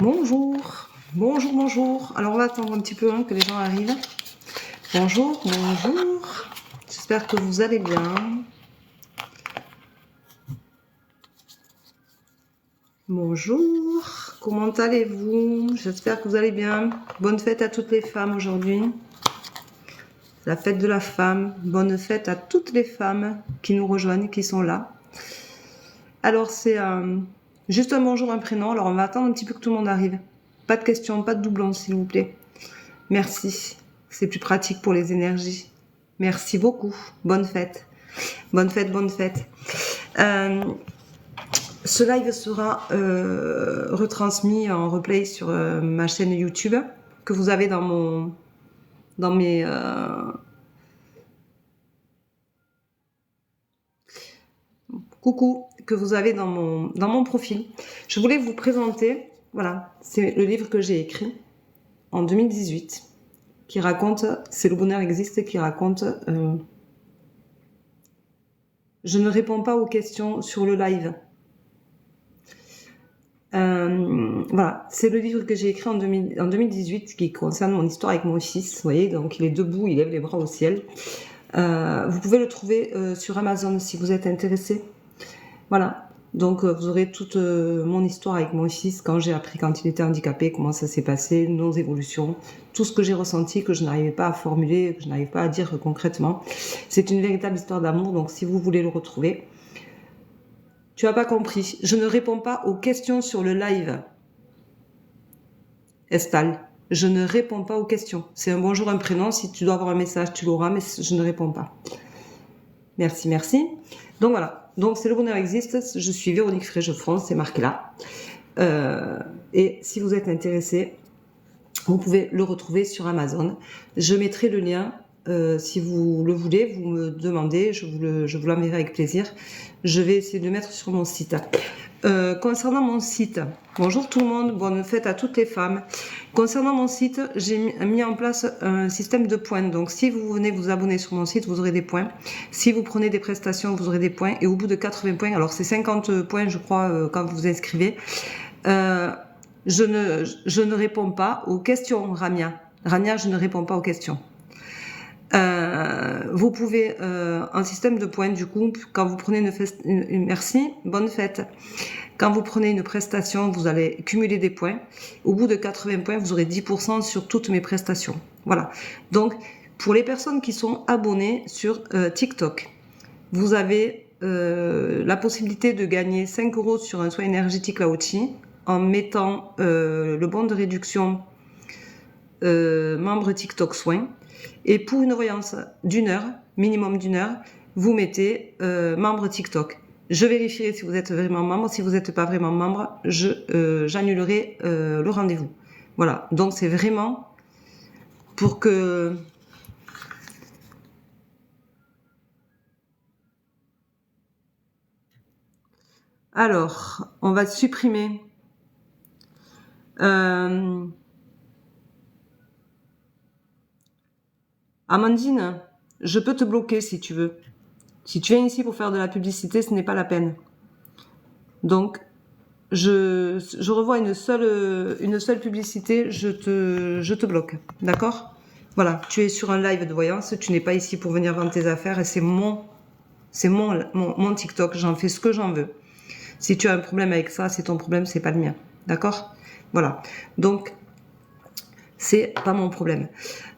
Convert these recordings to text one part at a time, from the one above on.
Bonjour, bonjour, bonjour. Alors on va attendre un petit peu que les gens arrivent. Bonjour, bonjour. J'espère que vous allez bien. Bonjour, comment allez-vous? J'espère que vous allez bien. Bonne fête à toutes les femmes aujourd'hui. La fête de la femme. Bonne fête à toutes les femmes qui nous rejoignent, qui sont là. Alors c'est juste un bonjour, un prénom. Alors on va attendre un petit peu que tout le monde arrive. Pas de questions, pas de doublons s'il vous plaît. Merci. C'est plus pratique pour les énergies. Merci beaucoup. Bonne fête. Bonne fête, bonne fête. Ce live sera retransmis en replay sur ma chaîne YouTube que vous avez dans mes coucou, que vous avez dans mon profil. Je voulais vous présenter, voilà, c'est le livre que j'ai écrit en 2018 qui raconte, c'est Le bonheur existe, qui raconte je ne réponds pas aux questions sur le live. Voilà, c'est le livre que j'ai écrit en 2018 qui concerne mon histoire avec mon fils. Vous voyez, donc il est debout, il lève les bras au ciel. Vous pouvez le trouver sur Amazon si vous êtes intéressé. Voilà, donc vous aurez toute mon histoire avec mon fils, quand j'ai appris quand il était handicapé, comment ça s'est passé, nos évolutions, tout ce que j'ai ressenti, que je n'arrivais pas à formuler, que je n'arrive pas à dire concrètement. C'est une véritable histoire d'amour, donc si vous voulez le retrouver. Tu n'as pas compris, je ne réponds pas aux questions sur le live. Estal, je ne réponds pas aux questions. C'est un bonjour, un prénom, si tu dois avoir un message, tu l'auras, mais je ne réponds pas. Merci, merci. Donc voilà, donc c'est Le bonheur existe, je suis Véronique Frégefront, c'est marqué là. Et si vous êtes intéressé, vous pouvez le retrouver sur Amazon. Je mettrai le lien, si vous le voulez, vous me demandez, je vous l'enverrai avec plaisir. Je vais essayer de le mettre sur mon site. Concernant mon site, bonjour tout le monde, bonne fête à toutes les femmes. Concernant mon site, j'ai mis en place un système de points. Donc si vous venez vous abonner sur mon site, vous aurez des points. Si vous prenez des prestations, vous aurez des points. Et au bout de 80 points, alors c'est 50 points je crois quand vous vous inscrivez, je ne réponds pas aux questions, Ramia. Ramia, je ne réponds pas aux questions. Vous pouvez un système de points du coup quand vous prenez merci, bonne fête. Quand vous prenez une prestation, vous allez cumuler des points. Au bout de 80 points, vous aurez 10% sur toutes mes prestations. Voilà. Donc pour les personnes qui sont abonnées sur TikTok, vous avez la possibilité de gagner 5 € sur un soin énergétique Laochi en mettant le bon de réduction membre TikTok soin. Et pour une voyance d'1 heure, minimum d'1 heure, vous mettez membre TikTok. Je vérifierai si vous êtes vraiment membre. Si vous n'êtes pas vraiment membre, j'annulerai le rendez-vous. Voilà, donc c'est vraiment pour que... Alors, on va supprimer... Amandine, je peux te bloquer si tu veux. Si tu viens ici pour faire de la publicité, ce n'est pas la peine. Donc, je revois une seule publicité, je te bloque. D'accord? Voilà, tu es sur un live de voyance, tu n'es pas ici pour venir vendre tes affaires et c'est mon TikTok, j'en fais ce que j'en veux. Si tu as un problème avec ça, c'est ton problème, c'est pas le mien. D'accord? Voilà. Donc, c'est pas mon problème.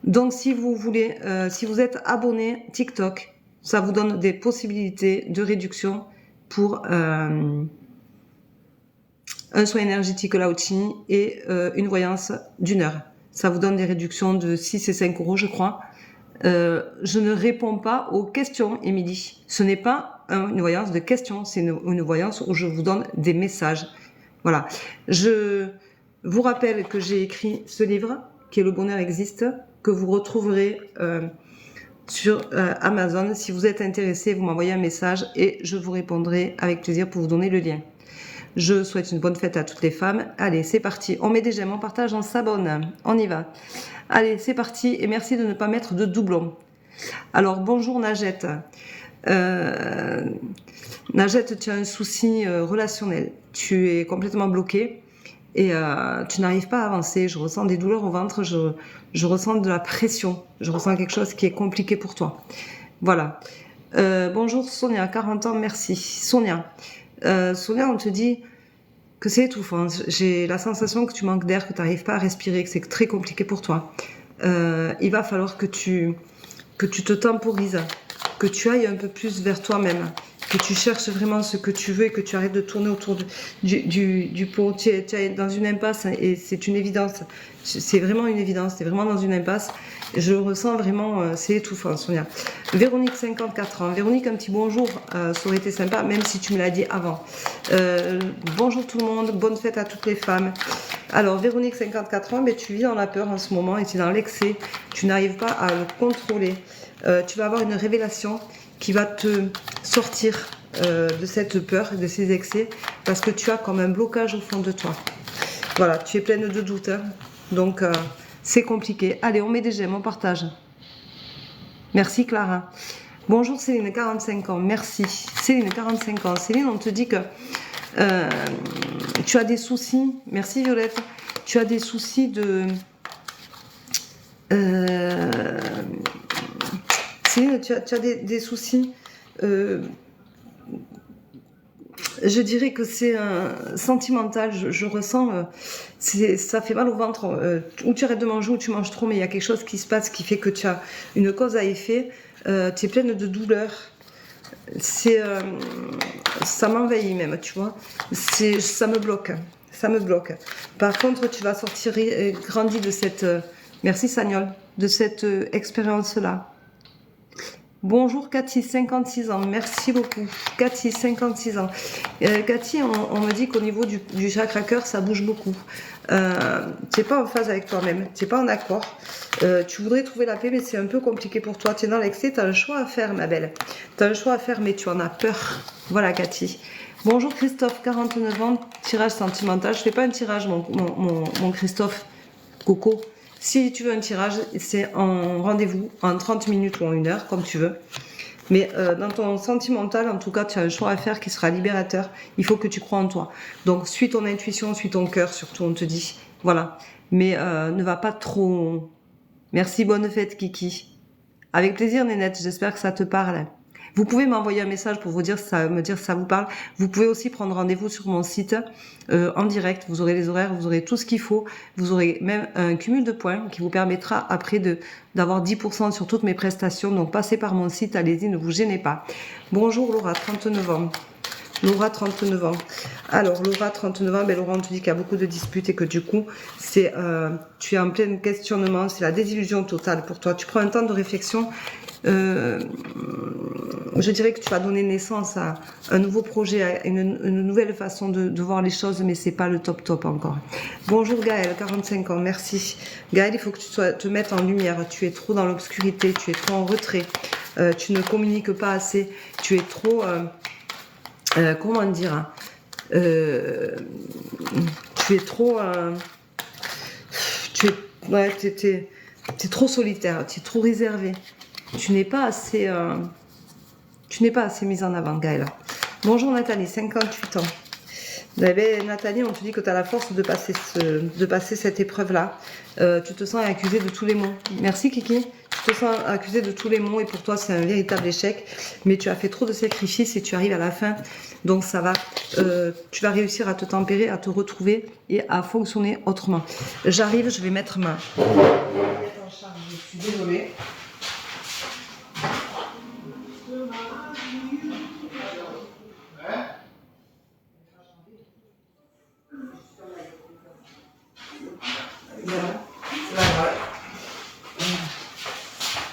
Donc, si vous voulez, si vous êtes abonné TikTok, ça vous donne des possibilités de réduction pour un soin énergétique Laochi et une voyance d'1 heure. Ça vous donne des réductions de 6 et 5 €, je crois. Je ne réponds pas aux questions, Émilie. Ce n'est pas une voyance de questions, c'est une voyance où je vous donne des messages. Voilà. Je vous rappelle que j'ai écrit ce livre, qui est Le bonheur existe, que vous retrouverez sur Amazon. Si vous êtes intéressé, vous m'envoyez un message et je vous répondrai avec plaisir pour vous donner le lien. Je souhaite une bonne fête à toutes les femmes. Allez, c'est parti. On met des j'aime, on partage, on s'abonne. On y va. Allez, c'est parti. Et merci de ne pas mettre de doublons. Alors, bonjour Najette. Najette, tu as un souci relationnel. Tu es complètement bloquée et tu n'arrives pas à avancer. Je ressens des douleurs au ventre, je ressens de la pression. Je ressens quelque chose qui est compliqué pour toi. Voilà. Bonjour Sonia, 40 ans, merci. Sonia, on te dit que c'est étouffant. J'ai la sensation que tu manques d'air, que tu n'arrives pas à respirer, que c'est très compliqué pour toi. Il va falloir que tu te temporises, que tu ailles un peu plus vers toi-même, que tu cherches vraiment ce que tu veux et que tu arrêtes de tourner autour du pot. Tu es dans une impasse et c'est une évidence. C'est vraiment une évidence. Tu es vraiment dans une impasse. Je ressens vraiment, c'est étouffant, Sonia. Véronique, 54 ans. Véronique, un petit bonjour. Ça aurait été sympa, même si tu me l'as dit avant. Bonjour tout le monde. Bonne fête à toutes les femmes. Alors, Véronique, 54 ans, mais tu vis dans la peur en ce moment et tu es dans l'excès. Tu n'arrives pas à le contrôler. Tu vas avoir une révélation qui va te sortir de cette peur, de ces excès, parce que tu as comme un blocage au fond de toi. Voilà, tu es pleine de doutes, hein. Donc c'est compliqué. Allez, on met des j'aime, on partage. Merci Clara. Bonjour Céline, 45 ans, merci. Céline, 45 ans. Céline, on te dit que tu as des soucis. Merci Violette. Tu as des soucis de... Céline, tu as des soucis. Je dirais que c'est sentimental. Je ressens, ça fait mal au ventre. Ou tu arrêtes de manger ou tu manges trop, mais il y a quelque chose qui se passe qui fait que tu as une cause à effet. Tu es pleine de douleur. Ça m'envahit même, tu vois. Ça me bloque. Ça me bloque. Par contre, tu vas sortir grandi de cette... merci Sagnol, de cette expérience-là. Bonjour Cathy, 56 ans, merci beaucoup. Cathy, 56 ans. Cathy, on me dit qu'au niveau du chakra cœur, ça bouge beaucoup. Tu n'es pas en phase avec toi-même, tu n'es pas en accord. Tu voudrais trouver la paix, mais c'est un peu compliqué pour toi. Tu es dans l'excès, tu as un choix à faire, ma belle. Tu as un choix à faire, mais tu en as peur. Voilà Cathy. Bonjour Christophe, 49 ans, tirage sentimental. Je ne fais pas un tirage, mon Christophe Coco. Si tu veux un tirage, c'est en rendez-vous, en 30 minutes ou en 1 heure, comme tu veux. Mais dans ton sentimental, en tout cas, tu as un choix à faire qui sera libérateur. Il faut que tu crois en toi. Donc, suis ton intuition, suis ton cœur, surtout, on te dit. Voilà. Mais ne va pas trop... Merci, bonne fête, Kiki. Avec plaisir, Nénette, j'espère que ça te parle. Vous pouvez m'envoyer un message pour me dire si ça vous parle. Vous pouvez aussi prendre rendez-vous sur mon site en direct. Vous aurez les horaires, vous aurez tout ce qu'il faut. Vous aurez même un cumul de points qui vous permettra après d'avoir 10% sur toutes mes prestations. Donc passez par mon site, allez-y, ne vous gênez pas. Bonjour Laura, 39 ans. Laura, 39 ans. Alors, Laura, 39 ans, ben Laura, on te dit qu'il y a beaucoup de disputes et que du coup, tu es en plein questionnement, c'est la désillusion totale pour toi. Tu prends un temps de réflexion. Je dirais que tu vas donner naissance à un nouveau projet, à une nouvelle façon de voir les choses, mais c'est pas le top encore. Bonjour Gaëlle, 45 ans, merci. Gaëlle, il faut que tu te mettes en lumière. Tu es trop dans l'obscurité, tu es trop en retrait, tu ne communiques pas assez, tu es trop... comment dire, hein, tu es trop... t'es trop solitaire, tu es trop réservé. Tu n'es pas assez mise en avant, Gaëlle. Bonjour Nathalie, 58 ans. Eh bien, Nathalie, on te dit que tu as la force de passer cette épreuve-là. Tu te sens accusée de tous les maux. Merci Kiki. Tu te sens accusée de tous les maux et pour toi c'est un véritable échec. Mais tu as fait trop de sacrifices et tu arrives à la fin. Donc ça va, tu vas réussir à te tempérer, à te retrouver et à fonctionner autrement. J'arrive, je vais mettre ma... Je suis désolée.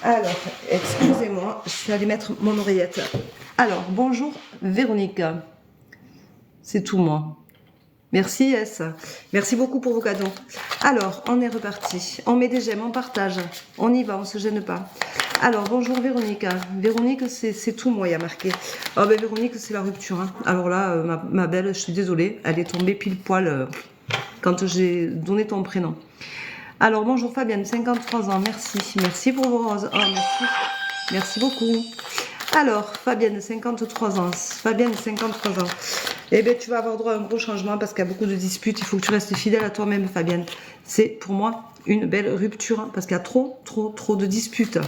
Alors, excusez-moi, je suis allée mettre mon oreillette. Alors, bonjour Véronique. C'est tout moi. Merci S. Merci beaucoup pour vos cadeaux. Alors, on est reparti. On met des j'aime, on partage. On y va, on se gêne pas. Alors, bonjour Véronique. Véronique, c'est tout moi, il y a marqué. Oh ben Véronique, c'est la rupture. Hein. Alors là, ma belle, je suis désolée, elle est tombée pile poil quand j'ai donné ton prénom. Alors, bonjour Fabienne, 53 ans, merci. Merci pour vos roses. Oh, merci. Merci beaucoup. Alors, Fabienne, 53 ans. Fabienne, 53 ans. Eh bien, tu vas avoir droit à un gros changement parce qu'il y a beaucoup de disputes. Il faut que tu restes fidèle à toi-même, Fabienne. C'est pour moi une belle rupture hein, parce qu'il y a trop de disputes.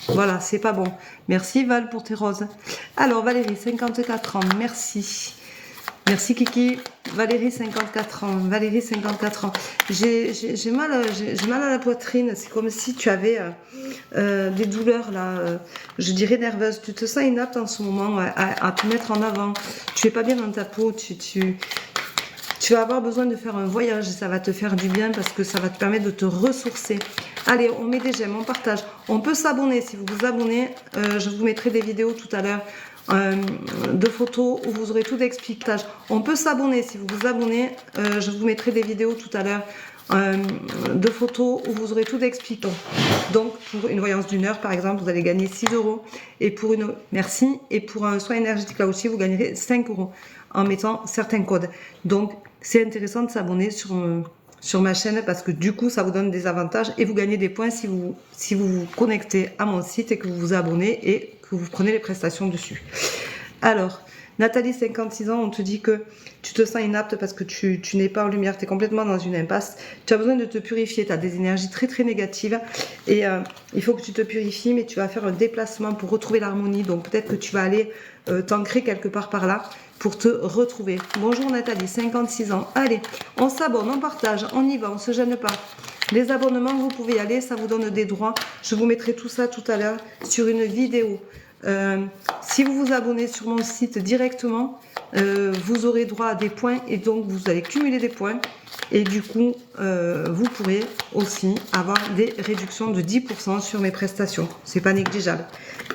Voilà, c'est pas bon. Merci Val pour tes roses. Alors, Valérie, 54 ans. Merci. Merci Kiki. Valérie, 54 ans. Valérie, 54 ans. J'ai mal à la poitrine. C'est comme si tu avais des douleurs, là, je dirais nerveuses. Tu te sens inapte en ce moment à te mettre en avant. Tu es pas bien dans ta peau. Tu vas avoir besoin de faire un voyage et ça va te faire du bien parce que ça va te permettre de te ressourcer. Allez, on met des j'aime, on partage. On peut s'abonner. Si vous vous abonnez, je vous mettrai des vidéos tout à l'heure. De photos où vous aurez tout d'expliqué. On peut s'abonner, si vous vous abonnez, je vous mettrai des vidéos tout à l'heure de photos où vous aurez tout d'expliqué. Donc pour une voyance d'1 heure par exemple, vous allez gagner 6 € et pour une merci et pour un soin énergétique là aussi vous gagnerez 5 € en mettant certains codes. Donc c'est intéressant de s'abonner sur ma chaîne parce que du coup ça vous donne des avantages et vous gagnez des points si vous vous connectez à mon site et que vous vous abonnez et que vous prenez les prestations dessus. Alors, Nathalie, 56 ans, on te dit que tu te sens inapte parce que tu n'es pas en lumière, tu es complètement dans une impasse. Tu as besoin de te purifier, tu as des énergies très négatives et il faut que tu te purifies, mais tu vas faire un déplacement pour retrouver l'harmonie. Donc peut-être que tu vas aller t'ancrer quelque part par là pour te retrouver. Bonjour Nathalie, 56 ans. Allez, on s'abonne, on partage, on y va, on se gêne pas. Les abonnements, vous pouvez y aller, ça vous donne des droits. Je vous mettrai tout ça tout à l'heure sur une vidéo. Si vous vous abonnez sur mon site directement, vous aurez droit à des points et donc vous allez cumuler des points. Et du coup, vous pourrez aussi avoir des réductions de 10% sur mes prestations. C'est pas négligeable.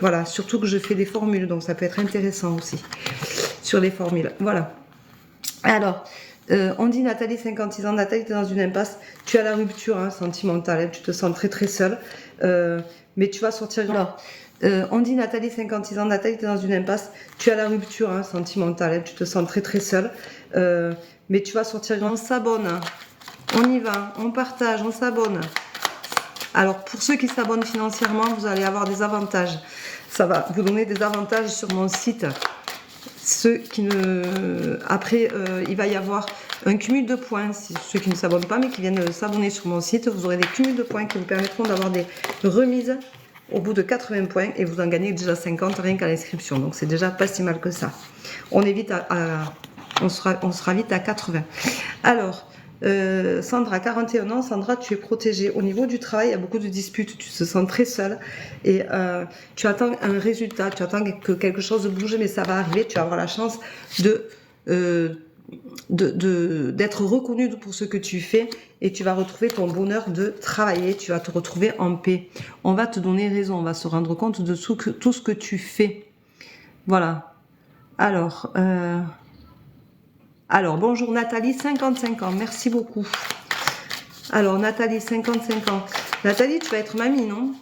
Voilà, surtout que je fais des formules, donc ça peut être intéressant aussi sur les formules. Voilà. Alors, on dit Nathalie, 56 ans. Nathalie, tu es dans une impasse. Tu as la rupture hein, sentimentale. Hein, tu te sens très seule. Mais tu vas sortir. Alors, on dit Nathalie, 56 ans. Nathalie, tu es dans une impasse. Tu as la rupture hein, sentimentale. Hein, tu te sens très seule. Mais tu vas sortir. On s'abonne. On y va. On partage. On s'abonne. Alors, pour ceux qui s'abonnent financièrement, vous allez avoir des avantages. Ça va vous donner des avantages sur mon site. Ceux qui ne... Après, il va y avoir un cumul de points. Ceux qui ne s'abonnent pas, mais qui viennent s'abonner sur mon site, vous aurez des cumuls de points qui vous permettront d'avoir des remises au bout de 80 points et vous en gagnez déjà 50 rien qu'à l'inscription. Donc, c'est déjà pas si mal que ça. On est vite on sera vite à 80. Alors... Sandra, 41 ans. Sandra, tu es protégée. Au niveau du travail, il y a beaucoup de disputes. Tu te sens très seule et tu attends un résultat. Tu attends que quelque chose bouge, mais ça va arriver. Tu vas avoir la chance d'être reconnue pour ce que tu fais et tu vas retrouver ton bonheur de travailler. Tu vas te retrouver en paix. On va te donner raison. On va se rendre compte de tout ce que tu fais. Voilà. Alors, bonjour Nathalie, 55 ans, merci beaucoup. Alors, Nathalie, 55 ans. Nathalie, tu vas être mamie, non?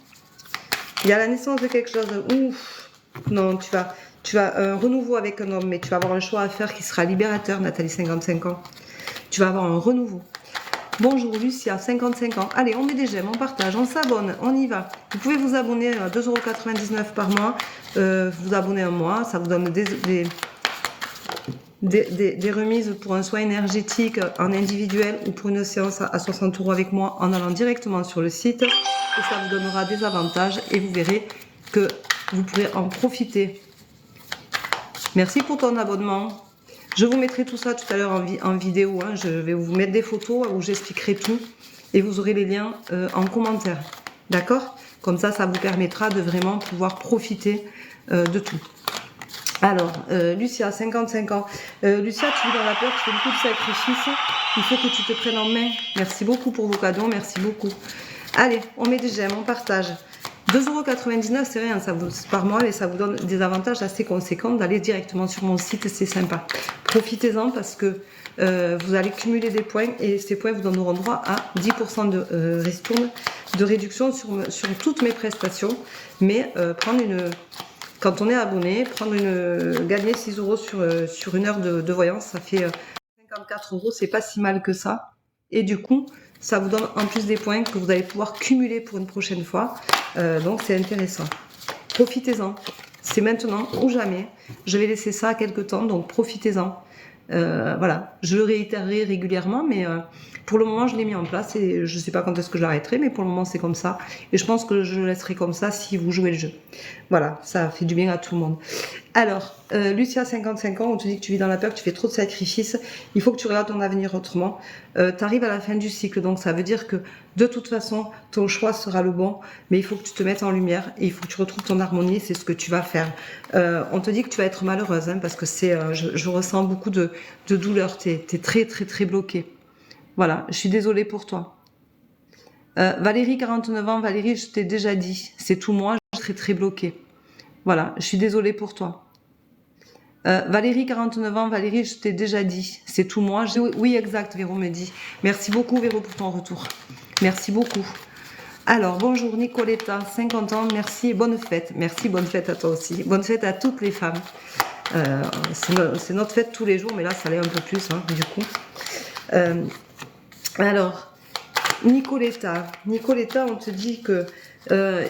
Il y a la naissance de quelque chose. Ouf. Non, tu vas un renouveau avec un homme, mais tu vas avoir un choix à faire qui sera libérateur, Nathalie, 55 ans. Tu vas avoir un renouveau. Bonjour Lucia, 55 ans. Allez, on met des j'aime, on partage, on s'abonne, on y va. Vous pouvez vous abonner à 2,99 € par mois. Vous abonnez un mois, ça vous donne des remises pour un soin énergétique en individuel ou pour une séance à 60 € avec moi en allant directement sur le site et ça vous donnera des avantages et vous verrez que vous pourrez en profiter. Merci pour ton abonnement. Je vous mettrai tout ça tout à l'heure en vidéo. Hein. Je vais vous mettre des photos où j'expliquerai tout et vous aurez les liens en commentaire. D'accord? Comme ça, ça vous permettra de vraiment pouvoir profiter de tout. Alors, Lucia, 55 ans. Lucia, tu vis dans la peur, tu fais beaucoup de sacrifices. Il faut que tu te prennes en main. Merci beaucoup pour vos cadeaux, merci beaucoup. Allez, on met des j'aime, on partage. 2,99 €, c'est rien par mois, mais ça vous donne des avantages assez conséquents d'aller directement sur mon site, c'est sympa. Profitez-en parce que vous allez cumuler des points et ces points vous donneront droit à 10% de ristourne, de réduction sur toutes mes prestations. Mais quand on est abonné, gagner 6 € sur une heure de voyance, ça fait 54 €, c'est pas si mal que ça. Et du coup, ça vous donne en plus des points que vous allez pouvoir cumuler pour une prochaine fois. Donc c'est intéressant. Profitez-en. C'est maintenant ou jamais. Je vais laisser ça à quelques temps, donc profitez-en. Voilà, je le réitérerai régulièrement, mais pour le moment je l'ai mis en place et je sais pas quand est-ce que je l'arrêterai, mais pour le moment c'est comme ça et je pense que je le laisserai comme ça si vous jouez le jeu. Voilà, ça fait du bien à tout le monde. Alors, Lucia, 55 ans, on te dit que tu vis dans la peur, que tu fais trop de sacrifices, il faut que tu regardes ton avenir autrement. Tu arrives à la fin du cycle, donc ça veut dire que de toute façon ton choix sera le bon, mais il faut que tu te mettes en lumière et il faut que tu retrouves ton harmonie, c'est ce que tu vas faire. On te dit que tu vas être malheureuse, hein, parce que je ressens beaucoup de douleur, t'es très très très bloquée. Voilà, je suis désolée pour toi. Valérie, 49 ans, Valérie, je t'ai déjà dit, c'est tout moi, je suis très très bloquée. Voilà, je suis désolée pour toi. Valérie, 49 ans, Valérie, je t'ai déjà dit, c'est tout moi. Oui, exact, Véro me dit. Merci beaucoup, Véro, pour ton retour. Merci beaucoup. Alors, bonjour Nicoletta, 50 ans, merci et bonne fête. Merci, bonne fête à toi aussi. Bonne fête à toutes les femmes. C'est notre fête tous les jours, mais là, ça l'est un peu plus, hein, du coup. Alors, Nicoletta, on te dit que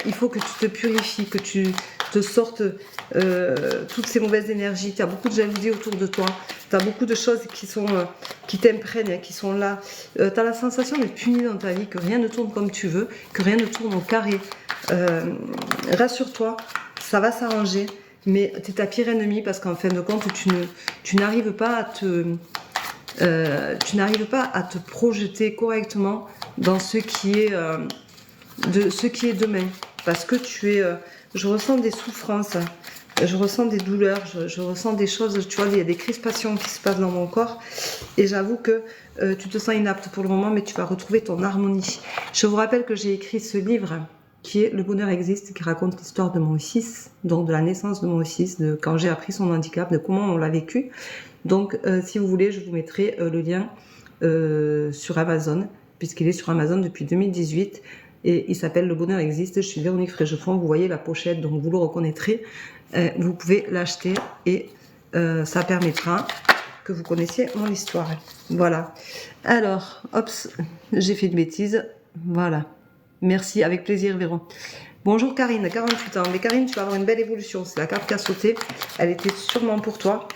il faut que tu te purifies, que tu te sortes toutes ces mauvaises énergies. Tu as beaucoup de jalousie autour de toi. Tu as beaucoup de choses qui t'imprègnent, qui sont là. Tu as la sensation d'être puni dans ta vie, que rien ne tourne comme tu veux, que rien ne tourne au carré. Rassure-toi, ça va s'arranger, mais tu es ta pire ennemie parce qu'en fin de compte, tu n'arrives pas à te projeter correctement dans ce qui est demain, parce que je ressens des souffrances, je ressens des douleurs, je ressens des choses, tu vois, il y a des crispations qui se passent dans mon corps et j'avoue que tu te sens inapte pour le moment, mais tu vas retrouver ton harmonie. Je vous rappelle que j'ai écrit ce livre qui est Le bonheur existe, qui raconte l'histoire de mon fils, donc de la naissance de mon fils, de quand j'ai appris son handicap, de comment on l'a vécu. Donc si vous voulez, je vous mettrai le lien sur Amazon, puisqu'il est sur Amazon depuis 2018 et il s'appelle Le bonheur existe. Je suis Véronique Frégefond, vous voyez la pochette, donc vous le reconnaîtrez. Vous pouvez l'acheter et ça permettra que vous connaissiez mon histoire. Voilà. Alors, hop, j'ai fait une bêtise. Voilà. Merci, avec plaisir, Véron. Bonjour Karine, 48 ans. Mais Karine, tu vas avoir une belle évolution. C'est la carte qui a sauté. Elle était sûrement pour toi.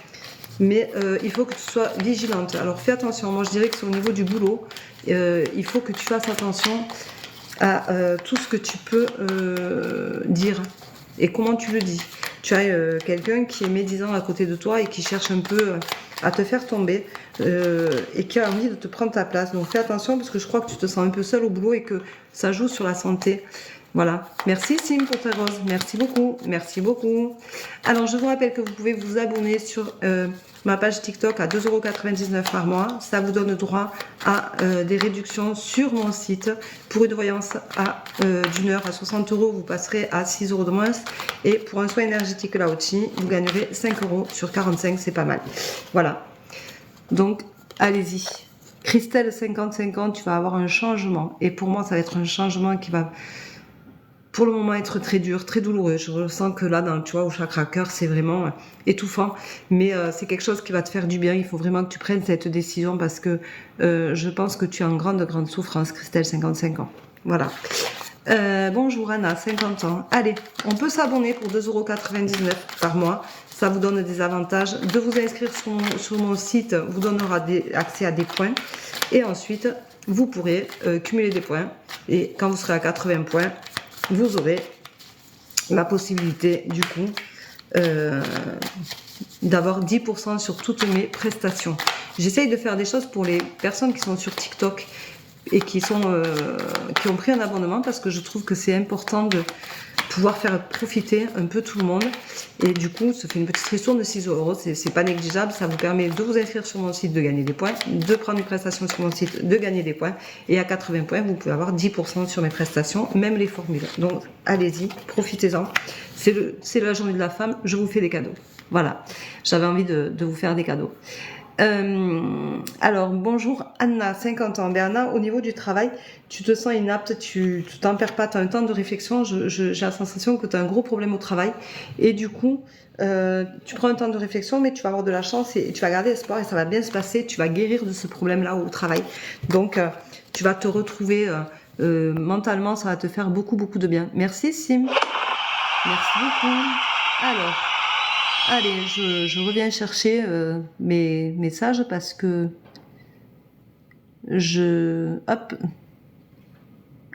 Mais il faut que tu sois vigilante. Alors fais attention. Moi, je dirais que c'est au niveau du boulot. Il faut que tu fasses attention à tout ce que tu peux dire et comment tu le dis. Tu as quelqu'un qui est médisant à côté de toi et qui cherche un peu à te faire tomber et qui a envie de te prendre ta place. Donc fais attention parce que je crois que tu te sens un peu seul au boulot et que ça joue sur la santé. Voilà. Merci Sim pour ta rose. Merci beaucoup. Merci beaucoup. Alors je vous rappelle que vous pouvez vous abonner sur ma page TikTok à 2,99 € par mois. Ça vous donne droit à des réductions sur mon site. Pour une voyance d'une heure à 60 €, vous passerez à 6 € de moins. Et pour un soin énergétique là aussi, vous gagnerez 5 € sur 45, c'est pas mal. Voilà. Donc, allez-y. Christelle, 55 ans, tu vas avoir un changement. Et pour moi, ça va être un changement qui va, pour le moment, être très dur, très douloureux. Je sens que là, tu vois, au chakra cœur, c'est vraiment étouffant. Mais c'est quelque chose qui va te faire du bien. Il faut vraiment que tu prennes cette décision parce que je pense que tu es en grande, grande souffrance, Christelle, 55 ans. Voilà. Bonjour Anna, 50 ans. Allez, on peut s'abonner pour 2,99 € par mois. Ça vous donne des avantages. De vous inscrire sur mon site vous donnera accès à des points. Et ensuite, vous pourrez cumuler des points. Et quand vous serez à 80 points, vous aurez la possibilité, du coup, d'avoir 10% sur toutes mes prestations. J'essaye de faire des choses pour les personnes qui sont sur TikTok et qui ont pris un abonnement parce que je trouve que c'est important de pouvoir faire profiter un peu tout le monde. Et du coup, ça fait une petite ristourne de 6 €. C'est pas négligeable. Ça vous permet de vous inscrire sur mon site, de gagner des points, de prendre une prestation sur mon site, de gagner des points. Et à 80 points, vous pouvez avoir 10% sur mes prestations, même les formules. Donc, allez-y, profitez-en. C'est la journée de la femme, je vous fais des cadeaux. Voilà, j'avais envie de vous faire des cadeaux. Alors, bonjour Anna, 50 ans. Ben, Anna, au niveau du travail, tu te sens inapte, tu t'en perds pas, tu as un temps de réflexion. J'ai la sensation que tu as un gros problème au travail. Et du coup, tu prends un temps de réflexion, mais tu vas avoir de la chance et tu vas garder espoir et ça va bien se passer. Tu vas guérir de ce problème-là au travail. Donc, tu vas te retrouver mentalement, ça va te faire beaucoup, beaucoup de bien. Merci Sim. Merci beaucoup. Alors. Allez, je reviens chercher mes messages parce que Hop.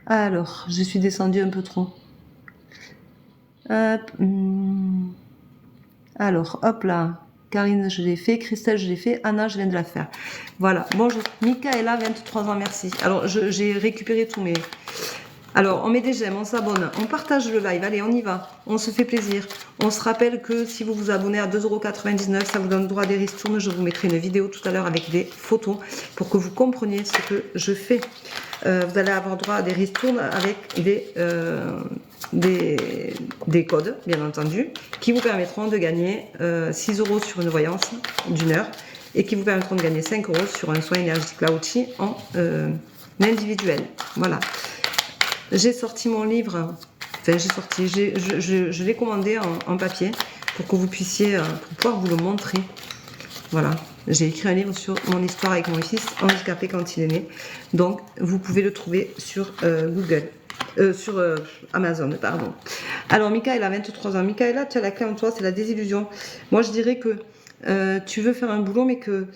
Alors, je suis descendue un peu trop. Hop. Alors, hop là. Karine, je l'ai fait. Christelle, je l'ai fait. Anna, je viens de la faire. Voilà. Bonjour. Michaela, 23 ans, merci. Alors, j'ai récupéré tous mes... Alors, on met des j'aime, on s'abonne, on partage le live, allez, on y va, on se fait plaisir. On se rappelle que si vous vous abonnez à 2,99 €, ça vous donne droit à des ristournes. Je vous mettrai une vidéo tout à l'heure avec des photos pour que vous compreniez ce que je fais. Vous allez avoir droit à des ristournes avec des codes, bien entendu, qui vous permettront de gagner 6 € sur une voyance d'une heure et qui vous permettront de gagner 5 € sur un soin énergétique Lao-Chi en individuel. Voilà. J'ai sorti mon livre, enfin j'ai sorti, je l'ai commandé en papier pour que vous puissiez, pour pouvoir vous le montrer. Voilà, j'ai écrit un livre sur mon histoire avec mon fils handicapé quand il est né. Donc vous pouvez le trouver sur Google, sur Amazon, pardon. Alors Michaela, 23 ans. Michaela, tu as la clé en toi, c'est la désillusion. Moi je dirais que tu veux faire un boulot mais que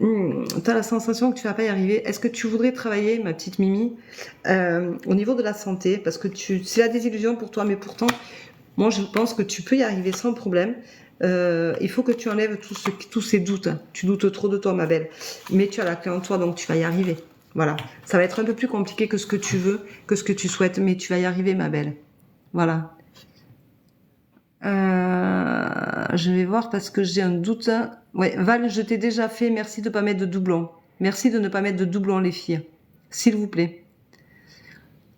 tu as la sensation que tu vas pas y arriver. Est-ce que tu voudrais travailler, ma petite Mimi, au niveau de la santé? Parce que c'est la désillusion pour toi, mais pourtant, moi, je pense que tu peux y arriver sans problème. Il faut que tu enlèves tous ces doutes. Tu doutes trop de toi, ma belle. Mais tu as la clé en toi, donc tu vas y arriver. Voilà. Ça va être un peu plus compliqué que ce que tu veux, que ce que tu souhaites, mais tu vas y arriver, ma belle. Voilà. Je vais voir parce que j'ai un doute. Ouais, Val, je t'ai déjà fait. Merci de ne pas mettre de doublons. Merci de ne pas mettre de doublons, les filles. S'il vous plaît.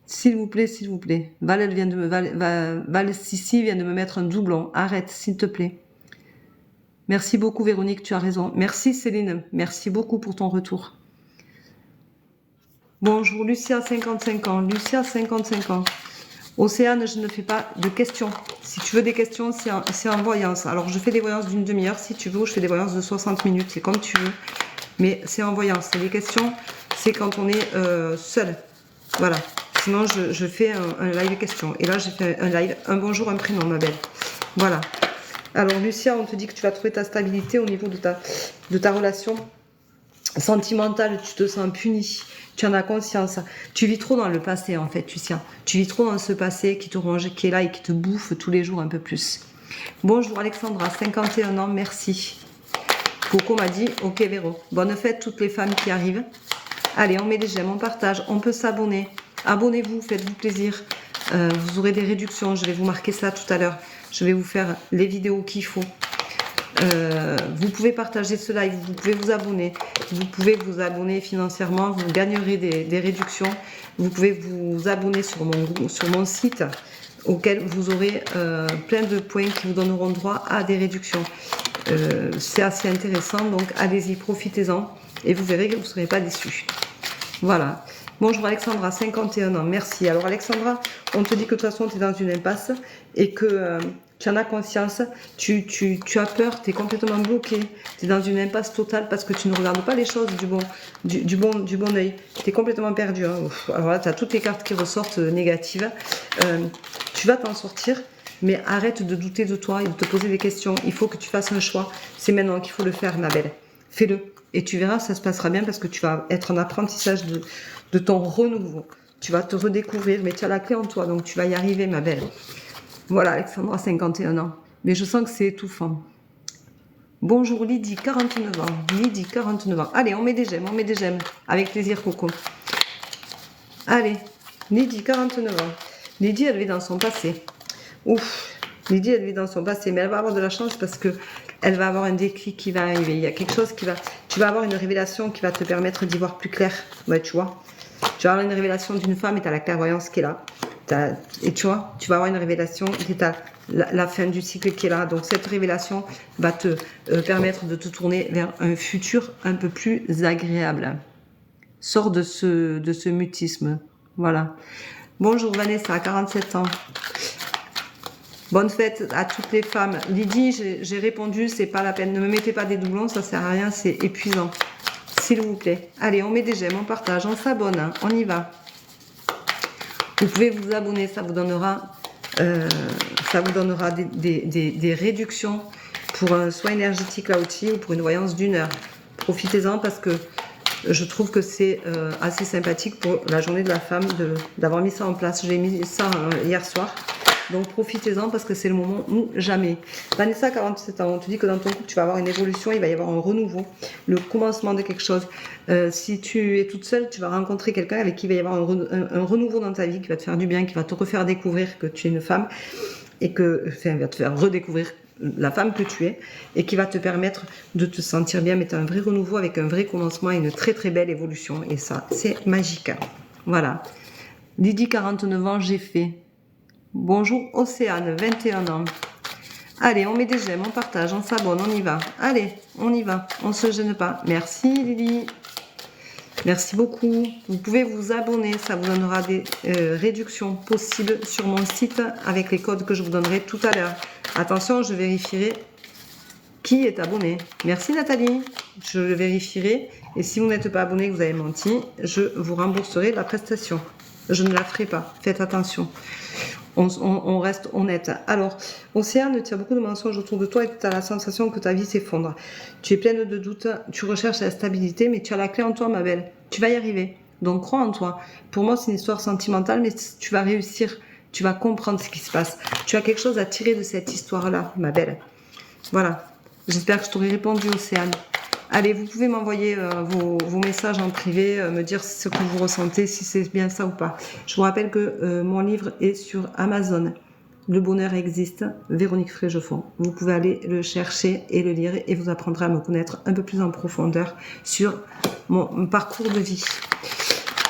S'il vous plaît, s'il vous plaît. Val, elle vient de me... Val Sissi vient de me mettre un doublon. Arrête, s'il te plaît. Merci beaucoup, Véronique, tu as raison. Merci, Céline. Merci beaucoup pour ton retour. Bonjour, Lucia, 55 ans. Lucia, 55 ans. Océane, je ne fais pas de questions. Si tu veux des questions, c'est en voyance. Alors, je fais des voyances d'une demi-heure. Si tu veux, ou je fais des voyances de 60 minutes. C'est comme tu veux. Mais c'est en voyance. Et les questions, c'est quand on est seul. Voilà. Sinon, je fais un live questions. Et là, j'ai fait un live. Un bonjour, un prénom, ma belle. Voilà. Alors, Lucia, on te dit que tu vas trouver ta stabilité au niveau de ta relation sentimentale. Tu te sens puni. Tu en as conscience. Tu vis trop dans le passé, en fait, Lucien. Tu vis trop dans ce passé qui te ronge, qui est là et qui te bouffe tous les jours un peu plus. Bonjour Alexandra, 51 ans, merci. Coco m'a dit, ok Véro. Bonne fête toutes les femmes qui arrivent. Allez, on met des j'aime, on partage, on peut s'abonner. Abonnez-vous, faites-vous plaisir. Vous aurez des réductions, je vais vous marquer ça tout à l'heure. Je vais vous faire les vidéos qu'il faut. Vous pouvez partager ce live, vous pouvez vous abonner, vous pouvez vous abonner financièrement, vous gagnerez des réductions, vous pouvez vous abonner sur mon site auquel vous aurez plein de points qui vous donneront droit à des réductions. C'est assez intéressant, donc allez-y, profitez-en et vous verrez que vous ne serez pas déçus. Voilà. Bonjour Alexandra, 51 ans, merci. Alors Alexandra, on te dit que de toute façon tu es dans une impasse et que tu en as conscience, tu as peur, tu es complètement bloqué, tu es dans une impasse totale parce que tu ne regardes pas les choses du bon œil. Tu es complètement perdu. Hein. Alors là, tu as toutes les cartes qui ressortent négatives. Tu vas t'en sortir, mais arrête de douter de toi et de te poser des questions. Il faut que tu fasses un choix. C'est maintenant qu'il faut le faire, ma belle. Fais-le. Et tu verras, ça se passera bien parce que tu vas être en apprentissage de ton renouveau. Tu vas te redécouvrir, mais tu as la clé en toi, donc tu vas y arriver, ma belle. Voilà, Alexandra, 51 ans. Mais je sens que c'est étouffant. Bonjour Lydie, 49 ans. Lydie, 49 ans. Allez, on met des j'aime, Avec plaisir, Coco. Allez, Lydie, 49 ans. Lydie, elle vit dans son passé. Ouf, Lydie, elle vit dans son passé, mais elle va avoir de la chance parce que elle va avoir un déclic qui va arriver. Il y a quelque chose qui va... Tu vas avoir une révélation qui va te permettre d'y voir plus clair. Ouais, tu vois. Tu vas avoir une révélation d'une femme et tu as la clairvoyance qui est là. Et tu vois, tu vas avoir une révélation, c'est la fin du cycle qui est là. Donc cette révélation va te permettre de te tourner vers un futur un peu plus agréable. Sors de ce mutisme. Voilà. Bonjour Vanessa, 47 ans. Bonne fête à toutes les femmes. Lydie, j'ai répondu, c'est pas la peine. Ne me mettez pas des doublons, ça sert à rien, c'est épuisant. S'il vous plaît. Allez, on met des j'aime, on partage, on s'abonne, hein, on y va. Vous pouvez vous abonner, ça vous donnera des réductions pour un soin énergétique là aussi ou pour une voyance d'1 heure. Profitez-en parce que je trouve que c'est assez sympathique pour la journée de la femme d'avoir mis ça en place. J'ai mis ça hier soir. Donc profitez-en parce que c'est le moment ou jamais. Vanessa, 47 ans, on te dit que dans ton couple, tu vas avoir une évolution, il va y avoir un renouveau, le commencement de quelque chose. Si tu es toute seule, tu vas rencontrer quelqu'un avec qui il va y avoir un renouveau dans ta vie, qui va te faire du bien, qui va te refaire découvrir que tu es une femme, et il va te faire redécouvrir la femme que tu es, et qui va te permettre de te sentir bien, mais tu as un vrai renouveau avec un vrai commencement et une très très belle évolution. Et ça, c'est magique. Voilà. Lydie, 49 ans, j'ai fait. Bonjour Océane, 21 ans. Allez, on met des j'aime, on partage, on s'abonne, on y va. Allez, on y va, on se gêne pas. Merci Lily. Merci beaucoup. Vous pouvez vous abonner, ça vous donnera des réductions possibles sur mon site avec les codes que je vous donnerai tout à l'heure. Attention, je vérifierai qui est abonné. Merci Nathalie. Je le vérifierai et si vous n'êtes pas abonné, que vous avez menti, je vous rembourserai la prestation. Je ne la ferai pas. Faites attention. On reste honnête. Alors, Océane, tu as beaucoup de mensonges autour de toi et tu as la sensation que ta vie s'effondre. Tu es pleine de doutes, tu recherches la stabilité, mais tu as la clé en toi, ma belle. Tu vas y arriver. Donc, crois en toi. Pour moi, c'est une histoire sentimentale, mais tu vas réussir. Tu vas comprendre ce qui se passe. Tu as quelque chose à tirer de cette histoire-là, ma belle. Voilà. J'espère que je t'aurai répondu, Océane. Allez, vous pouvez m'envoyer vos messages en privé, me dire ce que vous ressentez, si c'est bien ça ou pas. Je vous rappelle que mon livre est sur Amazon. Le bonheur existe, Véronique Frégefond. Vous pouvez aller le chercher et le lire et vous apprendrez à me connaître un peu plus en profondeur sur mon parcours de vie.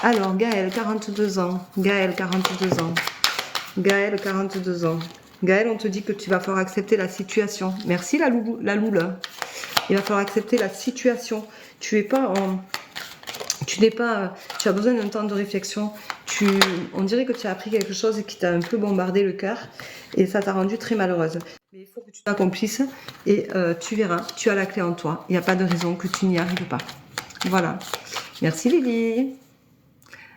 Alors, Gaëlle, 42 ans. Gaëlle, 42 ans. Gaëlle, 42 ans. Gaëlle, on te dit que tu vas falloir accepter la situation. Merci la loule. Il va falloir accepter la situation. Tu as besoin d'un temps de réflexion. On dirait que tu as appris quelque chose qui t'a un peu bombardé le cœur et ça t'a rendu très malheureuse. Mais il faut que tu t'accomplisses et tu verras, tu as la clé en toi. Il n'y a pas de raison que tu n'y arrives pas. Voilà. Merci Lily.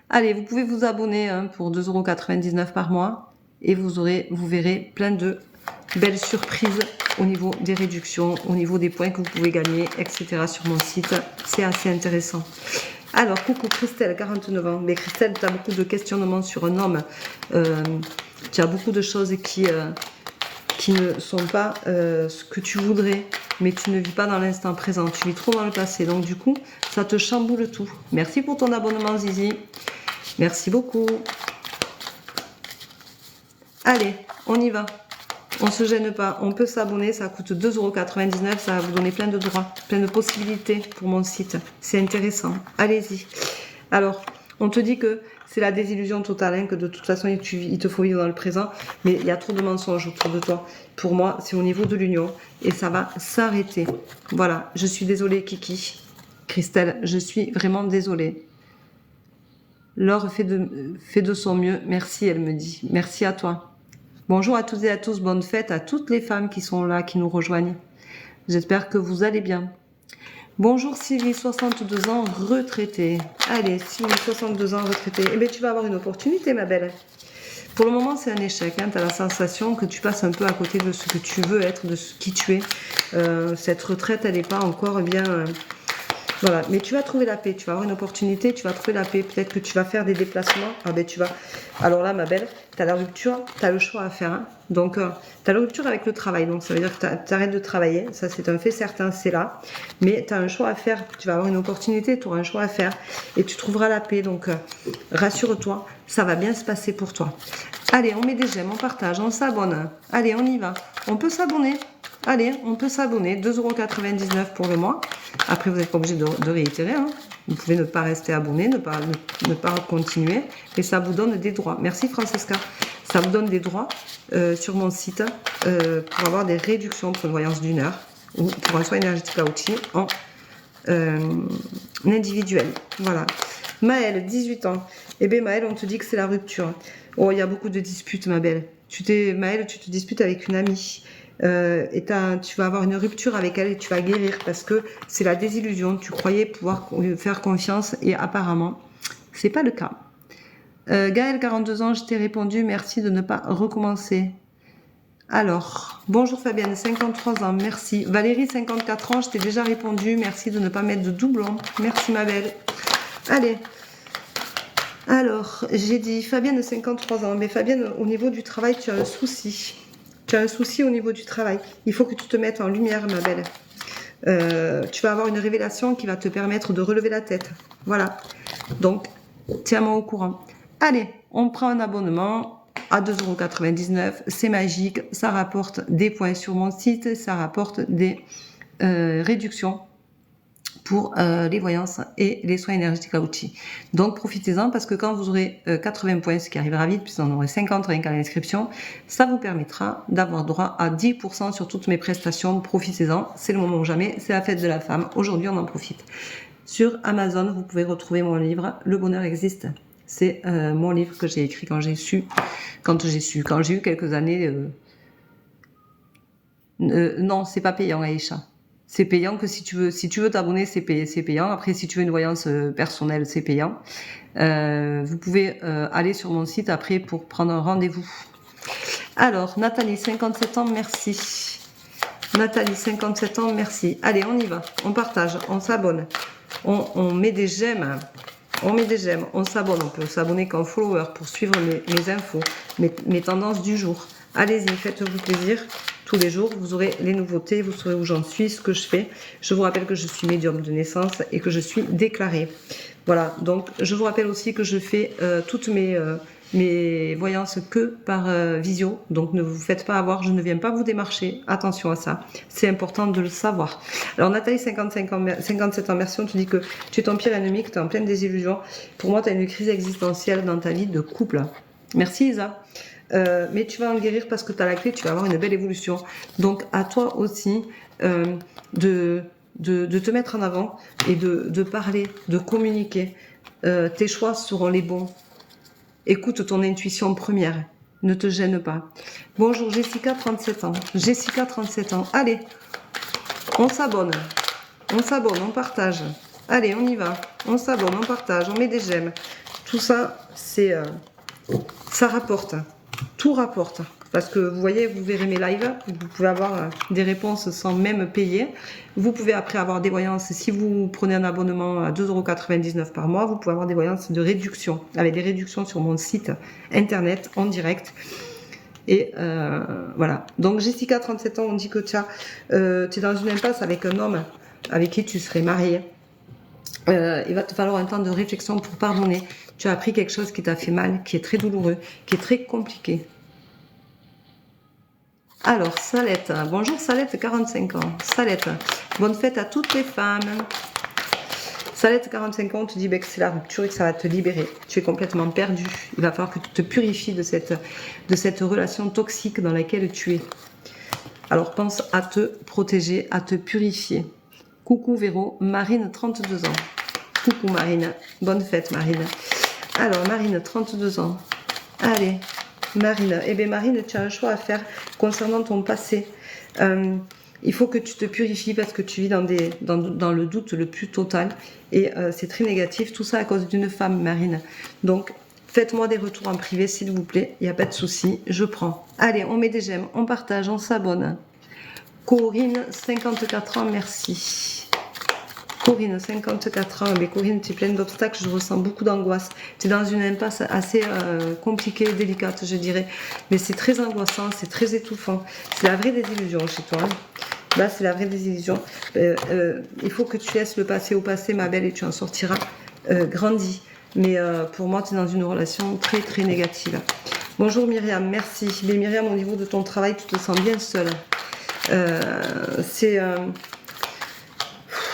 Allez, vous pouvez vous abonner pour 2,99 € par mois et vous verrez plein de belles surprises au niveau des réductions, au niveau des points que vous pouvez gagner, etc. sur mon site. C'est assez intéressant. Alors, coucou Christelle, 49 ans. Mais Christelle, tu as beaucoup de questionnements sur un homme. Tu as beaucoup de choses qui ne sont pas ce que tu voudrais, mais tu ne vis pas dans l'instant présent. Tu vis trop dans le passé. Donc, du coup, ça te chamboule tout. Merci pour ton abonnement, Zizi. Merci beaucoup. Allez, on y va. On se gêne pas, on peut s'abonner, ça coûte 2,99 €, ça va vous donner plein de droits, plein de possibilités pour mon site. C'est intéressant, allez-y. Alors, on te dit que c'est la désillusion totale, hein, que de toute façon, il te faut vivre dans le présent, mais il y a trop de mensonges autour de toi. Pour moi, c'est au niveau de l'union et ça va s'arrêter. Voilà, je suis désolée, Kiki. Christelle, je suis vraiment désolée. Laure fait de son mieux, merci, elle me dit. Merci à toi. Bonjour à toutes et à tous, bonne fête à toutes les femmes qui sont là, qui nous rejoignent. J'espère que vous allez bien. Bonjour Sylvie, 62 ans, retraitée. Allez, Sylvie, 62 ans, retraitée. Eh bien, tu vas avoir une opportunité, ma belle. Pour le moment, c'est un échec. Hein. Tu as la sensation que tu passes un peu à côté de ce que tu veux être, de qui tu es. Cette retraite, elle n'est pas encore bien... Voilà, mais tu vas trouver la paix, tu vas avoir une opportunité, tu vas trouver la paix. Peut-être que tu vas faire des déplacements. Ah ben tu vas... Alors là, ma belle, tu as la rupture, tu as le choix à faire. Hein. Donc, tu as la rupture avec le travail. Donc, ça veut dire que tu arrêtes de travailler. Ça, c'est un fait certain, c'est là. Mais tu as un choix à faire. Tu vas avoir une opportunité, tu auras un choix à faire. Et tu trouveras la paix. Donc, rassure-toi, ça va bien se passer pour toi. Allez, on met des j'aime, on partage, on s'abonne. Allez, on y va. On peut s'abonner. Allez, on peut s'abonner, 2,99 € pour le mois. Après, vous n'êtes pas obligé de réitérer. Hein. Vous pouvez ne pas rester abonné, ne pas continuer. Mais ça vous donne des droits. Merci Francesca. Ça vous donne des droits sur mon site pour avoir des réductions pour une voyance d'1 heure ou pour un soin énergétique à outils en individuel. Voilà. Maëlle, 18 ans. Eh bien, Maëlle, on te dit que c'est la rupture. Oh, il y a beaucoup de disputes, ma belle. Maëlle, tu te disputes avec une amie. Et tu vas avoir une rupture avec elle et tu vas guérir parce que c'est la désillusion. Tu croyais pouvoir faire confiance et apparemment, c'est pas le cas. Gaëlle, 42 ans, je t'ai répondu. Merci de ne pas recommencer. Alors, bonjour Fabienne, 53 ans, merci. Valérie, 54 ans, je t'ai déjà répondu. Merci de ne pas mettre de doublon. Merci ma belle. Allez. Alors, j'ai dit Fabienne, 53 ans. Mais Fabienne, au niveau du travail, tu as un souci. Tu as un souci au niveau du travail. Il faut que tu te mettes en lumière, ma belle. Tu vas avoir une révélation qui va te permettre de relever la tête. Voilà. Donc, tiens-moi au courant. Allez, on prend un abonnement à 2,99 €. C'est magique. Ça rapporte des points sur mon site. Ça rapporte des réductions pour les voyances et les soins énergétiques à outils. Donc profitez-en parce que quand vous aurez 80 points, ce qui arrivera vite, puisqu'on aurait 50 rien qu'à l'inscription, ça vous permettra d'avoir droit à 10% sur toutes mes prestations. Profitez-en, c'est le moment ou jamais, c'est la fête de la femme. Aujourd'hui, on en profite. Sur Amazon, vous pouvez retrouver mon livre « Le bonheur existe ». C'est mon livre que j'ai écrit quand j'ai eu quelques années. Non, c'est pas payant, Aïcha. C'est payant que si tu veux t'abonner, c'est payant. Après, si tu veux une voyance personnelle, c'est payant. Vous pouvez aller sur mon site après pour prendre un rendez-vous. Alors, Nathalie, 57 ans, merci. Nathalie, 57 ans, merci. Allez, on y va. On partage, on s'abonne. On met des j'aime. On met des j'aime, on s'abonne. On peut s'abonner qu'en follower pour suivre mes infos, mes tendances du jour. Allez-y, faites-vous plaisir. Tous les jours, vous aurez les nouveautés, vous saurez où j'en suis, ce que je fais. Je vous rappelle que je suis médium de naissance et que je suis déclarée. Voilà, donc je vous rappelle aussi que je fais toutes mes voyances que par visio. Donc ne vous faites pas avoir, je ne viens pas vous démarcher. Attention à ça, c'est important de le savoir. Alors Nathalie, 57 ans, merci, on te dit que tu es ton pire ennemi, que tu es en pleine désillusion. Pour moi, tu as une crise existentielle dans ta vie de couple. Merci Isa. Mais tu vas en guérir parce que tu as la clé, tu vas avoir une belle évolution. Donc à toi aussi de te mettre en avant et de parler, de communiquer. Tes choix seront les bons. Écoute ton intuition première. Ne te gêne pas. Bonjour Jessica, 37 ans. Jessica, 37 ans. Allez, on s'abonne. On s'abonne, on partage. Allez, on y va. On s'abonne, on partage, on met des j'aime. Tout ça, ça rapporte. Tout rapporte. Parce que vous voyez, vous verrez mes lives, vous pouvez avoir des réponses sans même payer. Vous pouvez après avoir des voyances, si vous prenez un abonnement à 2,99 € par mois, vous pouvez avoir des voyances de réduction, avec des réductions sur mon site internet en direct. Et voilà. Donc Jessica, 37 ans, on dit que tu es dans une impasse avec un homme avec qui tu serais mariée. Il va te falloir un temps de réflexion pour pardonner. Tu as appris quelque chose qui t'a fait mal, qui est très douloureux, qui est très compliqué. Alors, Salette, bonjour Salette, 45 ans. Salette, bonne fête à toutes les femmes. Salette, 45 ans, on te dit que c'est la rupture et que ça va te libérer. Tu es complètement perdu. Il va falloir que tu te purifies de cette relation toxique dans laquelle tu es. Alors, pense à te protéger, à te purifier. Coucou Véro, Marine, 32 ans. Coucou Marine, bonne fête Marine. Alors, Marine, 32 ans. Allez. Marine, eh bien Marine, tu as un choix à faire concernant ton passé. Il faut que tu te purifies parce que tu vis dans le doute le plus total et c'est très négatif. Tout ça à cause d'une femme, Marine. Donc, faites-moi des retours en privé, s'il vous plaît. Il n'y a pas de souci, je prends. Allez, on met des j'aime, on partage, on s'abonne. Corinne, 54 ans, merci. Corinne, 54 ans. Mais Corinne, tu es pleine d'obstacles, je ressens beaucoup d'angoisse. Tu es dans une impasse assez compliquée, délicate, je dirais. Mais c'est très angoissant, c'est très étouffant. C'est la vraie désillusion chez toi. Là, c'est la vraie désillusion. Il faut que tu laisses le passé au passé, ma belle, et tu en sortiras grandi. Mais pour moi, tu es dans une relation très, très négative. Bonjour Myriam, merci. Mais Myriam, au niveau de ton travail, tu te sens bien seule.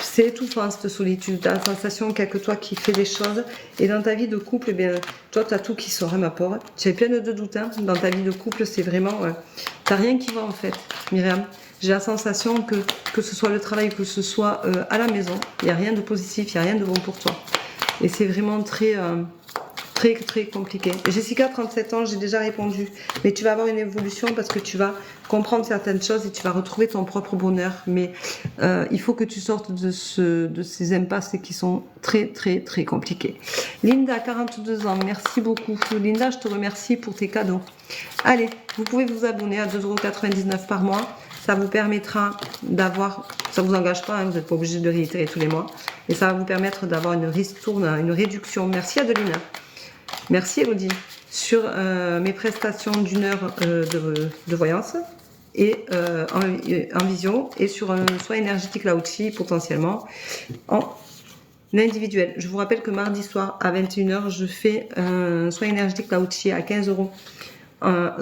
C'est étouffant cette solitude, tu as la sensation qu'il n'y a que toi qui fais des choses. Et dans ta vie de couple, eh bien, toi tu as tout qui sort, hein, ma pauvre. Tu es pleine de doutes, hein. Dans ta vie de couple, c'est vraiment... tu n'as rien qui va en fait, Myriam. J'ai la sensation que ce soit le travail, que ce soit à la maison, il n'y a rien de positif, il n'y a rien de bon pour toi. Et c'est vraiment très compliqué. Jessica, 37 ans, j'ai déjà répondu. Mais tu vas avoir une évolution parce que tu vas comprendre certaines choses et tu vas retrouver ton propre bonheur. Mais il faut que tu sortes de ces impasses qui sont très compliquées. Linda, 42 ans, merci beaucoup. Linda, je te remercie pour tes cadeaux. Allez, vous pouvez vous abonner à 2,99 € par mois. Ça vous permettra d'avoir, ça vous engage pas, hein, vous n'êtes pas obligé de réitérer tous les mois. Et ça va vous permettre d'avoir une ristourne, une réduction. Merci Adeline. Merci Elodie. Sur mes prestations d'1 heure de voyance et en visio et sur un soin énergétique Lao-Chi potentiellement en individuel. Je vous rappelle que mardi soir à 21 h, je fais un soin énergétique Lao-Chi à 15 €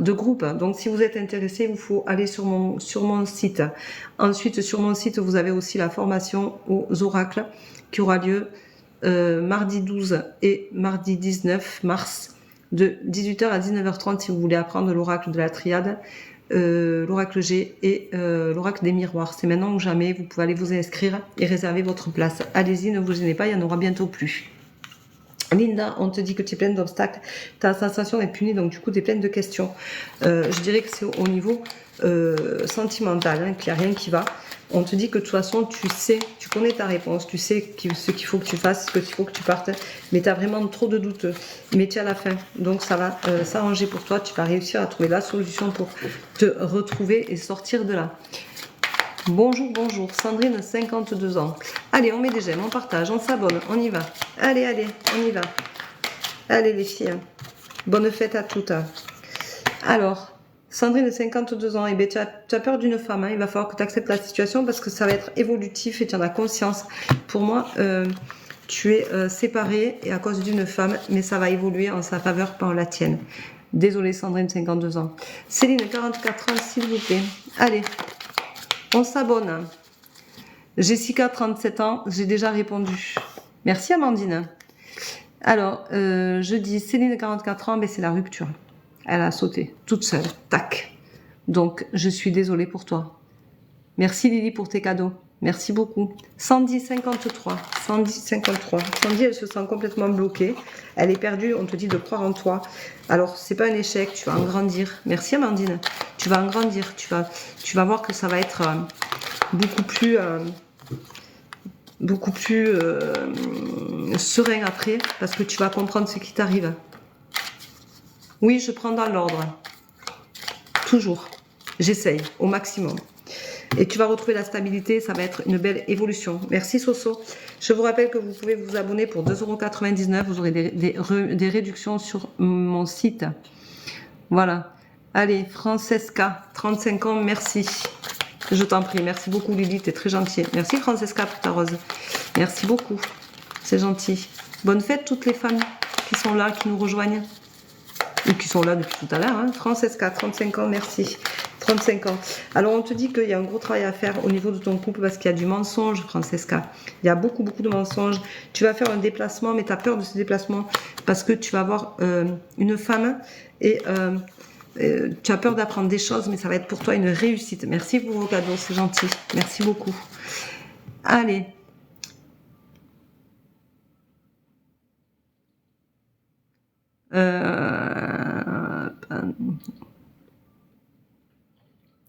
de groupe. Donc si vous êtes intéressé, il vous faut aller sur mon site. Ensuite, sur mon site, vous avez aussi la formation aux oracles qui aura lieu mardi 12 et mardi 19 mars de 18 h à 19 h 30 si vous voulez apprendre l'oracle de la triade, l'oracle G et l'oracle des miroirs. C'est maintenant ou jamais, vous pouvez aller vous inscrire et réserver votre place. Allez-y, ne vous gênez pas, il n'y en aura bientôt plus. Linda, on te dit que tu es pleine d'obstacles, tu as la sensation d'être punie, donc du coup tu es pleine de questions. Je dirais que c'est au niveau sentimental, hein, qu'il n'y a rien qui va. On te dit que de toute façon tu sais, tu connais ta réponse, tu sais ce qu'il faut que tu fasses, ce qu'il faut que tu partes, mais tu as vraiment trop de doutes, mais tu es à la fin, donc ça va s'arranger pour toi, tu vas réussir à trouver la solution pour te retrouver et sortir de là. Bonjour, bonjour, Sandrine, 52 ans. Allez, on met des j'aime, on partage, on s'abonne, on y va. Allez, allez, on y va. Allez les filles, bonne fête à toutes. Alors, Sandrine, 52 ans, et bien, tu as peur d'une femme, hein. Il va falloir que tu acceptes la situation parce que ça va être évolutif et tu en as conscience. Pour moi, tu es séparée et à cause d'une femme, mais ça va évoluer en sa faveur, pas en la tienne. Désolée Sandrine, 52 ans. Céline, 44 ans, s'il vous plaît. Allez. On s'abonne. Jessica, 37 ans, j'ai déjà répondu. Merci Amandine. Alors, je dis Céline, 44 ans, mais c'est la rupture. Elle a sauté, toute seule. Tac. Donc, je suis désolée pour toi. Merci Lily pour tes cadeaux. Merci beaucoup. Sandy, 53. Sandy, 53. Sandy, elle se sent complètement bloquée. Elle est perdue, on te dit de croire en toi. Alors, c'est pas un échec, tu vas en grandir. Merci Amandine. Tu vas en grandir. Tu vas voir que ça va être beaucoup plus serein après, parce que tu vas comprendre ce qui t'arrive. Oui, je prends dans l'ordre. Toujours. J'essaye au maximum. Et tu vas retrouver la stabilité, ça va être une belle évolution. Merci Soso. Je vous rappelle que vous pouvez vous abonner pour 2,99 €. Vous aurez des réductions sur mon site. Voilà. Allez, Francesca, 35 ans, merci. Je t'en prie. Merci beaucoup Lily, tu es très gentille. Merci Francesca pour ta rose. Merci beaucoup. C'est gentil. Bonne fête toutes les femmes qui sont là, qui nous rejoignent. Ou qui sont là depuis tout à l'heure. Hein. Francesca, 35 ans, merci. 35 ans. Alors, on te dit qu'il y a un gros travail à faire au niveau de ton couple parce qu'il y a du mensonge, Francesca. Il y a beaucoup de mensonges. Tu vas faire un déplacement, mais tu as peur de ce déplacement parce que tu vas avoir une femme et tu as peur d'apprendre des choses, mais ça va être pour toi une réussite. Merci pour vos cadeaux, c'est gentil. Merci beaucoup. Allez.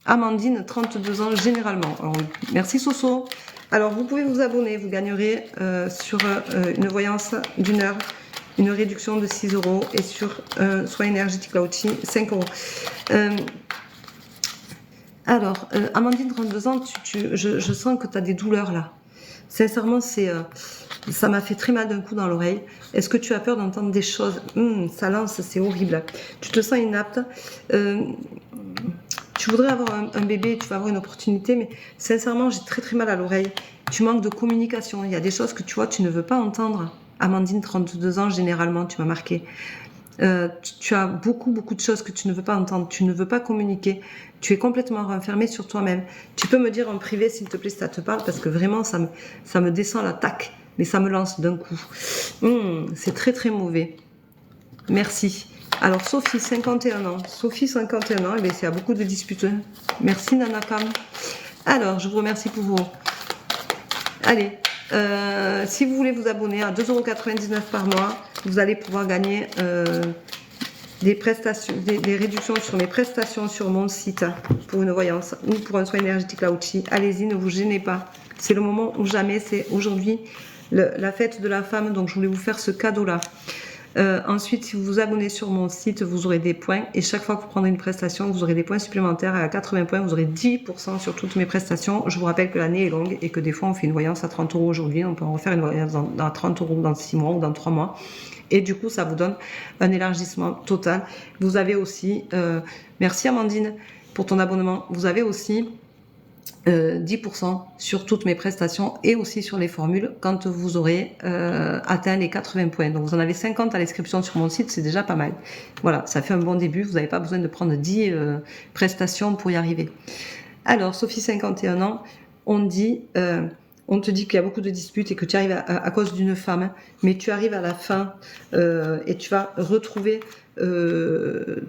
Amandine, 32 ans, généralement. Alors, merci Soso. Alors, vous pouvez vous abonner. Vous gagnerez sur une voyance d'1 heure, une réduction de 6 € et sur soin énergétique Lao-Chi, 5 €. Alors, Amandine, 32 ans, je sens que tu as des douleurs là. Sincèrement, ça m'a fait très mal d'un coup dans l'oreille. Est-ce que tu as peur d'entendre des choses? Ça lance, c'est horrible. Tu te sens inapte. Tu voudrais avoir un bébé, tu vas avoir une opportunité, mais sincèrement, j'ai très mal à l'oreille. Tu manques de communication. Il y a des choses que tu vois, tu ne veux pas entendre. Amandine, 32 ans, généralement, tu m'as marqué. Tu as beaucoup de choses que tu ne veux pas entendre, tu ne veux pas communiquer, tu es complètement renfermé sur toi-même. Tu peux me dire en privé s'il te plaît si ça te parle, parce que vraiment ça me descend la taque, mais ça me lance d'un coup. C'est très mauvais. Merci. Alors Sophie, 51 ans. Sophie, 51 ans, et bien, il y a beaucoup de disputes. Merci Nanakam. Alors, je vous remercie pour vos... Allez, si vous voulez vous abonner à 2,99 € par mois, vous allez pouvoir gagner des prestations, des réductions sur mes prestations sur mon site pour une voyance ou pour un soin énergétique Lao-Chi. Allez-y, ne vous gênez pas. C'est le moment ou jamais. C'est aujourd'hui la fête de la femme, donc je voulais vous faire ce cadeau-là. Ensuite, si vous vous abonnez sur mon site, vous aurez des points et chaque fois que vous prendrez une prestation, vous aurez des points supplémentaires. À 80 points, vous aurez 10% sur toutes mes prestations. Je vous rappelle que l'année est longue et que des fois, on fait une voyance à 30 € aujourd'hui. On peut en refaire une voyance à 30 € dans 6 mois ou dans 3 mois. Et du coup, ça vous donne un élargissement total. Vous avez aussi, merci Amandine pour ton abonnement, vous avez aussi 10% sur toutes mes prestations et aussi sur les formules quand vous aurez atteint les 80 points. Donc vous en avez 50 à l'inscription sur mon site, c'est déjà pas mal. Voilà, ça fait un bon début, vous n'avez pas besoin de prendre 10 prestations pour y arriver. Alors, Sophie, 51 ans, on te dit qu'il y a beaucoup de disputes et que tu arrives à cause d'une femme, mais tu arrives à la fin et tu vas retrouver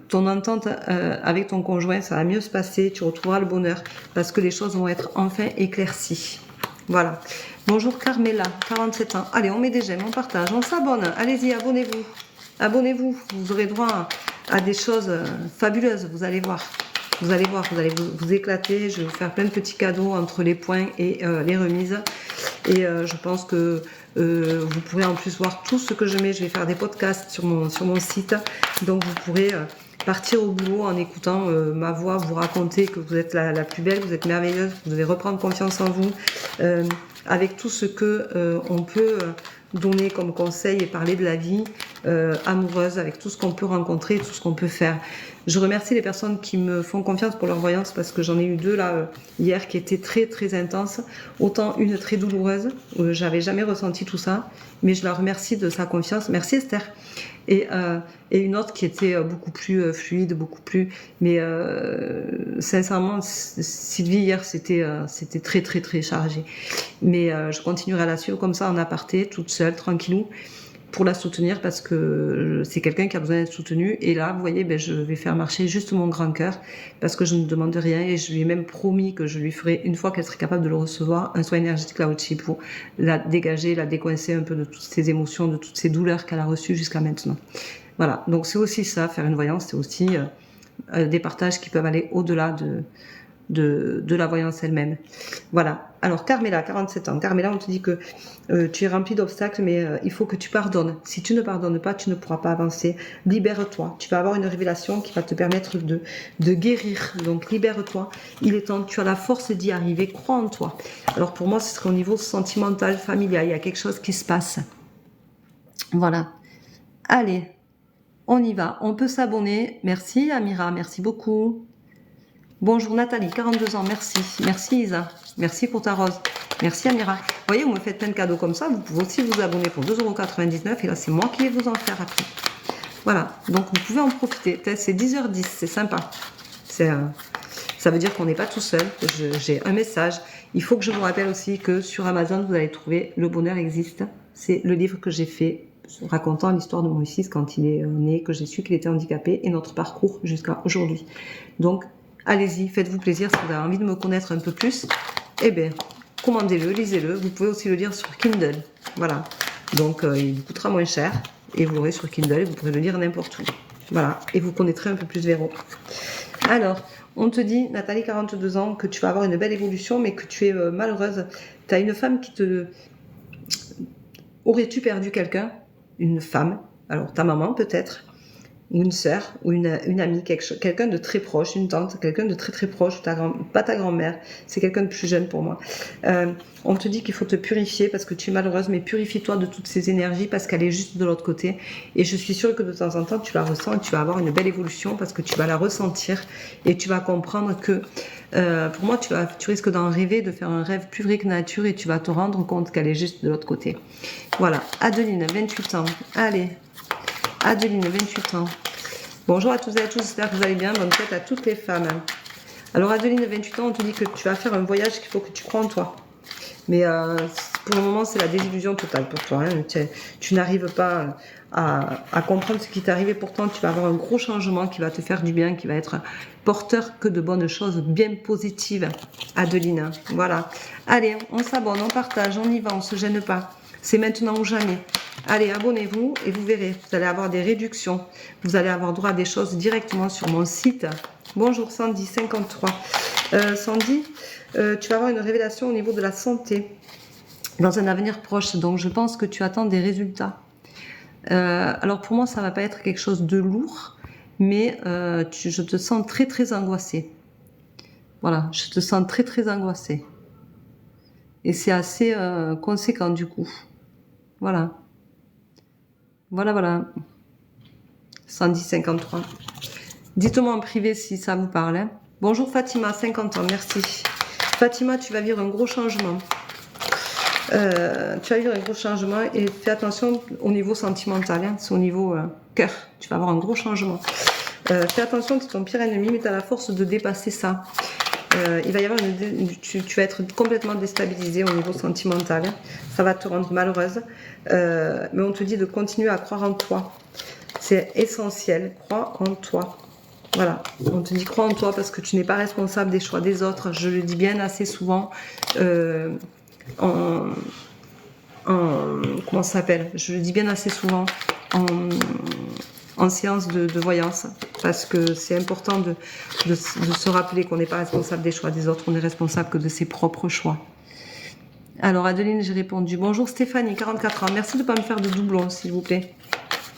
ton entente avec ton conjoint, ça va mieux se passer, tu retrouveras le bonheur parce que les choses vont être enfin éclaircies. Voilà. Bonjour Carmela, 47 ans. Allez, on met des j'aime, on partage, on s'abonne. Allez-y, abonnez-vous. Abonnez-vous, vous aurez droit à des choses fabuleuses, vous allez voir. Vous allez voir, vous allez vous éclater. Je vais vous faire plein de petits cadeaux entre les points et les remises. Et je pense que vous pourrez en plus voir tout ce que je mets. Je vais faire des podcasts sur mon site. Donc vous pourrez partir au boulot en écoutant ma voix, vous raconter que vous êtes la plus belle, vous êtes merveilleuse, vous devez reprendre confiance en vous. Avec tout ce que on peut donner comme conseil et parler de la vie amoureuse, avec tout ce qu'on peut rencontrer, tout ce qu'on peut faire. Je remercie les personnes qui me font confiance pour leur voyance parce que j'en ai eu 2 là hier qui étaient très intenses. Autant une très douloureuse, où j'avais jamais ressenti tout ça, mais je la remercie de sa confiance. Merci Esther. Et une autre qui était beaucoup plus fluide, beaucoup plus... Mais sincèrement, Sylvie hier c'était très chargé. Mais je continuerai à la suivre comme ça en aparté, toute seule, tranquillou, pour la soutenir parce que c'est quelqu'un qui a besoin d'être soutenu. Et là, vous voyez, je vais faire marcher juste mon grand cœur parce que je ne demande rien et je lui ai même promis que je lui ferai, une fois qu'elle serait capable de le recevoir, un soin énergétique Lao-Chi pour la dégager, la décoincer un peu de toutes ces émotions, de toutes ces douleurs qu'elle a reçues jusqu'à maintenant. Voilà, donc c'est aussi ça, faire une voyance, c'est aussi des partages qui peuvent aller au-delà de la voyance elle-même. Voilà. Alors Carmela, 47 ans. Carmela, on te dit que tu es rempli d'obstacles, mais il faut que tu pardonnes. Si tu ne pardonnes pas, tu ne pourras pas avancer. Libère-toi. Tu vas avoir une révélation qui va te permettre de guérir. Donc libère-toi. Il est temps. Tu as la force d'y arriver. Crois en toi. Alors pour moi, ce serait au niveau sentimental, familial. Il y a quelque chose qui se passe. Voilà. Allez, on y va. On peut s'abonner. Merci Amira, merci beaucoup. Bonjour Nathalie, 42 ans, merci. Merci Isa, merci pour ta rose. Merci Amira. Vous voyez, vous me faites plein de cadeaux comme ça. Vous pouvez aussi vous abonner pour 2,99 € et là, c'est moi qui vais vous en faire après. Voilà, donc vous pouvez en profiter. C'est 10h10, c'est sympa. Ça veut dire qu'on n'est pas tout seul. J'ai un message. Il faut que je vous rappelle aussi que sur Amazon, vous allez trouver Le Bonheur Existe. C'est le livre que j'ai fait racontant l'histoire de mon fils quand il est né, que j'ai su qu'il était handicapé et notre parcours jusqu'à aujourd'hui. Donc, allez-y, faites-vous plaisir. Si vous avez envie de me connaître un peu plus, eh bien, commandez-le, lisez-le. Vous pouvez aussi le lire sur Kindle. Voilà. Donc, il vous coûtera moins cher et vous l'aurez sur Kindle et vous pourrez le lire n'importe où. Voilà. Et vous connaîtrez un peu plus Véro. Alors, on te dit, Nathalie, 42 ans, que tu vas avoir une belle évolution, mais que tu es malheureuse. Tu as une femme qui te... Aurais-tu perdu quelqu'un? Une femme? Alors, ta maman peut-être? Ou une sœur, ou une amie, quelqu'un de très proche, une tante, quelqu'un de très proche, pas ta grand-mère, c'est quelqu'un de plus jeune pour moi. On te dit qu'il faut te purifier parce que tu es malheureuse, mais purifie-toi de toutes ces énergies parce qu'elle est juste de l'autre côté. Et je suis sûre que de temps en temps, tu la ressens et tu vas avoir une belle évolution parce que tu vas la ressentir et tu vas comprendre que, pour moi, tu risques d'en rêver, de faire un rêve plus vrai que nature et tu vas te rendre compte qu'elle est juste de l'autre côté. Voilà, Adeline, 28 ans, allez. Adeline, 28 ans. Bonjour à tous et à tous, j'espère que vous allez bien. Bonne fête à toutes les femmes. Alors Adeline, 28 ans, on te dit que tu vas faire un voyage qu'il faut que tu crois en toi. Mais pour le moment, c'est la désillusion totale pour toi. Hein. Tu n'arrives pas à comprendre ce qui t'est arrivé. Pourtant, tu vas avoir un gros changement qui va te faire du bien, qui va être porteur que de bonnes choses, bien positives, Adeline. Voilà. Allez, on s'abonne, on partage, on y va, on ne se gêne pas. C'est maintenant ou jamais. Allez, abonnez-vous et vous verrez. Vous allez avoir des réductions. Vous allez avoir droit à des choses directement sur mon site. Bonjour Sandy, 53. Sandy, tu vas avoir une révélation au niveau de la santé dans un avenir proche. Donc, je pense que tu attends des résultats. Alors, pour moi, ça ne va pas être quelque chose de lourd, mais je te sens très, très angoissée. Voilà, je te sens très, très angoissée. Et c'est assez conséquent, du coup. Voilà. Voilà. 110,53. Dites-moi en privé si ça vous parle. Hein. Bonjour Fatima, 50 ans, merci. Fatima, tu vas vivre un gros changement. Tu vas vivre un gros changement et fais attention au niveau sentimental. Hein. C'est au niveau cœur. Tu vas avoir un gros changement. Fais attention, c'est ton pire ennemi, mais tu as la force de dépasser ça. Il va y avoir tu vas être complètement déstabilisé au niveau sentimental. Ça va te rendre malheureuse. Mais on te dit de continuer à croire en toi. C'est essentiel. Crois en toi. Voilà. On te dit crois en toi parce que tu n'es pas responsable des choix des autres. Je le dis bien assez souvent. Comment ça s'appelle? Je le dis bien assez souvent en séance de voyance, parce que c'est important de se rappeler qu'on n'est pas responsable des choix des autres, on est responsable que de ses propres choix. Alors Adeline, j'ai répondu. Bonjour Stéphanie, 44 ans, merci de ne pas me faire de doublons s'il vous plaît.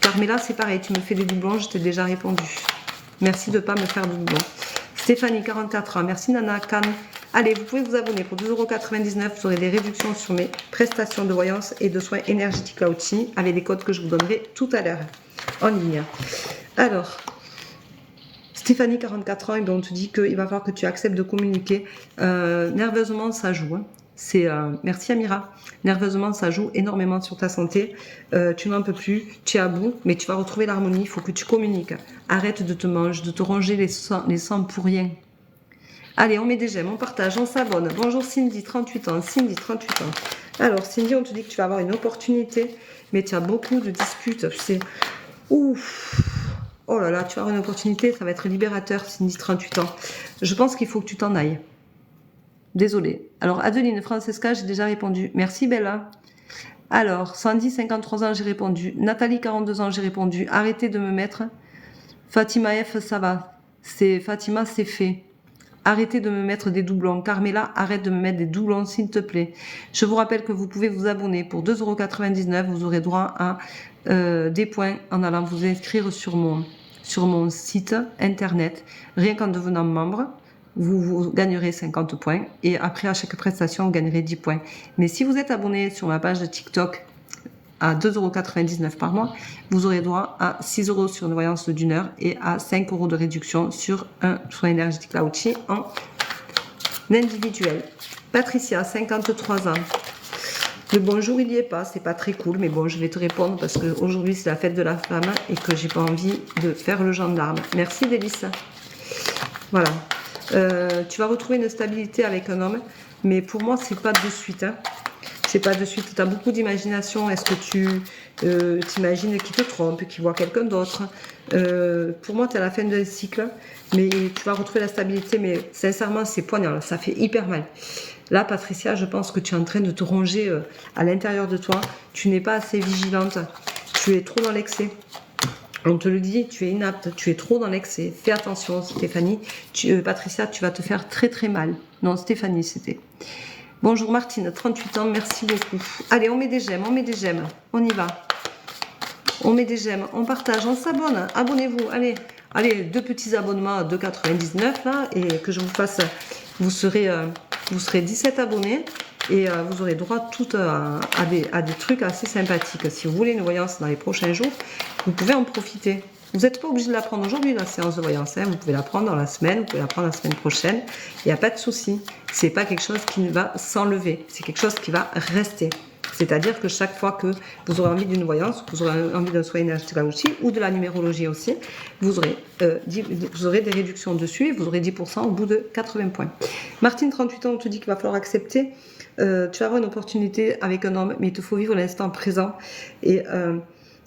Carmela, c'est pareil, tu me fais des doublons, je t'ai déjà répondu. Merci de ne pas me faire de doublons. Stéphanie, 44 ans, merci Nana Khan. Allez, vous pouvez vous abonner pour 2,99 €. Vous aurez des réductions sur mes prestations de voyance et de soins énergétiques Laochi avec des codes que je vous donnerai tout à l'heure en ligne. Alors, Stéphanie, 44 ans, et bien on te dit qu'il va falloir que tu acceptes de communiquer. Nerveusement, ça joue. Hein. Merci Amira. Nerveusement, ça joue énormément sur ta santé. Tu n'en peux plus, tu es à bout, mais tu vas retrouver l'harmonie. Il faut que tu communiques. Arrête de te manger, de te ronger les sangs pour rien. Allez, on met des j'aime, on partage, on s'abonne. Bonjour Cindy, 38 ans. Cindy, 38 ans. Alors, Cindy, on te dit que tu vas avoir une opportunité, mais tu as beaucoup de disputes. C'est ouf. Oh là là, tu vas avoir une opportunité, ça va être libérateur, Cindy, 38 ans. Je pense qu'il faut que tu t'en ailles. Désolée. Alors, Adeline Francesca, j'ai déjà répondu. Merci Bella. Alors, Sandy, 53 ans, j'ai répondu. Nathalie, 42 ans, j'ai répondu. Arrêtez de me mettre. Fatima F, ça va. Fatima, c'est fait. Arrêtez de me mettre des doublons. Carmela, arrête de me mettre des doublons, s'il te plaît. Je vous rappelle que vous pouvez vous abonner pour 2,99 €. Vous aurez droit à des points en allant vous inscrire sur mon site internet. Rien qu'en devenant membre, vous gagnerez 50 points. Et après, à chaque prestation, vous gagnerez 10 points. Mais si vous êtes abonné sur ma page de TikTok à 2,99 € par mois, vous aurez droit à 6 € sur une voyance d'une heure et à 5 € de réduction sur un soin énergétique Laochi en individuel. Patricia, 53 ans. Le bonjour, il n'y est pas, c'est pas très cool, mais bon, je vais te répondre parce qu'aujourd'hui c'est la fête de la femme et que j'ai pas envie de faire le gendarme. Merci Délice. Voilà. Tu vas retrouver une stabilité avec un homme, mais pour moi, c'est pas de suite. Hein. C'est pas de suite, tu as beaucoup d'imagination. Est-ce que tu t'imagines qu'il te trompe, qu'il voit quelqu'un d'autre? Pour moi, tu es à la fin d'un cycle, mais tu vas retrouver la stabilité. Mais sincèrement, c'est poignant, ça fait hyper mal. Là, Patricia, je pense que tu es en train de te ronger à l'intérieur de toi. Tu n'es pas assez vigilante. Tu es trop dans l'excès. On te le dit, tu es inapte, tu es trop dans l'excès. Fais attention, Stéphanie. Patricia, tu vas te faire très très mal. Non, Stéphanie, c'était... Bonjour Martine, 38 ans, merci beaucoup. Allez, on met des j'aime, on y va. On met des j'aime, on partage, on s'abonne, abonnez-vous. Allez, 2 petits abonnements à 2,99 € là, et que je vous fasse, vous serez 17 abonnés et vous aurez droit à des trucs assez sympathiques. Si vous voulez une voyance dans les prochains jours, vous pouvez en profiter. Vous n'êtes pas obligé de la prendre aujourd'hui, la séance de voyance. Hein. Vous pouvez la prendre dans la semaine, vous pouvez la prendre la semaine prochaine. Il n'y a pas de souci. C'est pas quelque chose qui va s'enlever. C'est quelque chose qui va rester. C'est-à-dire que chaque fois que vous aurez envie d'une voyance, vous aurez envie d'un soin énergétique ou de la numérologie aussi, vous aurez des réductions dessus et vous aurez 10% au bout de 80 points. Martine, 38 ans, on te dit qu'il va falloir accepter. Tu vas avoir une opportunité avec un homme, mais il te faut vivre l'instant présent. Et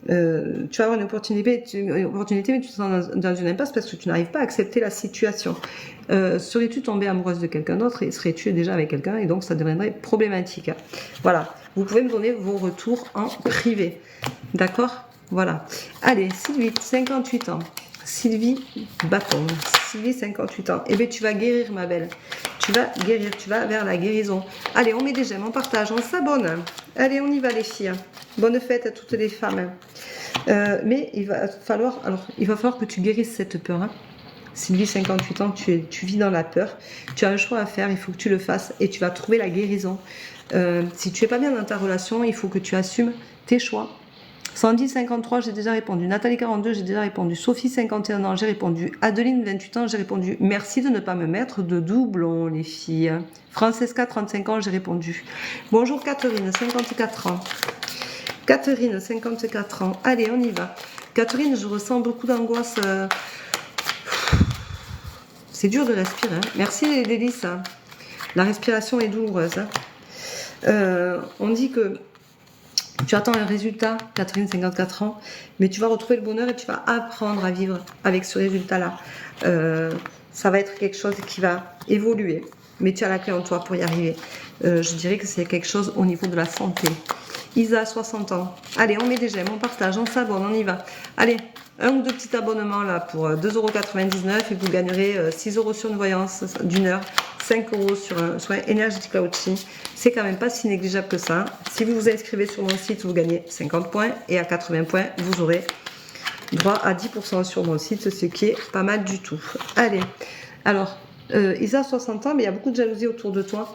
tu vas avoir une opportunité, mais tu te sens dans une impasse parce que tu n'arrives pas à accepter la situation. Serais-tu tombée amoureuse de quelqu'un d'autre et serais-tu déjà avec quelqu'un et donc ça deviendrait problématique. Voilà. Vous pouvez me donner vos retours en privé. D'accord? Voilà. Allez, Sylvie, 58 ans. Sylvie Bâton. Sylvie, 58 ans. Eh bien, tu vas guérir, ma belle. Tu vas guérir, tu vas vers la guérison. Allez, on met des j'aime, on partage, on s'abonne. Allez, on y va, les filles. Bonne fête à toutes les femmes. Mais il va falloir que tu guérisses cette peur. Hein. Sylvie, 58 ans, tu vis dans la peur. Tu as un choix à faire, il faut que tu le fasses et tu vas trouver la guérison. Si tu es pas bien dans ta relation, il faut que tu assumes tes choix. Sandy, 53, j'ai déjà répondu. Nathalie, 42, j'ai déjà répondu. Sophie, 51 ans, j'ai répondu. Adeline, 28 ans, j'ai répondu. Merci de ne pas me mettre de doublons, les filles. Francesca, 35 ans, j'ai répondu. Bonjour Catherine, 54 ans. Catherine, 54 ans. Allez, on y va. Catherine, je ressens beaucoup d'angoisse. C'est dur de respirer. Hein. Merci les délices. Hein. La respiration est douloureuse. Hein. On dit que tu attends un résultat, Catherine, 54 ans, mais tu vas retrouver le bonheur et tu vas apprendre à vivre avec ce résultat-là. Ça va être quelque chose qui va évoluer, mais tu as la clé en toi pour y arriver. Je dirais que c'est quelque chose au niveau de la santé. Isa, 60 ans. Allez, on met des j'aime, on partage, on s'abonne, on y va. Allez, un ou deux petits abonnements là pour 2,99 € et vous gagnerez 6 € sur une voyance d'une heure, 5 € sur un soin énergétique coaching. C'est quand même pas si négligeable que ça. Si vous vous inscrivez sur mon site, vous gagnez 50 points et à 80 points, vous aurez droit à 10% sur mon site, ce qui est pas mal du tout. Allez, alors, Isa, 60 ans, mais il y a beaucoup de jalousie autour de toi.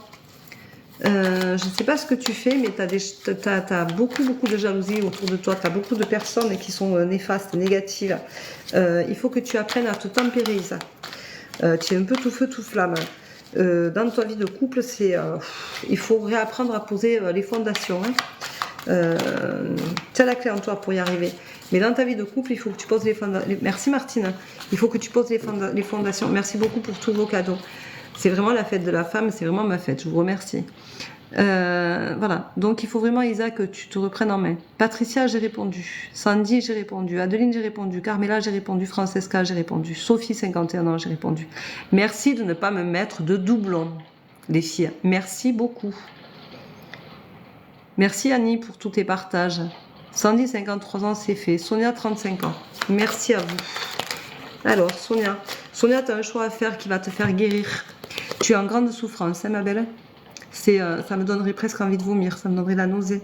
Je ne sais pas ce que tu fais, mais tu as beaucoup de jalousie autour de toi. Tu as beaucoup de personnes qui sont néfastes, négatives. Il faut que tu apprennes à te tempérer, Isa. Tu es un peu tout feu, tout flamme. Dans ta vie de couple, il faut réapprendre à poser les fondations. Hein. Tu as la clé en toi pour y arriver. Mais dans ta vie de couple, il faut que tu poses les fondations. Merci Martine. Il faut que tu poses les fondations. Merci beaucoup pour tous vos cadeaux. C'est vraiment la fête de la femme, c'est vraiment ma fête, je vous remercie. Voilà, donc il faut vraiment, Isa, que tu te reprennes en main. Patricia, j'ai répondu. Sandy, j'ai répondu. Adeline, j'ai répondu. Carmela, j'ai répondu. Francesca, j'ai répondu. Sophie, 51 ans, j'ai répondu. Merci de ne pas me mettre de doublons, les filles. Merci beaucoup. Merci Annie pour tous tes partages. Sandy, 53 ans, c'est fait. Sonia, 35 ans. Merci à vous. Alors, Sonia, tu as un choix à faire qui va te faire guérir. Tu es en grande souffrance, hein, ma belle. Ça me donnerait presque envie de vomir, ça me donnerait la nausée.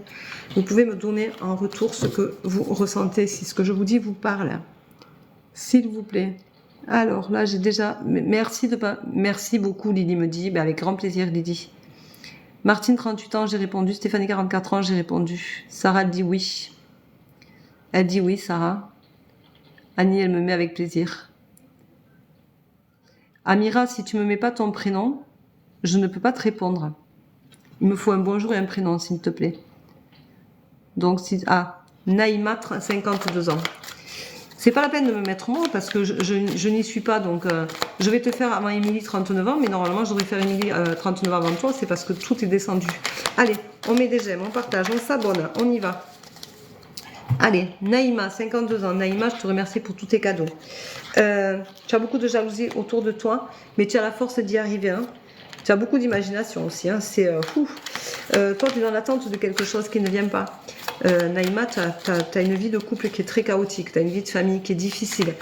Vous pouvez me donner en retour ce que vous ressentez, si ce que je vous dis vous parle. S'il vous plaît. Alors là, j'ai déjà... Merci beaucoup, Lydie me dit. Avec grand plaisir, Lydie. Martine, 38 ans, j'ai répondu. Stéphanie, 44 ans, j'ai répondu. Sarah dit oui. Elle dit oui, Sarah. Annie, elle me met avec plaisir. Amira, si tu me mets pas ton prénom, je ne peux pas te répondre. Il me faut un bonjour et un prénom, s'il te plaît. Donc, Naïma, 52 ans. C'est pas la peine de me mettre moi, parce que je n'y suis pas, donc je vais te faire avant Émilie, 39 ans, mais normalement, je devrais faire Émilie 39 ans avant toi, c'est parce que tout est descendu. Allez, on met des j'aime, on partage, on s'abonne, on y va. Allez, Naïma, 52 ans. Naïma, je te remercie pour tous tes cadeaux. Tu as beaucoup de jalousie autour de toi, mais tu as la force d'y arriver. Hein. Tu as beaucoup d'imagination aussi. Hein. Toi, tu es dans l'attente de quelque chose qui ne vient pas. Naïma, tu as une vie de couple qui est très chaotique. Tu as une vie de famille qui est difficile.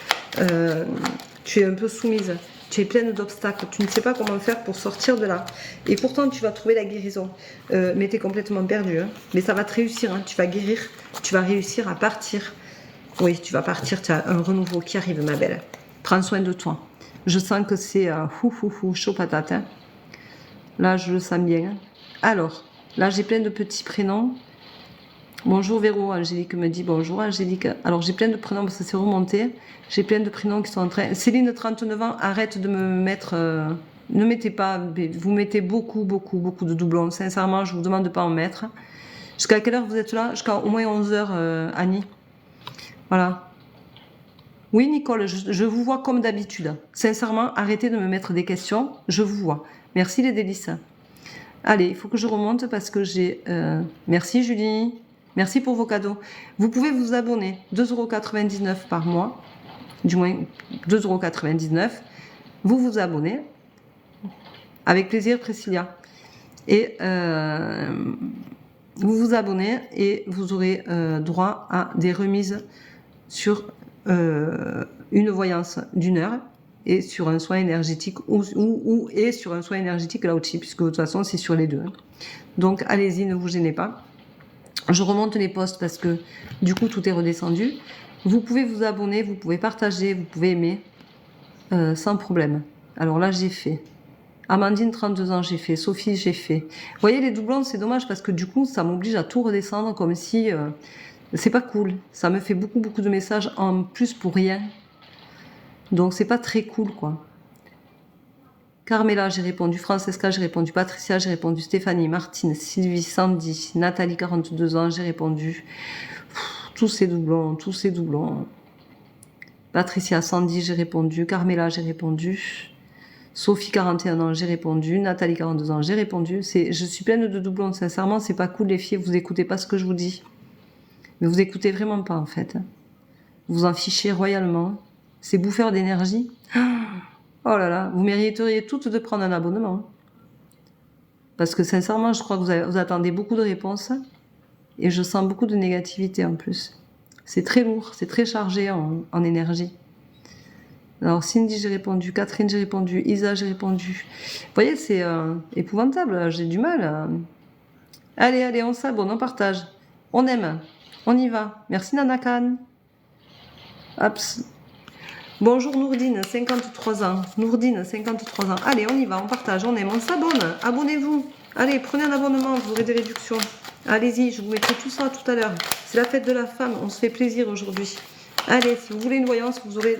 Tu es un peu soumise. Tu es pleine d'obstacles. Tu ne sais pas comment faire pour sortir de là. Et pourtant, tu vas trouver la guérison. Mais tu es complètement perdu. Hein. Mais ça va te réussir. Hein. Tu vas guérir. Tu vas réussir à partir. Oui, tu vas partir. Tu as un renouveau qui arrive, ma belle. Prends soin de toi. Je sens que c'est chaud patate. Hein. Là, je le sens bien. Hein. Alors, là, j'ai plein de petits prénoms. Bonjour Véro, Angélique me dit bonjour Angélique. Alors j'ai plein de prénoms parce que c'est remonté. J'ai plein de prénoms qui sont en train... Céline, 39 ans, arrête de me mettre... Ne mettez pas... Vous mettez beaucoup de doublons. Sincèrement, je vous demande de ne pas en mettre. Jusqu'à quelle heure vous êtes là? Jusqu'à au moins 11 heures, Annie. Voilà. Oui, Nicole, je vous vois comme d'habitude. Sincèrement, arrêtez de me mettre des questions. Je vous vois. Merci les délices. Allez, il faut que je remonte parce que j'ai... Merci Julie. Merci pour vos cadeaux. Vous pouvez vous abonner. 2,99 € par mois. Du moins, 2,99 €. Vous vous abonnez. Avec plaisir, Priscilla. Et vous vous abonnez et vous aurez droit à des remises sur une voyance d'1 heure et sur un soin énergétique et sur un soin énergétique là aussi, puisque de toute façon c'est sur les deux. Donc allez-y, ne vous gênez pas. Je remonte les posts parce que du coup tout est redescendu. Vous pouvez vous abonner, vous pouvez partager, vous pouvez aimer sans problème. Alors là j'ai fait. Amandine, 32 ans, j'ai fait. Sophie, j'ai fait. Vous voyez, les doublons, c'est dommage parce que du coup, ça m'oblige à tout redescendre comme si... c'est pas cool. Ça me fait beaucoup de messages en plus pour rien. Donc, c'est pas très cool, quoi. Carmela, j'ai répondu. Francesca, j'ai répondu. Patricia, j'ai répondu. Stéphanie, Martine, Sylvie, Sandy, Nathalie, 42 ans, j'ai répondu. Tous ces doublons, tous ces doublons. Patricia, Sandy, j'ai répondu. Carmela, j'ai répondu. Sophie, 41 ans, j'ai répondu. Nathalie, 42 ans, j'ai répondu. Je suis pleine de doublons, sincèrement, c'est pas cool les filles, vous écoutez pas ce que je vous dis. Mais vous écoutez vraiment pas en fait. Vous en fichez royalement. C'est bouffeur d'énergie. Oh là là, vous mériteriez toutes de prendre un abonnement. Parce que sincèrement, je crois que vous attendez beaucoup de réponses. Et je sens beaucoup de négativité en plus. C'est très lourd, c'est très chargé en énergie. Alors Cindy, j'ai répondu. Catherine, j'ai répondu. Isa, j'ai répondu. Vous voyez, c'est épouvantable. J'ai du mal. Allez, on s'abonne, on partage. On aime. On y va. Merci Nanakan. Hops. Bonjour Nourdine, 53 ans. Nourdine, 53 ans. Allez, on y va, on partage, on aime, on s'abonne. Abonnez-vous. Allez, prenez un abonnement, vous aurez des réductions. Allez-y, je vous mettrai tout ça tout à l'heure. C'est la fête de la femme, on se fait plaisir aujourd'hui. Allez, si vous voulez une voyance, vous aurez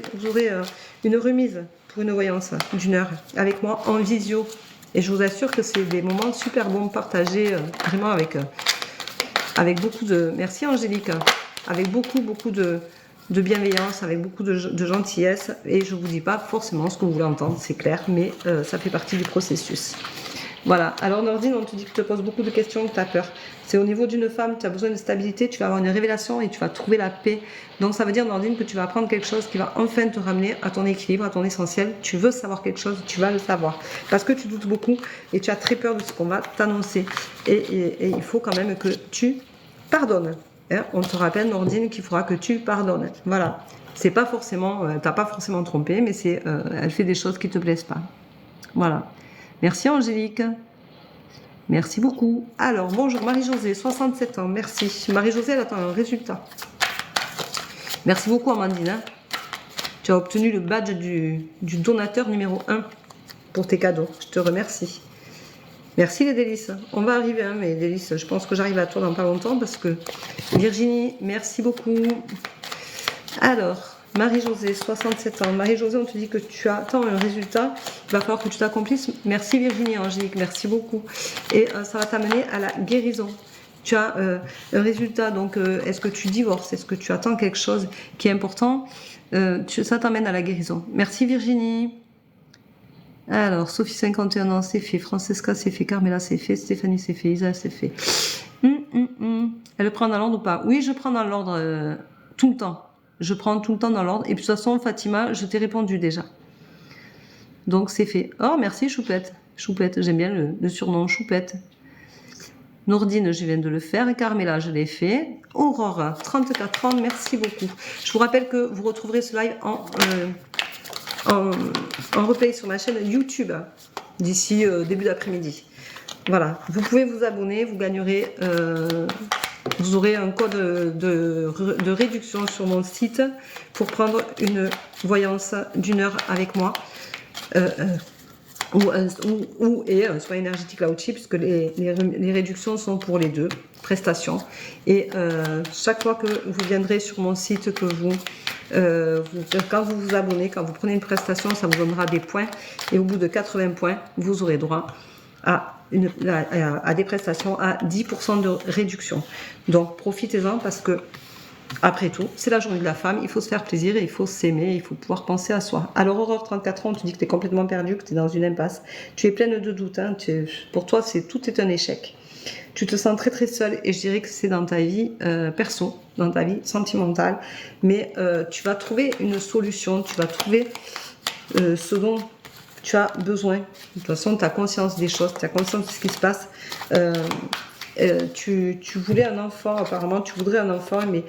une remise pour une voyance d'1 heure avec moi en visio. Et je vous assure que c'est des moments super bons partagés vraiment avec beaucoup de... Merci Angélique. Avec beaucoup de bienveillance, avec beaucoup de gentillesse. Et je ne vous dis pas forcément ce que vous voulez entendre, c'est clair, mais ça fait partie du processus. Voilà. Alors Nordine, on te dit que tu te poses beaucoup de questions, que tu as peur. C'est au niveau d'une femme, tu as besoin de stabilité, tu vas avoir une révélation et tu vas trouver la paix. Donc ça veut dire Nordine que tu vas apprendre quelque chose qui va enfin te ramener à ton équilibre, à ton essentiel. Tu veux savoir quelque chose, tu vas le savoir. Parce que tu doutes beaucoup et tu as très peur de ce qu'on va t'annoncer. Et il faut quand même que tu pardonnes. Hein, on te rappelle Nordine qu'il faudra que tu pardonnes. Voilà. C'est pas forcément, t'as pas forcément trompé, mais elle fait des choses qui te plaisent pas. Voilà. Merci Angélique. Merci beaucoup. Alors, bonjour Marie-Josée, 67 ans, merci. Marie-Josée, elle attend un résultat. Merci beaucoup Amandine. Hein. Tu as obtenu le badge du donateur numéro 1 pour tes cadeaux. Je te remercie. Merci les délices. On va arriver, hein, mes délices. Je pense que j'arrive à toi dans pas longtemps parce que... Virginie, merci beaucoup. Alors... Marie-Josée, 67 ans. Marie-Josée, on te dit que tu attends un résultat. Il va falloir que tu t'accomplisses. Merci Virginie, Angélique, merci beaucoup. Et ça va t'amener à la guérison. Tu as un résultat, donc est-ce que tu divorces? Est-ce que tu attends quelque chose qui est important? Ça t'amène à la guérison. Merci Virginie. Alors, Sophie, 51 ans, c'est fait. Francesca, c'est fait. Carmela, c'est fait. Stéphanie, c'est fait. Isa, c'est fait. Elle prend dans l'ordre ou pas? Oui, je prends dans l'ordre tout le temps. Je prends tout le temps dans l'ordre. Et puis de toute façon, Fatima, je t'ai répondu déjà. Donc c'est fait. Oh, merci Choupette. Choupette, j'aime bien le surnom Choupette. Nourdine, je viens de le faire. Carmela, je l'ai fait. Aurore, 34 ans, merci beaucoup. Je vous rappelle que vous retrouverez ce live en replay sur ma chaîne YouTube d'ici début d'après-midi. Voilà, vous pouvez vous abonner, vous gagnerez... vous aurez un code de réduction sur mon site pour prendre une voyance d'1 heure avec moi ou un soin énergétique là aussi, puisque les réductions sont pour les deux prestations. Et chaque fois que vous viendrez sur mon site, que quand vous vous abonnez, quand vous prenez une prestation, ça vous donnera des points. Et au bout de 80 points, vous aurez droit à à des prestations à 10% de réduction. Donc profitez-en parce que après tout, c'est la journée de la femme, il faut se faire plaisir et il faut s'aimer, il faut pouvoir penser à soi. Alors Aurore, 34 ans, tu dis que tu es complètement perdue, que tu es dans une impasse. Tu es pleine de doutes, hein, pour toi tout est un échec. Tu te sens très très seule et je dirais que c'est dans ta vie perso, dans ta vie sentimentale, mais tu vas trouver une solution, tu vas trouver ce dont tu as besoin. De toute façon, tu as conscience des choses, tu as conscience de ce qui se passe. Tu voulais un enfant, apparemment tu voudrais un enfant, mais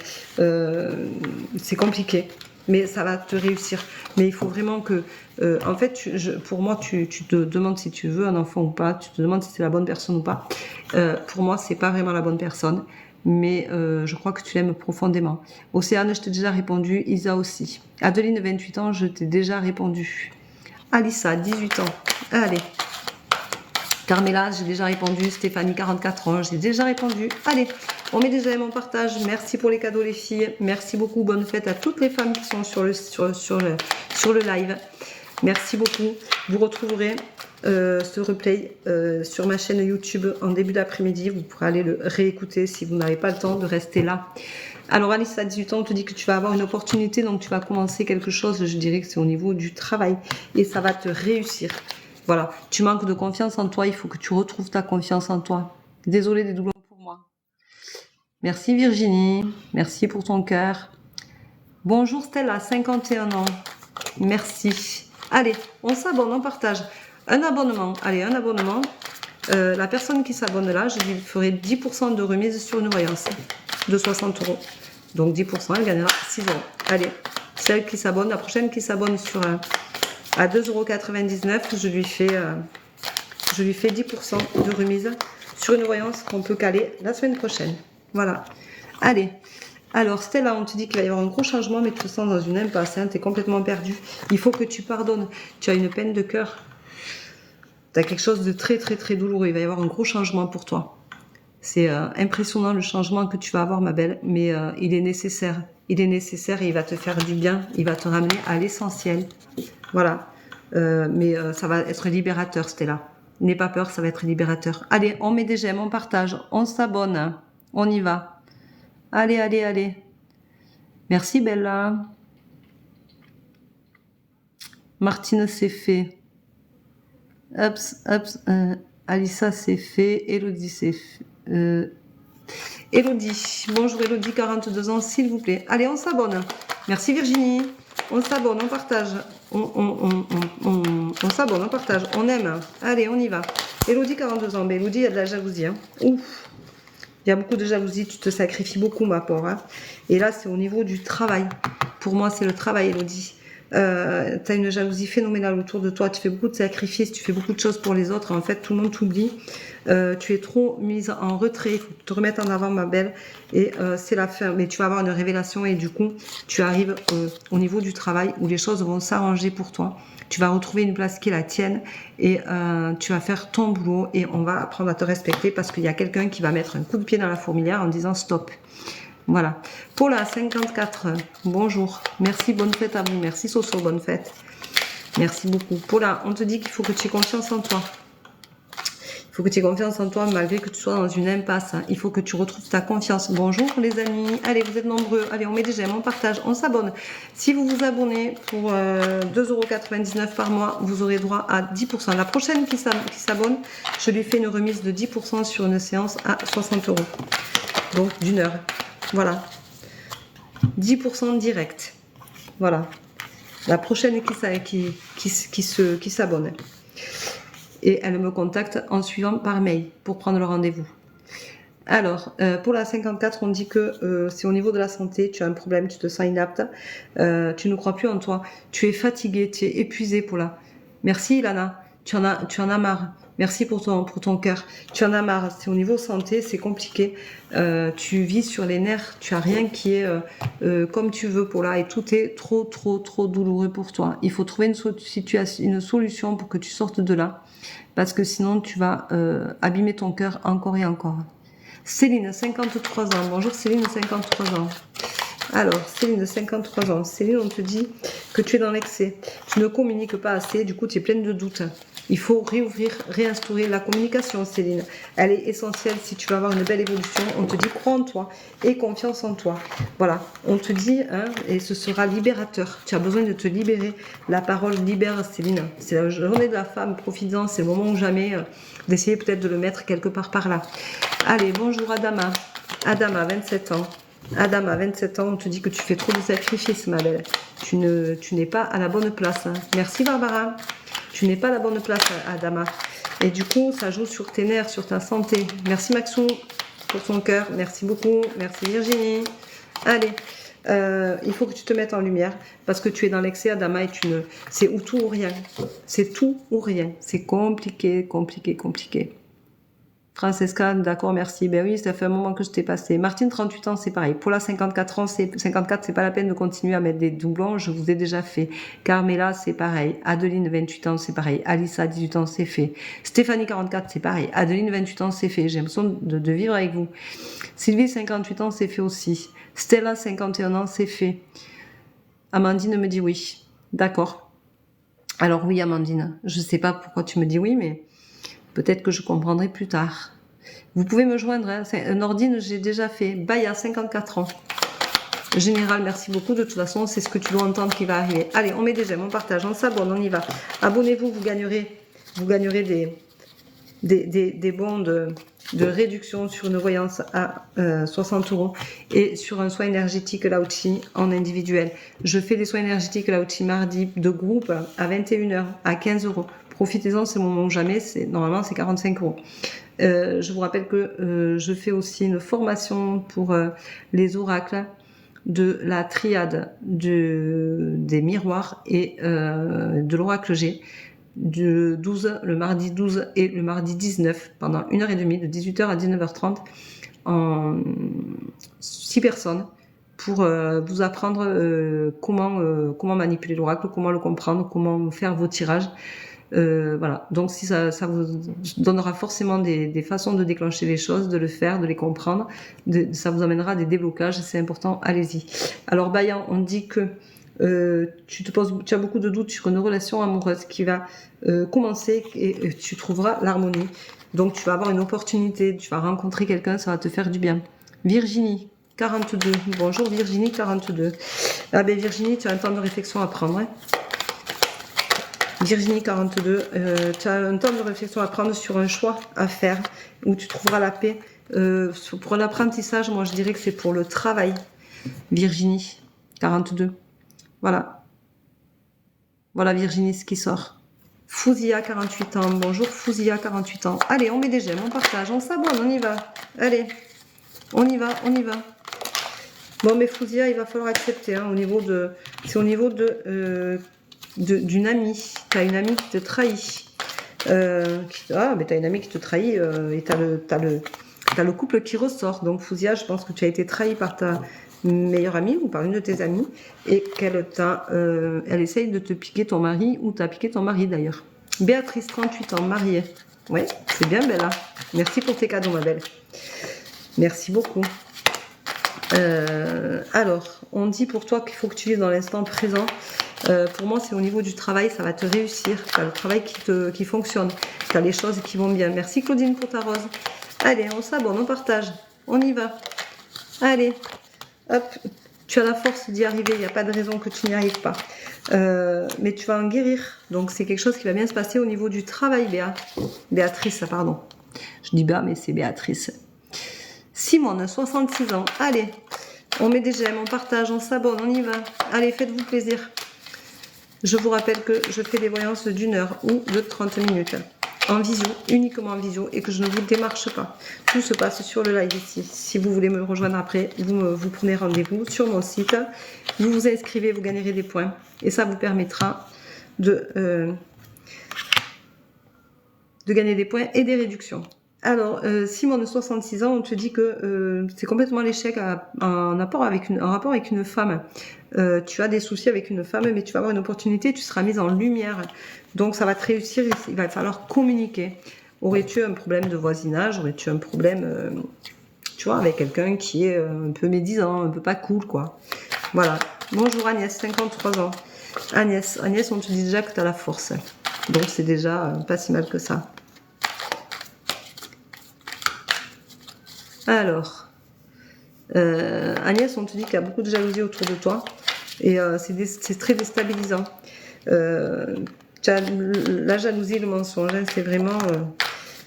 c'est compliqué. Mais ça va te réussir. Mais il faut vraiment que... en fait, pour moi, tu te demandes si tu veux un enfant ou pas, tu te demandes si c'est la bonne personne ou pas. Pour moi, c'est pas vraiment la bonne personne, mais je crois que tu l'aimes profondément. Océane, je t'ai déjà répondu. Isa aussi. Adeline, 28 ans, je t'ai déjà répondu. Alissa, 18 ans. Allez. Carmela, j'ai déjà répondu. Stéphanie, 44 ans, j'ai déjà répondu. Allez, on met des j'aime, on partage. Merci pour les cadeaux, les filles. Merci beaucoup. Bonne fête à toutes les femmes qui sont sur le live. Merci beaucoup. Vous retrouverez ce replay sur ma chaîne YouTube en début d'après-midi. Vous pourrez aller le réécouter si vous n'avez pas le temps de rester là. Alors Alice, à 18 ans, on te dit que tu vas avoir une opportunité, donc tu vas commencer quelque chose. Je dirais que c'est au niveau du travail et ça va te réussir. Voilà, tu manques de confiance en toi, il faut que tu retrouves ta confiance en toi. Désolée des doublons pour moi. Merci Virginie, merci pour ton cœur. Bonjour Stella, 51 ans. Merci. Allez, on s'abonne, on partage. Un abonnement, allez, un abonnement. La personne qui s'abonne là, je lui ferai 10% de remise sur une voyance de 60 €. Donc 10%, elle gagnera 6 €. Allez, celle qui s'abonne, la prochaine qui s'abonne sur... à 2,99 €, je lui fais 10% de remise sur une voyance qu'on peut caler la semaine prochaine. Voilà. Allez. Alors, Stella, on te dit qu'il va y avoir un gros changement, mais tu te sens dans une impasse, hein, tu es complètement perdu. Il faut que tu pardonnes. Tu as une peine de cœur. Tu as quelque chose de très, très, très douloureux. Il va y avoir un gros changement pour toi. C'est impressionnant le changement que tu vas avoir, ma belle, mais il est nécessaire. Il est nécessaire et il va te faire du bien. Il va te ramener à l'essentiel. Voilà. Mais ça va être libérateur, Stella. N'aie pas peur, ça va être libérateur. Allez, on met des j'aime, on partage, on s'abonne. On y va. Allez, allez, allez. Merci, Bella. Martine, c'est fait. Ups, ups. Alissa, c'est fait. Elodie, c'est fait. Elodie. Bonjour, Elodie, 42 ans, s'il vous plaît. Allez, on s'abonne. Merci, Virginie. On s'abonne, on partage. On s'abonne, on partage. On aime. Allez, on y va. Elodie, 42 ans. Mais Elodie, il y a de la jalousie. Hein. Ouf. Il y a beaucoup de jalousie. Tu te sacrifies beaucoup, ma pauvre. Hein. Et là, c'est au niveau du travail. Pour moi, c'est le travail, Elodie. Tu as une jalousie phénoménale autour de toi. Tu fais beaucoup de sacrifices. Tu fais beaucoup de choses pour les autres. En fait, tout le monde t'oublie. Tu es trop mise en retrait. Il faut te remettre en avant, ma belle. Et c'est la fin. Mais tu vas avoir une révélation. Et du coup, tu arrives au niveau du travail où les choses vont s'arranger pour toi. Tu vas retrouver une place qui est la tienne. Et tu vas faire ton boulot. Et on va apprendre à te respecter parce qu'il y a quelqu'un qui va mettre un coup de pied dans la fourmilière en disant stop. Voilà. Paula, 54. Bonjour. Merci, bonne fête à vous. Merci Soso, bonne fête. Merci beaucoup. Paula, on te dit qu'il faut que tu aies confiance en toi. Il faut que tu aies confiance en toi malgré que tu sois dans une impasse. Hein. Il faut que tu retrouves ta confiance. Bonjour les amis. Allez, vous êtes nombreux. Allez, on met des j'aime, on partage, on s'abonne. Si vous vous abonnez pour 2,99 € par mois, vous aurez droit à 10%. La prochaine qui s'abonne, je lui fais une remise de 10% sur une séance à 60 €. Donc d'une heure. Voilà. 10% direct. Voilà. La prochaine qui s'abonne. Et elle me contacte en suivant par mail pour prendre le rendez-vous. Alors, pour la 54, on dit que c'est au niveau de la santé, tu as un problème, tu te sens inapte, tu ne crois plus en toi, tu es fatigué, tu es épuisé pour là. Merci Ilana, tu en as marre. Merci pour ton cœur. Tu en as marre. C'est au niveau santé, c'est compliqué. Tu vis sur les nerfs. Tu as rien qui est comme tu veux pour là. Et tout est trop douloureux pour toi. Il faut trouver une solution pour que tu sortes de là. Parce que sinon, tu vas abîmer ton cœur encore et encore. Céline, 53 ans. Bonjour Céline, 53 ans. Alors, Céline de 53 ans. Céline, on te dit que tu es dans l'excès. Tu ne communiques pas assez, du coup, tu es pleine de doutes. Il faut réinstaurer la communication, Céline. Elle est essentielle si tu veux avoir une belle évolution. On te dit crois en toi et confiance en toi. Voilà, on te dit, hein, et ce sera libérateur. Tu as besoin de te libérer. La parole libère, Céline. C'est la journée de la femme, profites-en, c'est le moment ou jamais d'essayer peut-être de le mettre quelque part par là. Allez, bonjour Adama. Adama, 27 ans. Adama, 27 ans, on te dit que tu fais trop de sacrifices, ma belle. Tu n'es pas à la bonne place. Hein. Merci Barbara. Tu n'es pas à la bonne place, Adama. Et du coup, ça joue sur tes nerfs, sur ta santé. Merci Maxou pour ton cœur. Merci beaucoup. Merci Virginie. Allez, il faut que tu te mettes en lumière parce que tu es dans l'excès, Adama, et c'est ou tout ou rien. C'est tout ou rien. C'est compliqué, compliqué, compliqué. Francesca, d'accord, merci. Ben oui, ça fait un moment que je t'ai passé. Martine, 38 ans, c'est pareil. Paula, 54 ans, 54, c'est pas la peine de continuer à mettre des doublons, je vous ai déjà fait. Carmela, c'est pareil. Adeline, 28 ans, c'est pareil. Alissa, 18 ans, c'est fait. Stéphanie, 44, c'est pareil. Adeline, 28 ans, c'est fait. J'ai l'impression de vivre avec vous. Sylvie, 58 ans, c'est fait aussi. Stella, 51 ans, c'est fait. Amandine me dit oui. D'accord. Alors oui, Amandine, je sais pas pourquoi tu me dis oui, mais peut-être que je comprendrai plus tard. Vous pouvez me joindre. Hein. Nordine, j'ai déjà fait. Baya, 54 ans. Général, merci beaucoup. De toute façon, c'est ce que tu dois entendre qui va arriver. Allez, on met des j'aime, on partage, on s'abonne, on y va. Abonnez-vous, vous gagnerez des bons de réduction sur une voyance à 60 € et sur un soin énergétique Lao-Chi en individuel. Je fais des soins énergétiques Lao-Chi mardi de groupe à 21 h à 15 €. Profitez-en, c'est le moment ou jamais, normalement c'est 45 €. Je vous rappelle que je fais aussi une formation pour les oracles de la triade des miroirs et de l'oracle G le mardi 12 et le mardi 19 pendant 1h30 de 18 h à 19h30 en 6 personnes pour vous apprendre comment manipuler l'oracle, comment le comprendre, comment faire vos tirages. Voilà, donc si ça vous donnera forcément des façons de déclencher les choses, de le faire, de les comprendre, ça vous amènera à des déblocages, c'est important, allez-y. Alors Bayan, on dit que tu as beaucoup de doutes sur une relation amoureuse qui va commencer et tu trouveras l'harmonie. Donc tu vas avoir une opportunité, tu vas rencontrer quelqu'un, ça va te faire du bien. Virginie, 42. Bonjour Virginie, 42. Ah ben Virginie, tu as un temps de réflexion à prendre. Hein. Virginie 42, tu as un temps de réflexion à prendre sur un choix à faire où tu trouveras la paix. Pour l'apprentissage, moi je dirais que c'est pour le travail. Virginie 42. Voilà. Voilà Virginie ce qui sort. Fouzia 48 ans. Bonjour Fouzia 48 ans. Allez, on met des j'aime, on partage, on s'abonne, on y va. Allez, on y va, on y va. Bon mais Fouzia, il va falloir accepter. Hein, c'est au niveau d'une amie. Tu as une amie qui te trahit. Mais tu as une amie qui te trahit et tu as le couple qui ressort. Donc Fouzia, je pense que tu as été trahi par ta meilleure amie ou par une de tes amies et elle essaye de te piquer ton mari ou t'as piqué ton mari d'ailleurs. Béatrice, 38 ans, mariée. Ouais, c'est bien Bella. Merci pour tes cadeaux ma belle. Merci beaucoup. Alors, on dit pour toi qu'il faut que tu vives dans l'instant présent. Pour moi, c'est au niveau du travail, ça va te réussir. Tu as le travail qui fonctionne. Tu as les choses qui vont bien. Merci Claudine pour ta rose. Allez, on s'abonne, on partage. On y va. Allez, hop. Tu as la force d'y arriver. Il n'y a pas de raison que tu n'y arrives pas. Mais tu vas en guérir. Donc, c'est quelque chose qui va bien se passer au niveau du travail, Béatrice, pardon. Je dis Béa, mais c'est Béatrice. Simone, 66 ans. Allez, on met des j'aime, on partage, on s'abonne, on y va. Allez, faites-vous plaisir. Je vous rappelle que je fais des voyances d'1 heure ou de 30 minutes. En visio, uniquement en visio, et que je ne vous démarche pas. Tout se passe sur le live ici. Si vous voulez me rejoindre après, vous prenez rendez-vous sur mon site. Vous vous inscrivez, vous gagnerez des points. Et ça vous permettra de gagner des points et des réductions. Alors, Simon de 66 ans, on te dit que c'est complètement l'échec en rapport avec une femme. Tu as des soucis avec une femme, mais tu vas avoir une opportunité, tu seras mise en lumière. Donc, ça va te réussir, il va falloir communiquer. Aurais-tu un problème de voisinage? Aurais-tu un problème tu vois, avec quelqu'un qui est un peu médisant, un peu pas cool, quoi. Voilà. Bonjour Agnès, 53 ans. Agnès, on te dit déjà que tu as la force. Donc c'est déjà pas si mal que ça. Alors, Agnès, on te dit qu'il y a beaucoup de jalousie autour de toi. Et c'est très déstabilisant. La jalousie, le mensonge, hein, c'est vraiment...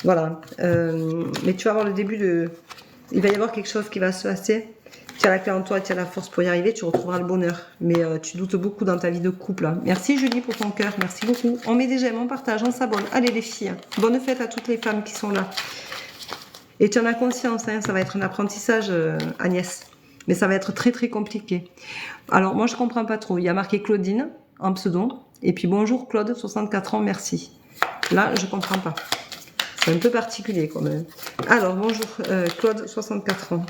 voilà. Mais tu vas avoir le début de... Il va y avoir quelque chose qui va se passer. Tu as la clé en toi, tu as la force pour y arriver, tu retrouveras le bonheur. Mais tu doutes beaucoup dans ta vie de couple. Hein. Merci Julie pour ton cœur, merci beaucoup. On met des j'aime, on partage, on s'abonne. Allez les filles, bonne fête à toutes les femmes qui sont là. Et tu en as conscience, hein, ça va être un apprentissage, Agnès. Mais ça va être très très compliqué. Alors moi je comprends pas trop. Il y a marqué Claudine en pseudo. Et puis bonjour Claude, 64 ans, merci. Là je comprends pas. C'est un peu particulier quand même. Alors bonjour Claude, 64 ans.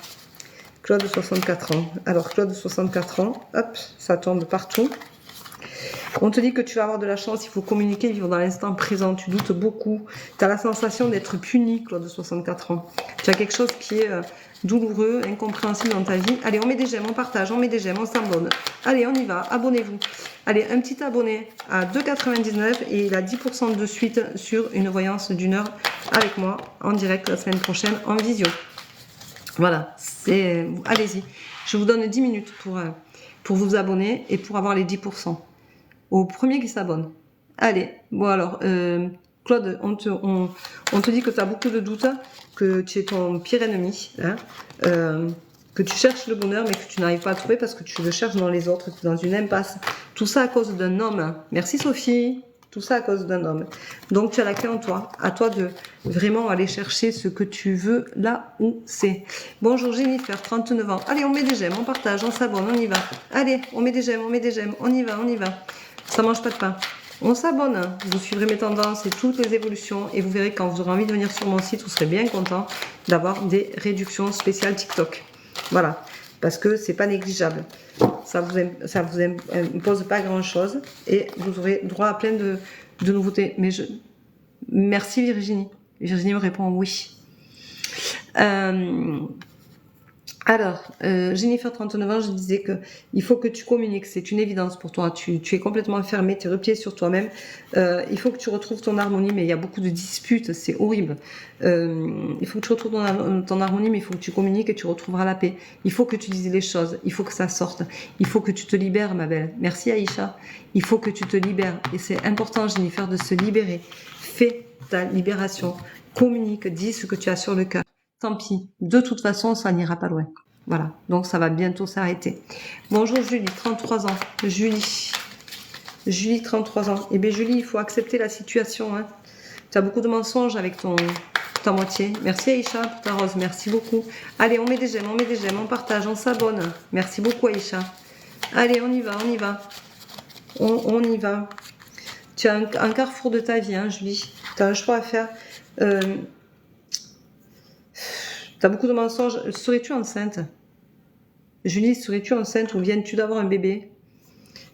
Claude, 64 ans. Alors Claude, 64 ans. Hop, ça tombe partout. On te dit que tu vas avoir de la chance, il faut communiquer, vivre dans l'instant présent, tu doutes beaucoup, tu as la sensation d'être puni, Claude, de 64 ans. Tu as quelque chose qui est douloureux, incompréhensible dans ta vie. Allez, on met des j'aime, on partage, on met des j'aime, on s'abonne. Allez, on y va, abonnez-vous. Allez, un petit abonné à 2,99 et il a 10% de suite sur une voyance d'1 heure avec moi, en direct la semaine prochaine, en visio. Voilà, allez-y. Je vous donne 10 minutes pour vous abonner et pour avoir les 10%. Au premier qui s'abonne. Allez, bon alors, Claude, on te dit que tu as beaucoup de doutes, que tu es ton pire ennemi, hein, que tu cherches le bonheur mais que tu n'arrives pas à trouver parce que tu le cherches dans les autres, tu es dans une impasse. Tout ça à cause d'un homme. Merci Sophie. Tout ça à cause d'un homme. Donc tu as la clé en toi. À toi de vraiment aller chercher ce que tu veux là où c'est. Bonjour Jennifer, 39 ans. Allez, on met des j'aime, on partage, on s'abonne, on y va. Allez, on met des j'aime, on met des j'aime, on y va, on y va. Ça mange pas de pain. On s'abonne, vous suivrez mes tendances et toutes les évolutions et vous verrez quand vous aurez envie de venir sur mon site, vous serez bien content d'avoir des réductions spéciales TikTok. Voilà, parce que c'est pas négligeable. Ça vous impose pas grand chose et vous aurez droit à plein de nouveautés. Mais merci Virginie. Virginie me répond oui. Alors, Jennifer, 39 ans, je disais que il faut que tu communiques, c'est une évidence pour toi. Tu es complètement fermé, tu es replié sur toi-même. Il faut que tu retrouves ton harmonie, mais il y a beaucoup de disputes, c'est horrible. Il faut que tu retrouves ton harmonie, mais il faut que tu communiques et tu retrouveras la paix. Il faut que tu dises les choses, il faut que ça sorte. Il faut que tu te libères, ma belle. Merci Aïcha. Il faut que tu te libères. Et c'est important, Jennifer, de se libérer. Fais ta libération. Communique, dis ce que tu as sur le cœur. Tant pis, de toute façon, ça n'ira pas loin. Voilà, donc ça va bientôt s'arrêter. Bonjour Julie, 33 ans. Julie, 33 ans. Eh bien Julie, il faut accepter la situation. Hein. Tu as beaucoup de mensonges avec ta moitié. Merci Aïcha pour ta rose, merci beaucoup. Allez, on met des j'aime, on partage, on s'abonne. Merci beaucoup Aïcha. Allez, on y va, on y va. On y va. Tu as un carrefour de ta vie, hein, Julie. Tu as un choix à faire. T'as beaucoup de mensonges. Serais-tu enceinte? Julie, serais-tu enceinte ou viens-tu d'avoir un bébé?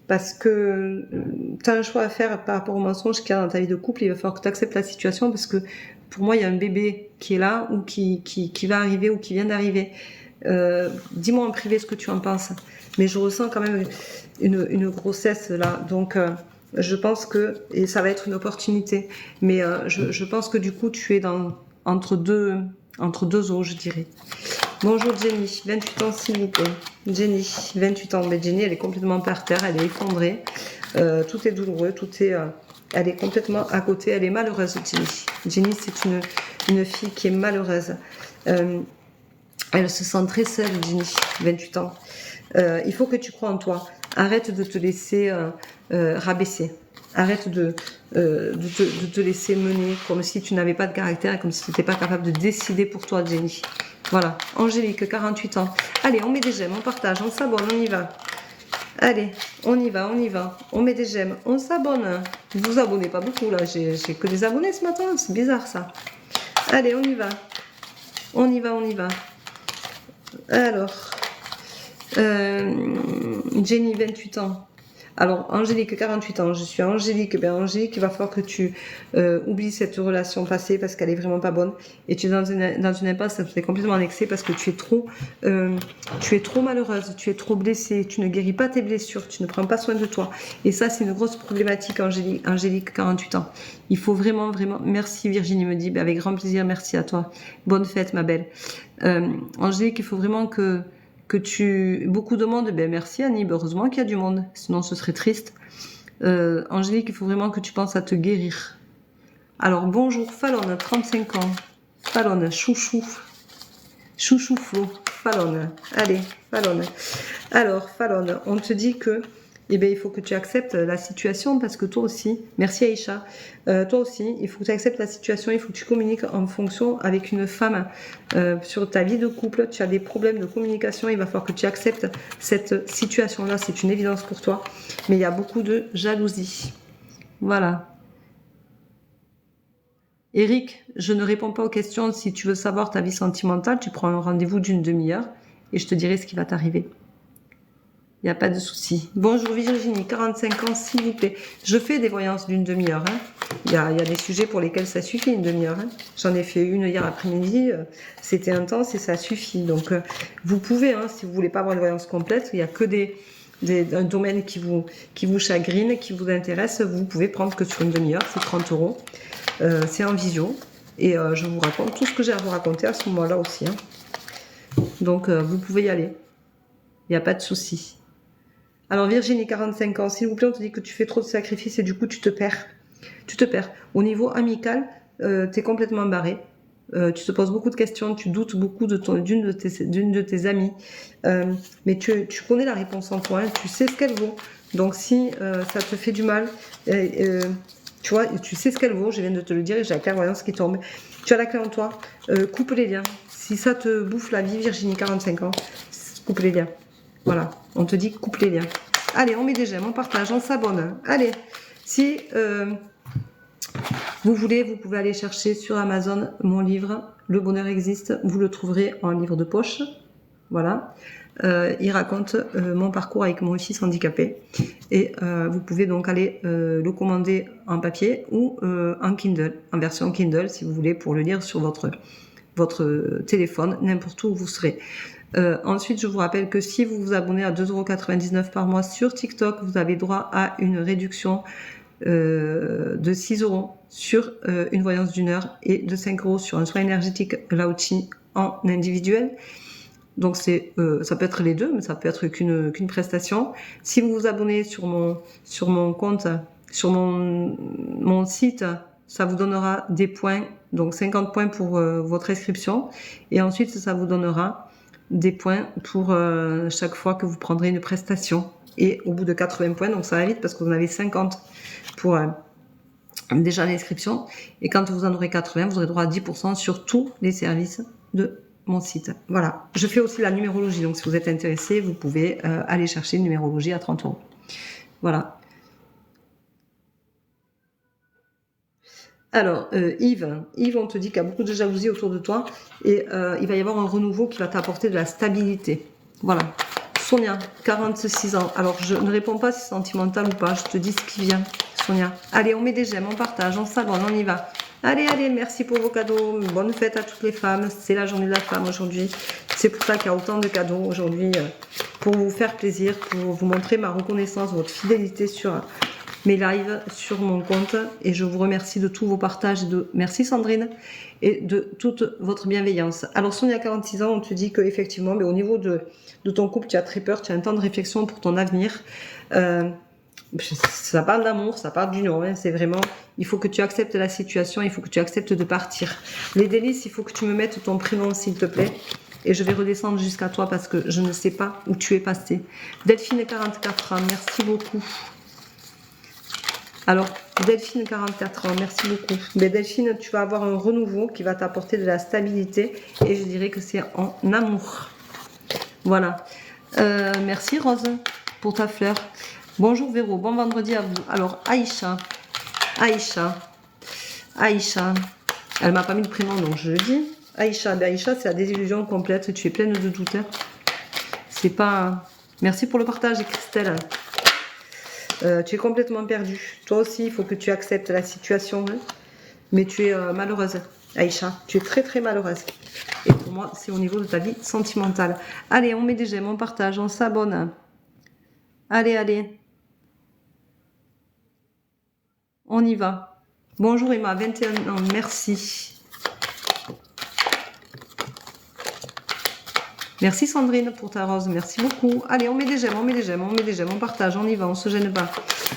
Parce que tu as un choix à faire par rapport aux mensonges qu'il y a dans ta vie de couple. Il va falloir que tu acceptes la situation parce que pour moi, il y a un bébé qui est là ou qui va arriver ou qui vient d'arriver. Dis-moi en privé ce que tu en penses. Mais je ressens quand même une grossesse là. Donc, je pense que, et ça va être une opportunité, mais je pense que du coup, tu es entre deux eaux, je dirais. Bonjour Jenny, 28 ans s'il vous plaît. Jenny, 28 ans. Mais Jenny, elle est complètement par terre, elle est effondrée. Tout est douloureux, elle est complètement à côté, elle est malheureuse, Jenny. Jenny, c'est une fille qui est malheureuse. Elle se sent très seule, Jenny, 28 ans. Il faut que tu crois en toi. Arrête de te laisser rabaisser. Arrête de te laisser mener comme si tu n'avais pas de caractère et comme si tu n'étais pas capable de décider pour toi, Jenny. Voilà. Angélique, 48 ans. Allez, on met des j'aime, on partage, on s'abonne, on y va. Allez, on y va, on y va. On met des j'aime, on s'abonne. Vous vous abonnez pas beaucoup, là. J'ai que des abonnés ce matin. C'est bizarre, ça. Allez, on y va. On y va, on y va. Alors, Jenny, 28 ans. Alors, Angélique, 48 ans, je suis Angélique. Ben, Angélique, il va falloir que tu oublies cette relation passée parce qu'elle est vraiment pas bonne. Et tu es dans une impasse, tu es complètement annexée parce que tu es trop malheureuse, tu es trop blessée, tu ne guéris pas tes blessures, tu ne prends pas soin de toi. Et ça, c'est une grosse problématique, Angélique, 48 ans. Il faut vraiment, vraiment... Merci Virginie me dit, ben, avec grand plaisir, merci à toi. Bonne fête, ma belle. Angélique, il faut vraiment que tu... Beaucoup de monde, ben merci Annie, ben heureusement qu'il y a du monde, sinon ce serait triste. Angélique, il faut vraiment que tu penses à te guérir. Alors bonjour Fallon, 35 ans. Fallon, chouchou Flo, Fallon. Allez, Fallon. Alors Fallon, on te dit que eh bien, il faut que tu acceptes la situation parce que toi aussi, merci Aïcha, toi aussi, il faut que tu acceptes la situation, il faut que tu communiques en fonction avec une femme sur ta vie de couple, tu as des problèmes de communication, il va falloir que tu acceptes cette situation-là, c'est une évidence pour toi, mais il y a beaucoup de jalousie. Voilà. Eric, je ne réponds pas aux questions, si tu veux savoir ta vie sentimentale, tu prends un rendez-vous d'une demi-heure et je te dirai ce qui va t'arriver. Il n'y a pas de souci. Bonjour Virginie, 45 ans, s'il vous plaît. Je fais des voyances d'une demi-heure. Hein. Il y a des sujets pour lesquels ça suffit, une demi-heure. Hein. J'en ai fait une hier après-midi. C'était intense et ça suffit. Donc, vous pouvez, hein, si vous voulez pas avoir une voyance complète, il n'y a que un domaine qui vous chagrine, qui vous intéresse. Vous pouvez prendre que sur une demi-heure. C'est 30 €. C'est en visio. Et je vous raconte tout ce que j'ai à vous raconter à ce moment-là aussi. Hein. Donc, vous pouvez y aller. Il n'y a pas de souci. Alors Virginie, 45 ans, s'il vous plaît, on te dit que tu fais trop de sacrifices et du coup tu te perds. Tu te perds. Au niveau amical, tu es complètement barré. Tu te poses beaucoup de questions, tu doutes beaucoup d'une de tes amies. Mais tu connais la réponse en toi, hein, tu sais ce qu'elle vaut. Donc si ça te fait du mal, tu vois, tu sais ce qu'elle vaut, je viens de te le dire et j'ai la clairvoyance qui tombe. Tu as la clé en toi, coupe les liens. Si ça te bouffe la vie, Virginie, 45 ans, coupe les liens. Voilà, on te dit coupe les liens. Allez, on met des j'aime, on partage, on s'abonne. Allez, si vous voulez, vous pouvez aller chercher sur Amazon mon livre « Le bonheur existe ». Vous le trouverez en livre de poche. Voilà. Il raconte mon parcours avec mon fils handicapé. Et vous pouvez donc aller le commander en papier ou en Kindle, en version Kindle, si vous voulez, pour le lire sur votre téléphone, n'importe où vous serez. Ensuite, je vous rappelle que si vous vous abonnez à 2,99 € par mois sur TikTok, vous avez droit à une réduction de 6 € sur une voyance d'une heure et de 5 € sur un soin énergétique Lao-Chi en individuel. Donc ça peut être les deux, mais ça peut être qu'une prestation. Si vous vous abonnez sur mon compte, sur mon site, ça vous donnera des points, donc 50 points pour votre inscription, et ensuite ça vous donnera des points pour chaque fois que vous prendrez une prestation. Et au bout de 80 points, donc ça va vite parce que vous en avez 50 pour déjà l'inscription. Et quand vous en aurez 80, vous aurez droit à 10% sur tous les services de mon site. Voilà. Je fais aussi la numérologie. Donc si vous êtes intéressé, vous pouvez aller chercher une numérologie à 30 €. Voilà. Alors, Yves, on te dit qu'il y a beaucoup de jalousie autour de toi et il va y avoir un renouveau qui va t'apporter de la stabilité. Voilà. Sonia, 46 ans. Alors, je ne réponds pas si c'est sentimental ou pas. Je te dis ce qui vient, Sonia. Allez, on met des j'aime, on partage, on s'abonne, on y va. Allez, merci pour vos cadeaux. Bonne fête à toutes les femmes. C'est la journée de la femme aujourd'hui. C'est pour ça qu'il y a autant de cadeaux aujourd'hui pour vous faire plaisir, pour vous montrer ma reconnaissance, votre fidélité sur mes lives sur mon compte, et je vous remercie de tous vos partages, merci Sandrine, et de toute votre bienveillance. Alors Sonia, 46 ans, on te dit que effectivement, mais au niveau de ton couple, tu as très peur, tu as un temps de réflexion pour ton avenir. Ça parle d'amour, ça parle d'union, hein, c'est vraiment, il faut que tu acceptes la situation, il faut que tu acceptes de partir. Les délices, il faut que tu me mettes ton prénom s'il te plaît. Et je vais redescendre jusqu'à toi parce que je ne sais pas où tu es passé. Delphine, 44 ans, merci beaucoup. Alors, Delphine, 44 ans, merci beaucoup. Mais Delphine, tu vas avoir un renouveau qui va t'apporter de la stabilité et je dirais que c'est en amour. Voilà. Merci Rose pour ta fleur. Bonjour Véro, bon vendredi à vous. Alors, Aïcha, elle m'a pas mis le prénom donc je le dis. Aïcha, c'est la désillusion complète, tu es pleine de doutes. C'est pas... Merci pour le partage Christelle. Tu es complètement perdue. Toi aussi, il faut que tu acceptes la situation. Hein. Mais tu es malheureuse, Aïcha. Tu es très très malheureuse. Et pour moi, c'est au niveau de ta vie sentimentale. Allez, on met des j'aime, on partage, on s'abonne. Allez, allez. On y va. Bonjour Emma, 21 ans, merci. Merci Sandrine pour ta rose, merci beaucoup. Allez, on met des j'aime, on met des j'aime, on met des j'aime, on partage, on y va, on se gêne pas.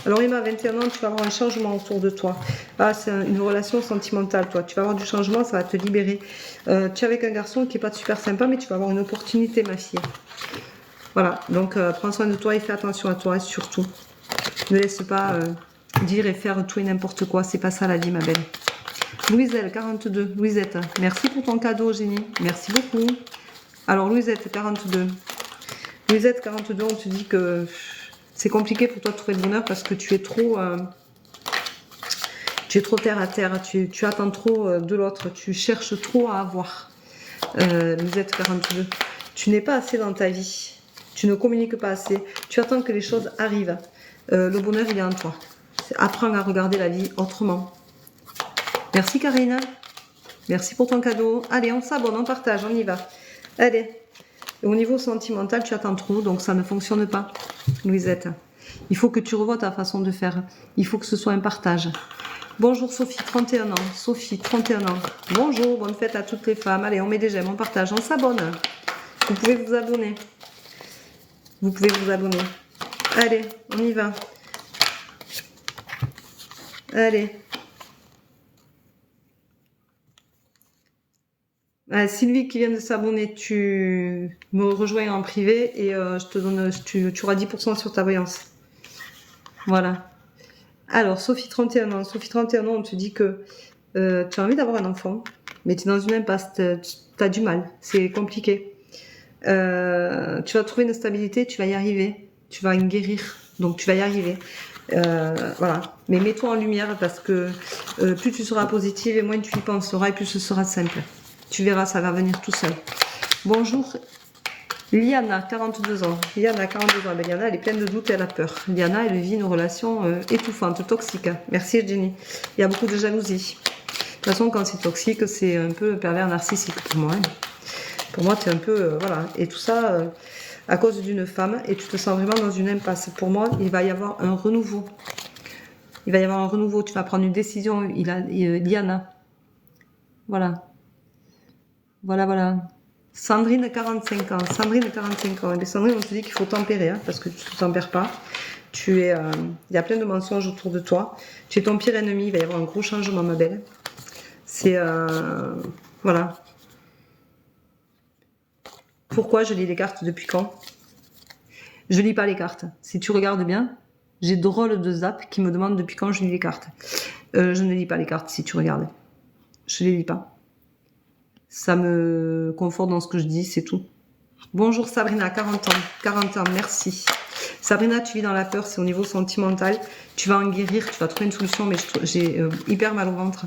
Alors Emma, 21 ans, tu vas avoir un changement autour de toi. Ah, c'est une relation sentimentale, toi. Tu vas avoir du changement, ça va te libérer. Tu es avec un garçon qui n'est pas super sympa, mais tu vas avoir une opportunité, ma fille. Voilà, donc prends soin de toi et fais attention à toi, surtout. Ne laisse pas dire et faire tout et n'importe quoi, c'est pas ça la vie, ma belle. Louiselle, 42. Louisette, merci pour ton cadeau, Génie. Merci beaucoup. Alors, Louisette, 42. Louisette, 42, on te dit que c'est compliqué pour toi de trouver le bonheur parce que tu es trop terre à terre. Tu attends trop de l'autre. Tu cherches trop à avoir. Louisette, 42. Tu n'es pas assez dans ta vie. Tu ne communiques pas assez. Tu attends que les choses arrivent. Le bonheur, il est en toi. Apprends à regarder la vie autrement. Merci, Karine. Merci pour ton cadeau. Allez, on s'abonne, on partage, on y va. Allez. Au niveau sentimental, tu attends trop, donc ça ne fonctionne pas, Louisette. Il faut que tu revoies ta façon de faire. Il faut que ce soit un partage. Bonjour Sophie, 31 ans. Sophie, 31 ans. Bonjour, bonne fête à toutes les femmes. Allez, on met des j'aime, on partage, on s'abonne. Vous pouvez vous abonner. Vous pouvez vous abonner. Allez, on y va. Allez. Sylvie qui vient de s'abonner, tu me rejoins en privé et je te donne, tu auras 10% sur ta voyance. Voilà. Alors, Sophie 31 ans. Sophie 31 ans, on te dit que tu as envie d'avoir un enfant, mais tu es dans une impasse, tu as du mal, c'est compliqué. Tu vas trouver une stabilité, tu vas y arriver, tu vas guérir, donc tu vas y arriver. Voilà. Mais mets-toi en lumière parce que plus tu seras positive et moins tu y penseras et plus ce sera simple. Tu verras, ça va venir tout seul. Bonjour, Liana, 42 ans. Liana, 42 ans. Ben, Liana, elle est pleine de doutes et elle a peur. Liana, elle vit une relation étouffante, toxique. Merci, Jenny. Il y a beaucoup de jalousie. De toute façon, quand c'est toxique, c'est un peu pervers narcissique pour moi. Hein. Pour moi, tu es un peu... voilà. Et tout ça à cause d'une femme. Et tu te sens vraiment dans une impasse. Pour moi, il va y avoir un renouveau. Il va y avoir un renouveau. Tu vas prendre une décision, Liana. Voilà. Voilà. Sandrine, 45 ans. Sandrine, 45 ans. Et Sandrine, on te dit qu'il faut tempérer, hein, parce que tu ne tempères pas. Il y a plein de mensonges autour de toi. Tu es ton pire ennemi. Il va y avoir un gros changement, ma belle. C'est... voilà. Pourquoi je lis les cartes depuis quand? Je lis pas les cartes. Si tu regardes bien, j'ai drôle de zap qui me demande depuis quand je lis les cartes. Je ne lis pas les cartes si tu regardes. Je les lis pas. Ça me conforte dans ce que je dis, c'est tout. Bonjour Sabrina, 40 ans. 40 ans, merci. Sabrina, tu vis dans la peur, c'est au niveau sentimental. Tu vas en guérir, tu vas trouver une solution, mais j'ai hyper mal au ventre.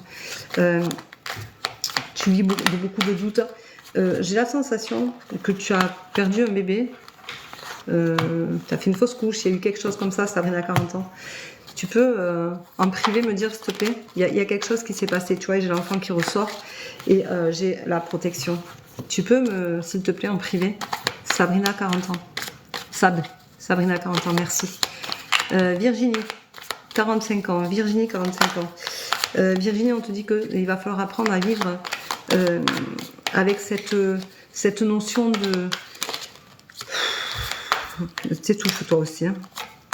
Tu vis beaucoup de doutes. J'ai la sensation que tu as perdu un bébé. Tu as fait une fausse couche, il y a eu quelque chose comme ça, Sabrina, 40 ans. Tu peux en privé me dire, s'il te plaît, il y a quelque chose qui s'est passé, tu vois, j'ai l'enfant qui ressort et j'ai la protection. Tu peux me, s'il te plaît, en privé, Sabrina, 40 ans. Sabrina, 40 ans, merci. Virginie, 45 ans. Virginie, 45 ans. Virginie, on te dit qu'il va falloir apprendre à vivre avec cette notion de... T'étouffes toi aussi, hein.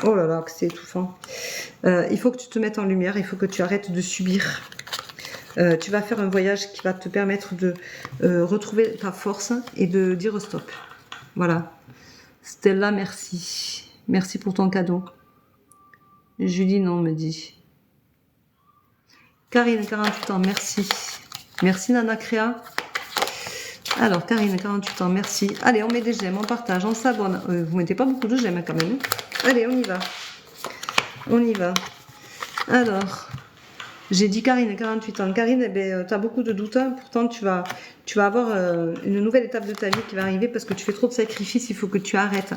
Oh là là, que c'est étouffant. Il faut que tu te mettes en lumière, il faut que tu arrêtes de subir. Tu vas faire un voyage qui va te permettre de retrouver ta force et de dire stop. Voilà. Stella, merci. Merci pour ton cadeau. Julie, non, me dit. Karine, 48 ans, merci. Merci Nana Créa. Alors, Karine, 48 ans, merci. Allez, on met des j'aime, on partage, on s'abonne. Vous mettez pas beaucoup de j'aime quand même. Allez, on y va. On y va. Alors, j'ai dit Karine, 48 ans. Karine, eh ben, tu as beaucoup de doutes. Hein. Pourtant, tu vas avoir une nouvelle étape de ta vie qui va arriver parce que tu fais trop de sacrifices. Il faut que tu arrêtes.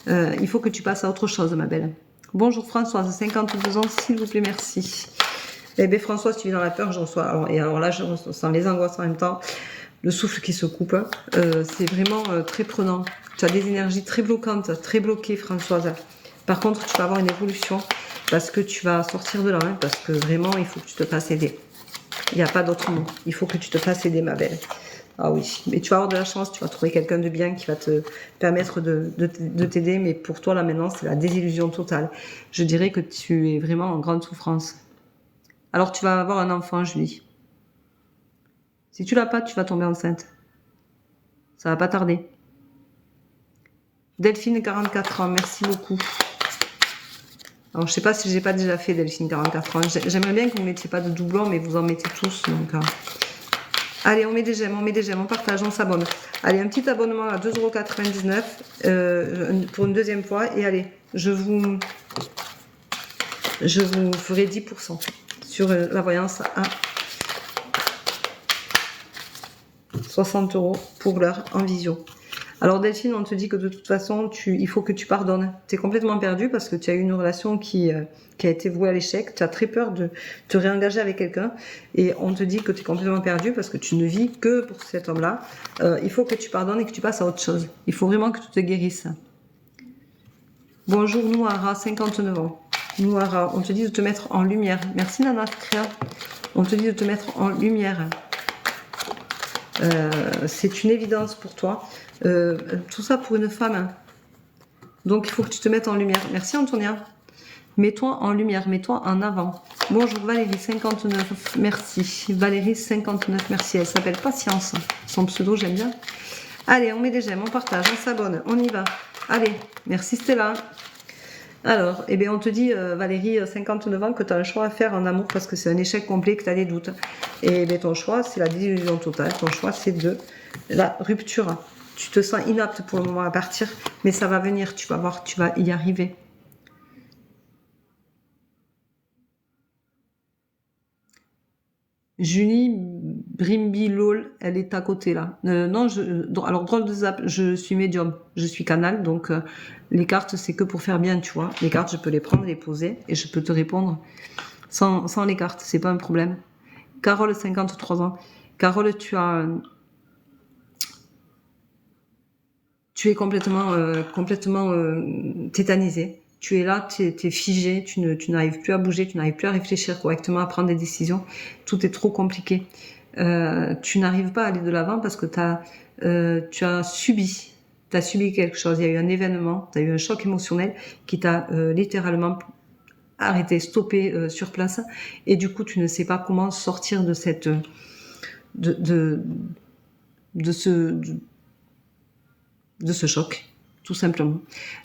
Il faut que tu passes à autre chose, ma belle. Bonjour Françoise, 52 ans, s'il vous plaît, merci. Eh bien Françoise, tu vis dans la peur, je reçois. Alors là, je ressens les angoisses en même temps, le souffle qui se coupe. C'est vraiment très prenant. Tu as des énergies très bloquantes, très bloquées, Françoise. Par contre, tu vas avoir une évolution parce que tu vas sortir de là, hein, parce que vraiment, il faut que tu te fasses aider. Il n'y a pas d'autre mot. Il faut que tu te fasses aider, ma belle. Ah oui, mais tu vas avoir de la chance, tu vas trouver quelqu'un de bien qui va te permettre de t'aider, mais pour toi, là, maintenant, c'est la désillusion totale. Je dirais que tu es vraiment en grande souffrance. Alors, tu vas avoir un enfant, Julie. Si tu l'as pas, tu vas tomber enceinte. Ça va pas tarder. Delphine, 44 ans, merci beaucoup. Alors, je sais pas si j'ai pas déjà fait Delphine, 44 ans. J'aimerais bien que vous ne mettiez pas de doublons, mais vous en mettez tous, donc... Allez, on met des j'aime, on partage, on s'abonne. Allez, un petit abonnement à 2,99 € pour une deuxième fois. Et allez, je vous ferai 10% sur la voyance à 60 € pour l'heure en visio. Alors Delphine, on te dit que de toute façon, il faut que tu pardonnes. Tu es complètement perdu parce que tu as eu une relation qui a été vouée à l'échec. Tu as très peur de te réengager avec quelqu'un. Et on te dit que tu es complètement perdu parce que tu ne vis que pour cet homme-là. Il faut que tu pardonnes et que tu passes à autre chose. Il faut vraiment que tu te guérisses. Bonjour Nouara, 59 ans. Nouara, on te dit de te mettre en lumière. Merci Nana Créa. On te dit de te mettre en lumière. C'est une évidence pour toi. Tout ça pour une femme. Hein. Donc il faut que tu te mettes en lumière. Merci Antonia. Mets-toi en lumière, mets-toi en avant. Bonjour Valérie, 59, merci. Valérie, 59, merci. Elle s'appelle Patience. Son pseudo, j'aime bien. Allez, on met des j'aime, on partage, on s'abonne, on y va. Allez, merci Stella. Alors, eh bien, on te dit, Valérie, 59 ans, que tu as un choix à faire en amour parce que c'est un échec complet, que tu as des doutes. Et bien, ton choix, c'est la désillusion totale. Ton choix, c'est de la rupture. Tu te sens inapte pour le moment à partir, mais ça va venir, tu vas voir, tu vas y arriver. Julie Brimby-Lol, elle est à côté là. Non, alors drôle de zap, je suis médium, je suis canal, donc les cartes c'est que pour faire bien, tu vois. Les cartes, je peux les prendre, les poser et je peux te répondre sans les cartes, c'est pas un problème. Carole, 53 ans. Carole, tu es complètement tétanisée. Tu es là, tu es figé, tu n'arrives plus à bouger, tu n'arrives plus à réfléchir correctement, à prendre des décisions. Tout est trop compliqué. Tu n'arrives pas à aller de l'avant parce que tu as subi quelque chose. Il y a eu un événement, tu as eu un choc émotionnel qui t'a littéralement arrêté, stoppé sur place. Et du coup, tu ne sais pas comment sortir de cette de ce choc, tout simplement.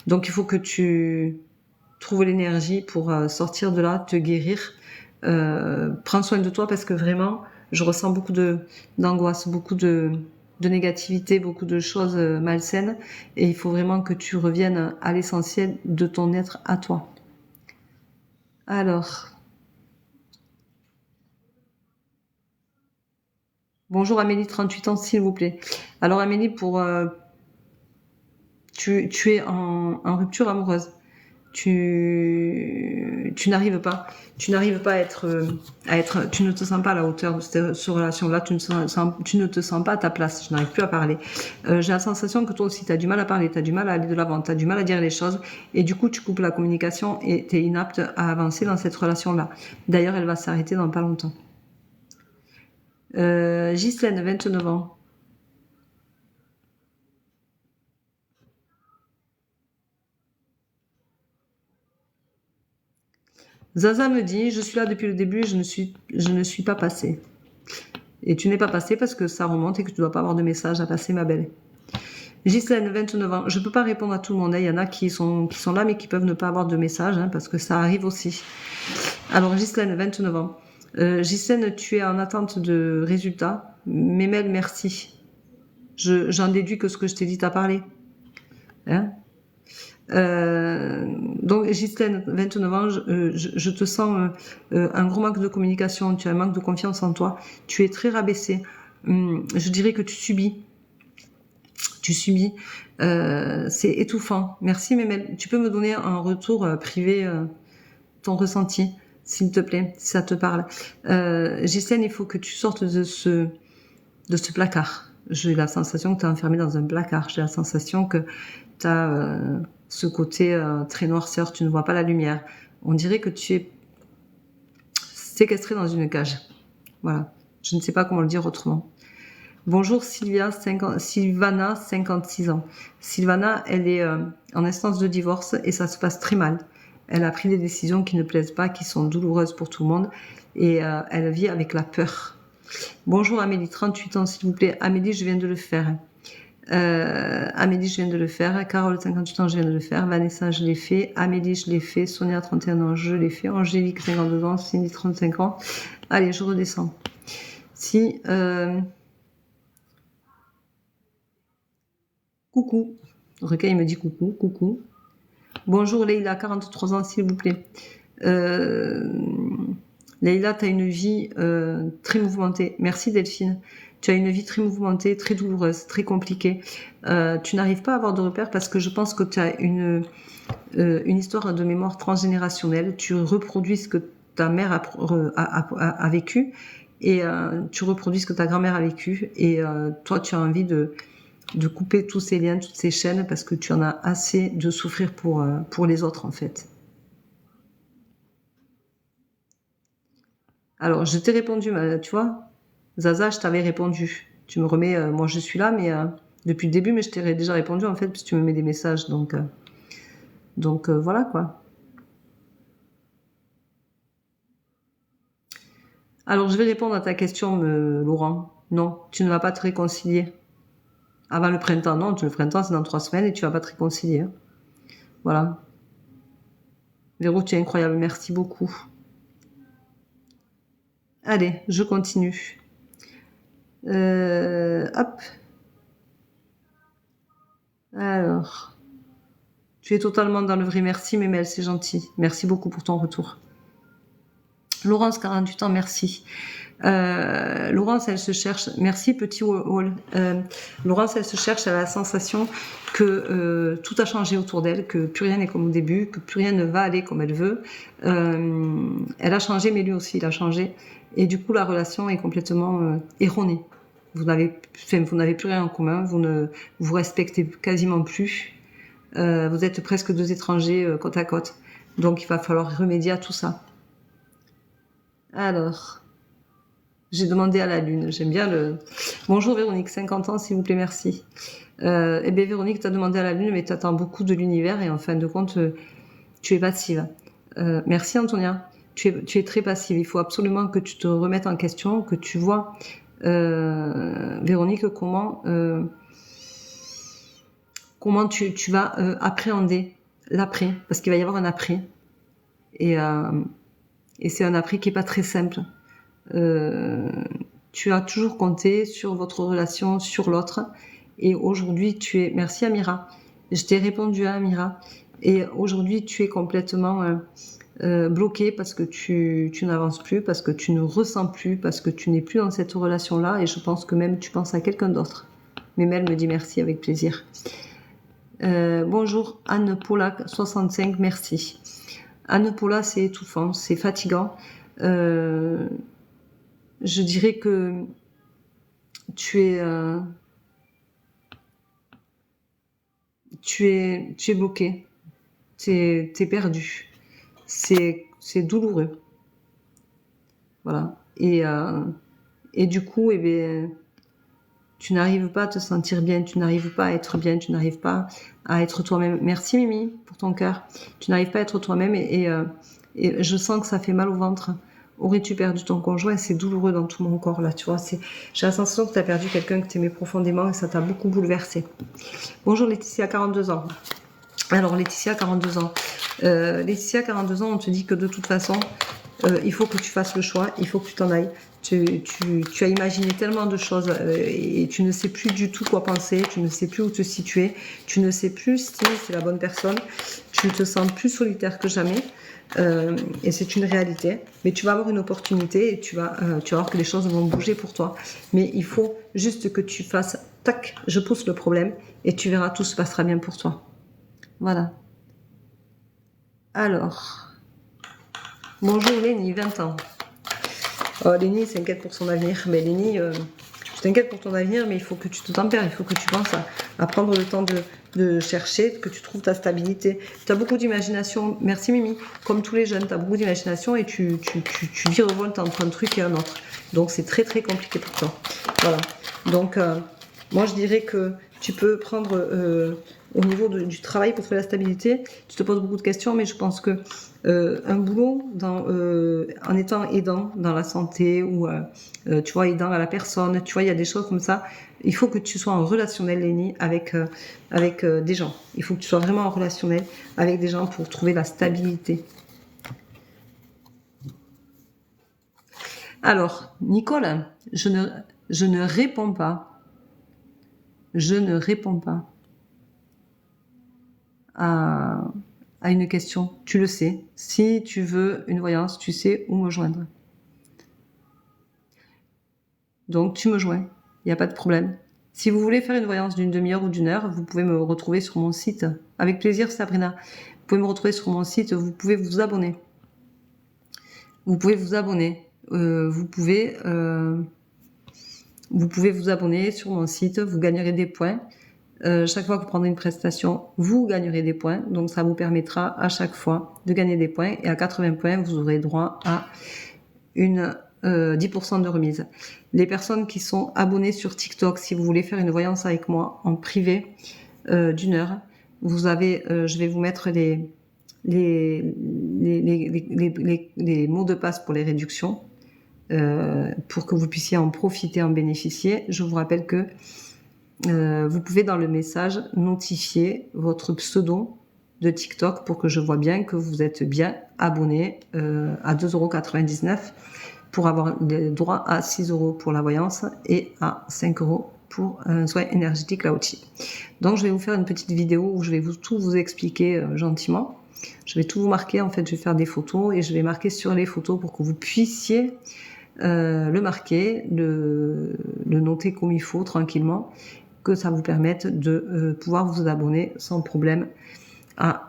Donc, il faut que tu trouves l'énergie pour sortir de là, te guérir. Prends soin de toi parce que vraiment, je ressens beaucoup d'angoisse, beaucoup de négativité, beaucoup de choses malsaines. Et il faut vraiment que tu reviennes à l'essentiel de ton être à toi. Alors... Bonjour Amélie, 38 ans, s'il vous plaît. Alors Amélie, tu es en rupture amoureuse. Tu n'arrives pas à être, tu ne te sens pas à la hauteur de cette relation-là, tu ne te sens pas à ta place, je n'arrive plus à parler. J'ai la sensation que toi aussi, tu as du mal à parler, tu as du mal à aller de l'avant, tu as du mal à dire les choses, et du coup, tu coupes la communication et tu es inapte à avancer dans cette relation-là. D'ailleurs, elle va s'arrêter dans pas longtemps. Ghislaine, 29 ans. Zaza me dit, je suis là depuis le début, je ne suis pas passée. Et tu n'es pas passée parce que ça remonte et que tu ne dois pas avoir de message à passer, ma belle. Ghislaine, 29 ans. Je ne peux pas répondre à tout le monde. Il y en a qui sont là, mais qui peuvent ne pas avoir de message, hein, parce que ça arrive aussi. Alors, Ghislaine, 29 ans. Ghislaine, tu es en attente de résultats. Mémel, merci. J'en déduis que ce que je t'ai dit t'a parlé. Hein? Donc Ghislaine, 29 ans, je te sens un gros manque de communication, tu as un manque de confiance en toi, tu es très rabaissée, je dirais que tu subis tu subis. C'est étouffant. Merci Mémel. Tu peux me donner un retour privé, ton ressenti, s'il te plaît, si ça te parle. Gisèle, il faut que tu sortes de ce placard. J'ai la sensation que tu es enfermé dans un placard. J'ai la sensation que tu as ce côté très noirceur. Tu ne vois pas la lumière. On dirait que tu es séquestré dans une cage. Voilà. Je ne sais pas comment le dire autrement. Bonjour Sylvana, 56 ans. Sylvana, elle est en instance de divorce et ça se passe très mal. Elle a pris des décisions qui ne plaisent pas, qui sont douloureuses pour tout le monde et elle vit avec la peur. Bonjour Amélie, 38 ans s'il vous plaît. Amélie, je viens de le faire. Amélie, je viens de le faire. Carole, 58 ans, je viens de le faire. Vanessa, je l'ai fait. Amélie, je l'ai fait. Sonia, 31 ans, je l'ai fait. Angélique, 52 ans. Cindy, 35 ans. Allez, je redescends. Si... Coucou. Recueil me dit coucou, coucou. Bonjour Leïla, 43 ans s'il vous plaît. Leïla, tu as une vie très mouvementée. Merci Delphine. Tu as une vie très mouvementée, très douloureuse, très compliquée. Tu n'arrives pas à avoir de repères parce que je pense que tu as une histoire de mémoire transgénérationnelle. Tu reproduis ce que ta mère a vécu et tu reproduis ce que ta grand-mère a vécu. Et toi, tu as envie de couper tous ces liens, toutes ces chaînes parce que tu en as assez de souffrir pour les autres en fait. Alors, je t'ai répondu, tu vois, Zaza, je t'avais répondu. Tu me remets, moi je suis là, mais depuis le début, mais je t'ai déjà répondu en fait, parce que tu me mets des messages, donc voilà quoi. Alors, je vais répondre à ta question, Laurent. Non, tu ne vas pas te réconcilier. Avant le printemps, non, le printemps c'est dans 3 semaines et tu vas pas te réconcilier. Hein. Voilà. Véro, tu es incroyable, merci beaucoup. Allez, je continue. Hop. Alors. Tu es totalement dans le vrai, merci Mémel, c'est gentil. Merci beaucoup pour ton retour. Laurence, 48 ans, merci. Laurence, elle se cherche, merci petit Wall. Laurence, elle se cherche, elle a la sensation que tout a changé autour d'elle, que plus rien n'est comme au début, que plus rien ne va aller comme elle veut. Elle a changé, mais lui aussi, il a changé. Et du coup, la relation est complètement erronée. Vous n'avez plus rien en commun, vous ne vous respectez quasiment plus. Vous êtes presque 2 étrangers côte à côte. Donc, il va falloir remédier à tout ça. Alors, j'ai demandé à la lune. J'aime bien le... Bonjour Véronique, 50 ans s'il vous plaît, merci. Eh bien Véronique, tu as demandé à la lune, mais tu attends beaucoup de l'univers et en fin de compte, tu es passive. Merci Antonia, tu es très passive. Il faut absolument que tu te remettes en question, que tu vois, Véronique, comment tu vas appréhender l'après, parce qu'il va y avoir un après. Et c'est un après qui est pas très simple. Tu as toujours compté sur votre relation, sur l'autre. Et aujourd'hui, tu es... Merci Amira. Je t'ai répondu à Amira. Et aujourd'hui, tu es complètement bloqué parce que tu n'avances plus, parce que tu ne ressens plus, parce que tu n'es plus dans cette relation-là. Et je pense que même tu penses à quelqu'un d'autre. Mémel me dit merci avec plaisir. Bonjour Anne Paula, 65, merci. Anne Paula, c'est étouffant, c'est fatigant. Je dirais que tu es bloqué, t'es perdu, c'est douloureux, voilà. Et du coup, eh bien, tu n'arrives pas à te sentir bien, tu n'arrives pas à être bien, tu n'arrives pas à être toi-même. Merci Mimi pour ton cœur. Tu n'arrives pas à être toi-même et je sens que ça fait mal au ventre. Aurais-tu perdu ton conjoint? C'est douloureux dans tout mon corps là, tu vois. J'ai la sensation que tu as perdu quelqu'un que tu aimais profondément et ça t'a beaucoup bouleversé. Bonjour Laetitia, 42 ans. Alors Laetitia, 42 ans. Laetitia, 42 ans, on te dit que de toute façon, il faut que tu fasses le choix, il faut que tu t'en ailles. Tu as imaginé tellement de choses et tu ne sais plus du tout quoi penser, tu ne sais plus où te situer, tu ne sais plus si c'est la bonne personne, tu te sens plus solitaire que jamais et c'est une réalité. Mais tu vas avoir une opportunité et tu vas voir que les choses vont bouger pour toi. Mais il faut juste que tu fasses tac, je pousse le problème et tu verras, tout se passera bien pour toi. Voilà. Alors, bonjour Lénie, 20 ans. Oh, Lénie s'inquiète pour son avenir. Mais Lénie, tu t'inquiètes pour ton avenir, mais il faut que tu te tempères, il faut que tu penses à prendre le temps de chercher, que tu trouves ta stabilité. Tu as beaucoup d'imagination. Merci Mimi. Comme tous les jeunes, tu as beaucoup d'imagination et tu virevoltes entre un truc et un autre. Donc c'est très très compliqué pour toi. Voilà. Donc moi je dirais que tu peux prendre au niveau du travail pour trouver la stabilité. Tu te poses beaucoup de questions, mais je pense que un boulot en étant aidant dans la santé ou tu vois, aidant à la personne, tu vois, il y a des choses comme ça. Il faut que tu sois en relationnel, Lénie, avec des gens. Il faut que tu sois vraiment en relationnel avec des gens pour trouver la stabilité. Alors, Nicole, je ne réponds pas. Je ne réponds pas à une question. Tu le sais. Si tu veux une voyance, tu sais où me joindre. Donc, tu me joins. Il n'y a pas de problème. Si vous voulez faire une voyance d'une demi-heure ou d'une heure, vous pouvez me retrouver sur mon site. Avec plaisir, Sabrina. Vous pouvez me retrouver sur mon site. Vous pouvez vous abonner. Vous pouvez vous abonner. Vous pouvez vous abonner sur mon site. Vous gagnerez des points. Chaque fois que vous prendrez une prestation, vous gagnerez des points. Donc, ça vous permettra à chaque fois de gagner des points. Et à 80 points, vous aurez droit à une 10% de remise. Les personnes qui sont abonnées sur TikTok, si vous voulez faire une voyance avec moi en privé d'une heure, vous avez, je vais vous mettre les mots de passe pour les réductions pour que vous puissiez en profiter, en bénéficier. Je vous rappelle que vous pouvez dans le message notifier votre pseudo de TikTok pour que je vois bien que vous êtes bien abonné à 2,99 € pour avoir le droit à 6 € pour la voyance et à 5 € pour un soin énergétique Lao-Chi. Donc je vais vous faire une petite vidéo où je vais tout vous expliquer gentiment. Je vais tout vous marquer, en fait je vais faire des photos et je vais marquer sur les photos pour que vous puissiez le marquer, le noter comme il faut tranquillement, que ça vous permette de pouvoir vous abonner sans problème à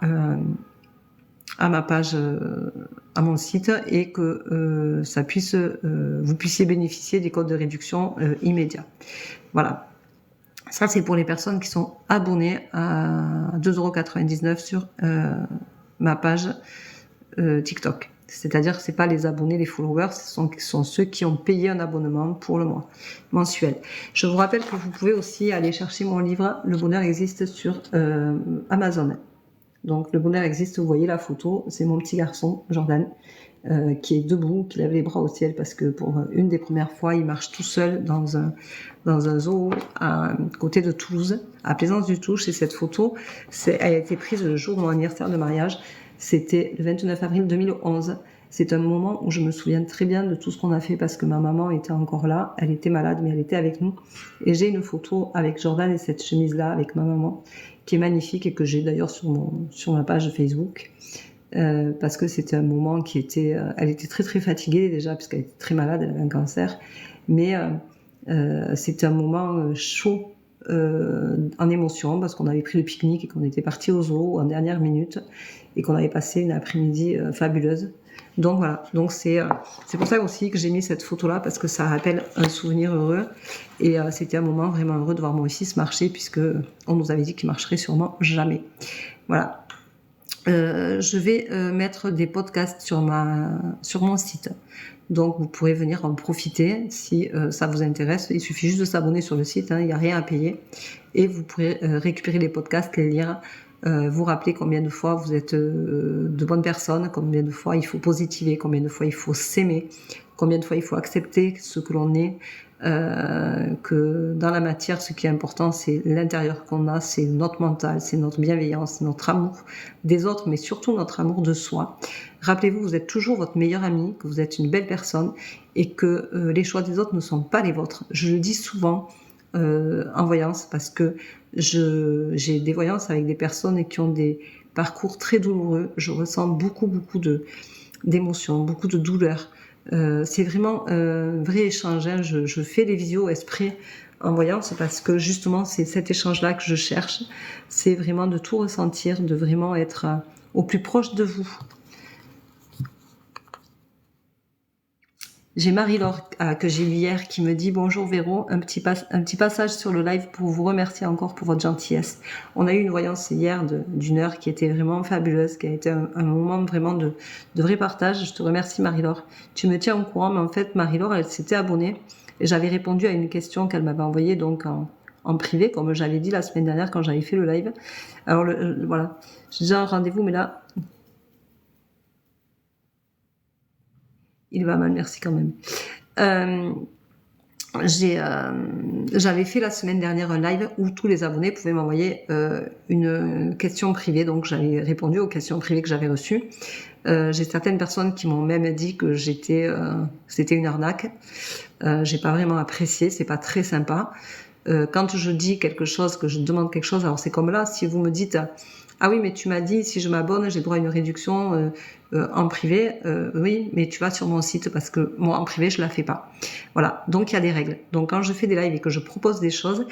ma page, à mon site et que ça puisse, vous puissiez bénéficier des codes de réduction immédiats. Voilà. Ça, c'est pour les personnes qui sont abonnées à 2,99 € sur ma page TikTok. C'est-à-dire que c'est pas les abonnés, les followers, ce sont ceux qui ont payé un abonnement pour le mois mensuel. Je vous rappelle que vous pouvez aussi aller chercher mon livre « Le bonheur existe » sur Amazon. Donc le bonheur existe, vous voyez la photo, c'est mon petit garçon, Jordan, qui est debout, qui lève les bras au ciel parce que pour une des premières fois, il marche tout seul dans un zoo à côté de Toulouse, à Plaisance-du-Touche. Et cette photo, elle a été prise le jour de mon anniversaire de mariage. C'était le 29 avril 2011. C'est un moment où je me souviens très bien de tout ce qu'on a fait parce que ma maman était encore là. Elle était malade, mais elle était avec nous. Et j'ai une photo avec Jordan et cette chemise-là avec ma maman qui est magnifique et que j'ai d'ailleurs sur ma page Facebook. Parce que c'était un moment qui était... elle était très très fatiguée déjà puisqu'elle était très malade, elle avait un cancer. Mais c'était un moment chaud en émotion parce qu'on avait pris le pique-nique et qu'on était parti au zoo en dernière minute et qu'on avait passé une après-midi fabuleuse. Donc voilà, donc c'est pour ça aussi que j'ai mis cette photo-là parce que ça rappelle un souvenir heureux et c'était un moment vraiment heureux de voir mon fils marcher puisque on nous avait dit qu'il marcherait sûrement jamais. Voilà. Je vais mettre des podcasts sur mon site. Donc vous pourrez venir en profiter si ça vous intéresse. Il suffit juste de s'abonner sur le site, il n'y a rien à payer. Et vous pourrez récupérer les podcasts, les lire, vous rappeler combien de fois vous êtes de bonnes personnes, combien de fois il faut positiver, combien de fois il faut s'aimer, combien de fois il faut accepter ce que l'on est, que dans la matière, ce qui est important, c'est l'intérieur qu'on a, c'est notre mental, c'est notre bienveillance, notre amour des autres, mais surtout notre amour de soi. Rappelez-vous, vous êtes toujours votre meilleur ami, que vous êtes une belle personne et que les choix des autres ne sont pas les vôtres. Je le dis souvent en voyance parce que j'ai des voyances avec des personnes qui ont des parcours très douloureux. Je ressens beaucoup d'émotions, beaucoup de douleurs. C'est vraiment un vrai échange. Hein. Je fais des visios esprit en voyance parce que justement c'est cet échange-là que je cherche. C'est vraiment de tout ressentir, de vraiment être au plus proche de vous. J'ai Marie-Laure que j'ai vu hier qui me dit « Bonjour Véro, un petit passage sur le live pour vous remercier encore pour votre gentillesse. » On a eu une voyance hier d'une heure qui était vraiment fabuleuse, qui a été un moment vraiment de vrai partage. Je te remercie Marie-Laure. Tu me tiens au courant, mais en fait Marie-Laure, elle s'était abonnée et j'avais répondu à une question qu'elle m'avait envoyée donc en privé, comme j'avais dit la semaine dernière quand j'avais fait le live. Alors voilà, j'ai déjà un rendez-vous, mais là... Il va mal, merci quand même. J'avais fait la semaine dernière un live où tous les abonnés pouvaient m'envoyer une question privée, donc j'avais répondu aux questions privées que j'avais reçues. J'ai certaines personnes qui m'ont même dit que c'était une arnaque. J'ai pas vraiment apprécié, c'est pas très sympa. Quand je dis quelque chose, que je demande quelque chose, alors c'est comme là, si vous me dites ah oui, mais tu m'as dit, si je m'abonne, j'ai droit à une réduction en privé. Oui, mais tu vas sur mon site parce que moi, en privé, je la fais pas. Voilà, donc il y a des règles. Donc quand je fais des lives et que je propose des choses,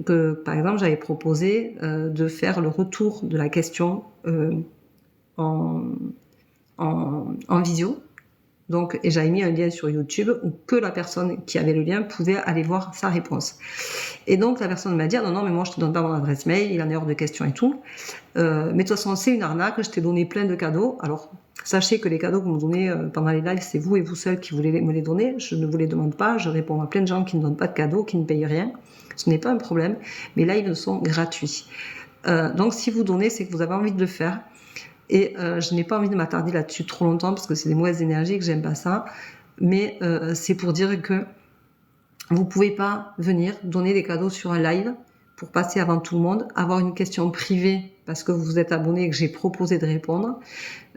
que par exemple, j'avais proposé de faire le retour de la question en visio. Donc, et j'avais mis un lien sur YouTube où que la personne qui avait le lien pouvait aller voir sa réponse. Et donc, la personne m'a dit, ah, non, mais moi, je te donne pas mon adresse mail, il en est hors de question et tout. Mais de toute façon, c'est une arnaque, je t'ai donné plein de cadeaux. Alors, sachez que les cadeaux que vous me donnez pendant les lives, c'est vous et vous seuls qui voulez me les donner. Je ne vous les demande pas, je réponds à plein de gens qui ne donnent pas de cadeaux, qui ne payent rien. Ce n'est pas un problème. Mes lives sont gratuits. Donc, si vous donnez, c'est que vous avez envie de le faire. Et je n'ai pas envie de m'attarder là-dessus trop longtemps parce que c'est des mauvaises énergies, que j'aime pas ça. Mais c'est pour dire que vous pouvez pas venir donner des cadeaux sur un live pour passer avant tout le monde, avoir une question privée parce que vous vous êtes abonné et que j'ai proposé de répondre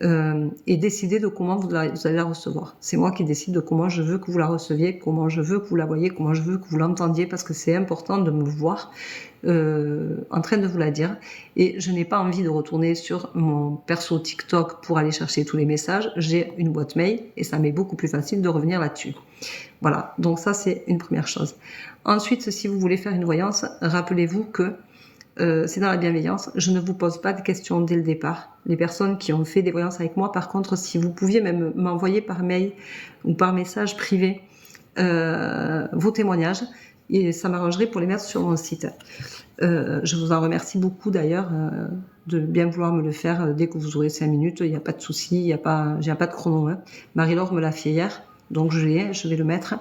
et décider de comment vous allez la recevoir. C'est moi qui décide de comment je veux que vous la receviez, comment je veux que vous la voyez, comment je veux que vous l'entendiez parce que c'est important de me voir en train de vous la dire. Et je n'ai pas envie de retourner sur mon perso TikTok pour aller chercher tous les messages. J'ai une boîte mail et ça m'est beaucoup plus facile de revenir là-dessus. Voilà, donc ça c'est une première chose. Ensuite, si vous voulez faire une voyance, rappelez-vous que c'est dans la bienveillance. Je ne vous pose pas de questions dès le départ. Les personnes qui ont fait des voyances avec moi, par contre, si vous pouviez même m'envoyer par mail ou par message privé vos témoignages, et ça m'arrangerait pour les mettre sur mon site. Je vous en remercie beaucoup d'ailleurs de bien vouloir me le faire dès que vous aurez 5 minutes. Il n'y a pas de souci, j'ai pas de chrono. Hein. Marie-Laure me l'a fait hier, donc je vais le mettre.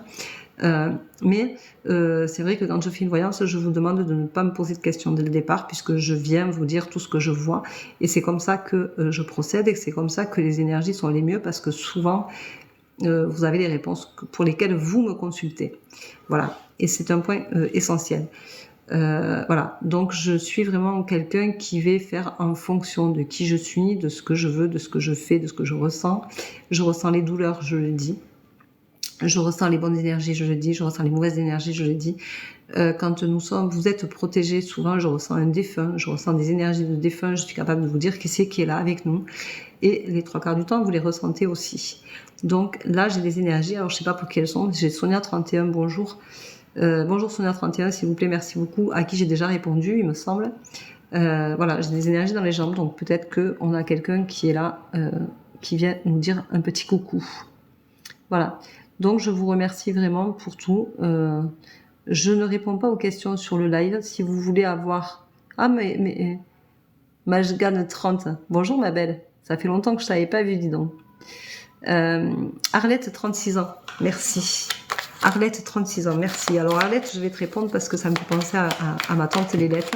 Mais c'est vrai que quand je fais une voyance, je vous demande de ne pas me poser de questions dès le départ puisque je viens vous dire tout ce que je vois et c'est comme ça que je procède et c'est comme ça que les énergies sont les mieux parce que souvent vous avez les réponses pour lesquelles vous me consultez. Voilà, et c'est un point essentiel. Voilà, donc je suis vraiment quelqu'un qui va faire en fonction de qui je suis, de ce que je veux, de ce que je fais, de ce que je ressens. Je ressens les douleurs, je le dis. Je ressens les bonnes énergies, je le dis. Je ressens les mauvaises énergies, je le dis. Quand vous êtes protégés, souvent je ressens un défunt, je ressens des énergies de défunt, je suis capable de vous dire qui c'est qui est là avec nous. Et les 3/4 du temps, vous les ressentez aussi. Donc là, j'ai des énergies, alors je sais pas pour quelles sont. J'ai Sonia31, bonjour. Bonjour Sonia31, s'il vous plaît, merci beaucoup, à qui j'ai déjà répondu, il me semble. Voilà, j'ai des énergies dans les jambes, donc peut-être qu'on a quelqu'un qui est là, qui vient nous dire un petit coucou. Voilà, donc je vous remercie vraiment pour tout. Je ne réponds pas aux questions sur le live. Si vous voulez avoir... Ah, mais Majgan 30, bonjour ma belle, ça fait longtemps que je t'avais pas vu, dis donc. Arlette, 36 ans, merci. Arlette, 36 ans, merci. Alors Arlette, je vais te répondre parce que ça me fait penser à ma tante Lélette.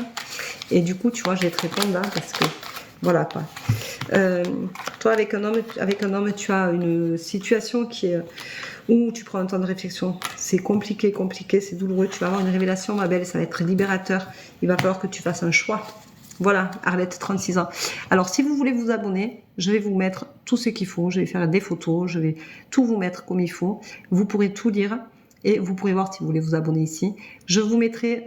Et du coup, tu vois, je vais te répondre là parce que, voilà quoi. Toi, avec un homme, tu as une situation qui est ou tu prends un temps de réflexion, c'est compliqué, c'est douloureux, tu vas avoir une révélation, ma belle, ça va être libérateur. Il va falloir que tu fasses un choix. Voilà, Arlette, 36 ans. Alors, si vous voulez vous abonner, je vais vous mettre tout ce qu'il faut. Je vais faire des photos, je vais tout vous mettre comme il faut. Vous pourrez tout lire et vous pourrez voir si vous voulez vous abonner ici. Je vous mettrai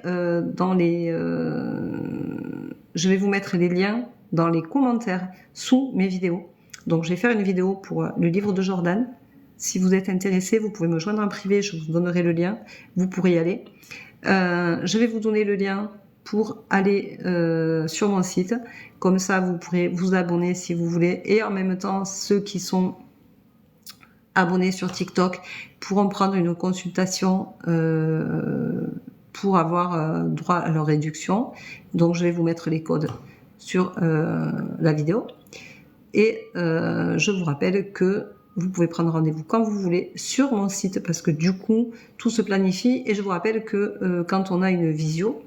je vais vous mettre les liens dans les commentaires sous mes vidéos. Donc, je vais faire une vidéo pour le livre de Jordan. Si vous êtes intéressé, vous pouvez me joindre en privé, je vous donnerai le lien. Vous pourrez y aller. Je vais vous donner le lien pour aller sur mon site. Comme ça, vous pourrez vous abonner si vous voulez. Et en même temps, ceux qui sont abonnés sur TikTok pourront prendre une consultation pour avoir droit à leur réduction. Donc, je vais vous mettre les codes sur la vidéo. Et je vous rappelle que vous pouvez prendre rendez-vous quand vous voulez sur mon site parce que du coup, tout se planifie. Et je vous rappelle que quand on a une visio,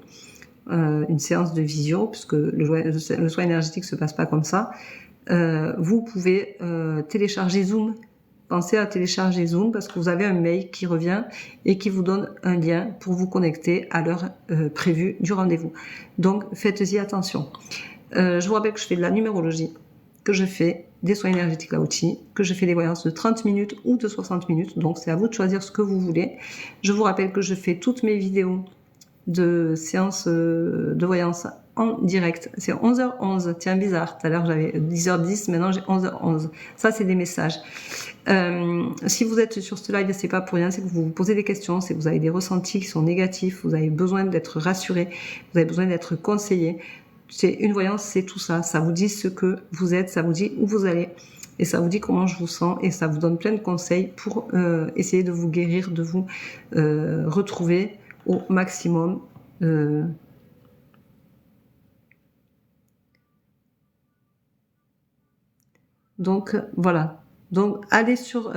une séance de visio, puisque le soin énergétique se passe pas comme ça, vous pouvez télécharger Zoom. Pensez à télécharger Zoom parce que vous avez un mail qui revient et qui vous donne un lien pour vous connecter à l'heure prévue du rendez-vous. Donc, faites-y attention. Je vous rappelle que je fais de la numérologie, que je fais des soins énergétiques à outils, que je fais des voyances de 30 minutes ou de 60 minutes. Donc, c'est à vous de choisir ce que vous voulez. Je vous rappelle que je fais toutes mes vidéos de séances de voyance en direct. C'est 11h11. Tiens, bizarre. Tout à l'heure, j'avais 10h10. Maintenant, j'ai 11h11. Ça, c'est des messages. Si vous êtes sur ce live, c'est pas pour rien. C'est que vous vous posez des questions. C'est que vous avez des ressentis qui sont négatifs. Vous avez besoin d'être rassuré. Vous avez besoin d'être conseillé. C'est une voyance, c'est tout ça. Ça vous dit ce que vous êtes. Ça vous dit où vous allez. Et ça vous dit comment je vous sens. Et ça vous donne plein de conseils pour essayer de vous guérir, de vous retrouver au maximum. Donc voilà. Donc allez sur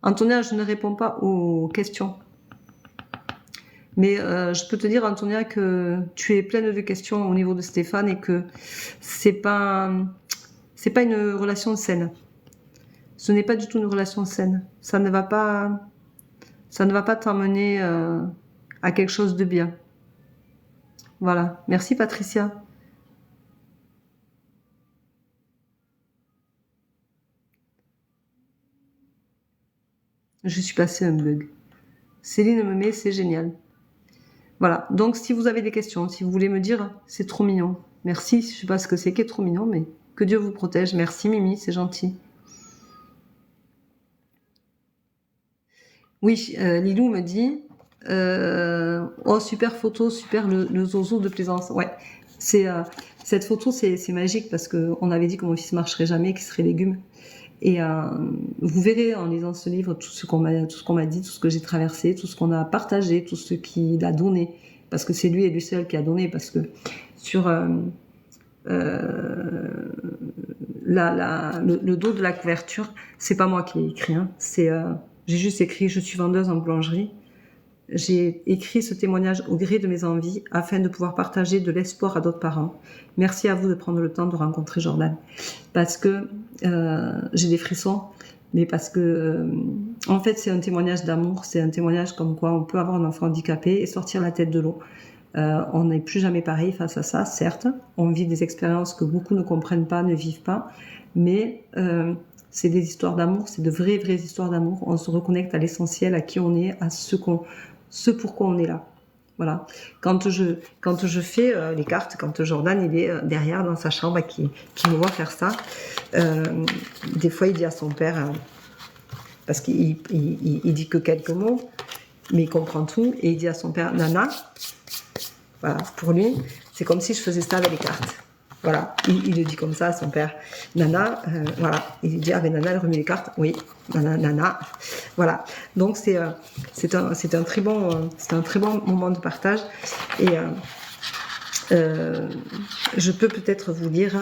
Antonia, je ne réponds pas aux questions. Mais je peux te dire, Antonia, que tu es pleine de questions au niveau de Stéphane et que c'est pas une relation saine. Ce n'est pas du tout une relation saine. Ça ne va pas t'emmener à quelque chose de bien. Voilà. Merci Patricia. Je suis passée un bug. Céline me met, c'est génial. Voilà. Donc, si vous avez des questions, si vous voulez me dire, c'est trop mignon. Merci. Je sais pas ce que c'est qui est trop mignon, mais que Dieu vous protège. Merci Mimi, c'est gentil. Oui, Lilou me dit, oh super photo, super le zozo de plaisance. Ouais, c'est cette photo, c'est magique parce que on avait dit que mon fils marcherait jamais, qu'il serait légume. Et vous verrez en lisant ce livre tout ce qu'on m'a dit, tout ce que j'ai traversé, tout ce qu'on a partagé, tout ce qu'il a donné, parce que c'est lui et lui seul qui a donné, parce que sur le dos de la couverture, c'est pas moi qui l'ai écrit, hein, j'ai juste écrit « Je suis vendeuse en boulangerie ». J'ai écrit ce témoignage au gré de mes envies afin de pouvoir partager de l'espoir à d'autres parents. Merci à vous de prendre le temps de rencontrer Jordan. Parce que j'ai des frissons, mais parce que en fait c'est un témoignage d'amour, c'est un témoignage comme quoi on peut avoir un enfant handicapé et sortir la tête de l'eau. On n'est plus jamais pareil face à ça, certes. On vit des expériences que beaucoup ne comprennent pas, ne vivent pas, mais c'est des histoires d'amour, c'est de vraies histoires d'amour. On se reconnecte à l'essentiel, à qui on est, à ce pourquoi on est là. Voilà. Quand je fais les cartes, quand Jordan il est derrière dans sa chambre qui me voit faire ça, des fois il dit à son père, parce qu'il dit que quelques mots, mais il comprend tout, et il dit à son père, Nana, voilà, pour lui, c'est comme si je faisais ça avec les cartes. Voilà, il le dit comme ça à son père. Nana, voilà, il lui dit, ah ben Nana, elle remet les cartes. Oui, Nana, voilà. Donc c'est un très bon moment de partage. Et je peux peut-être vous lire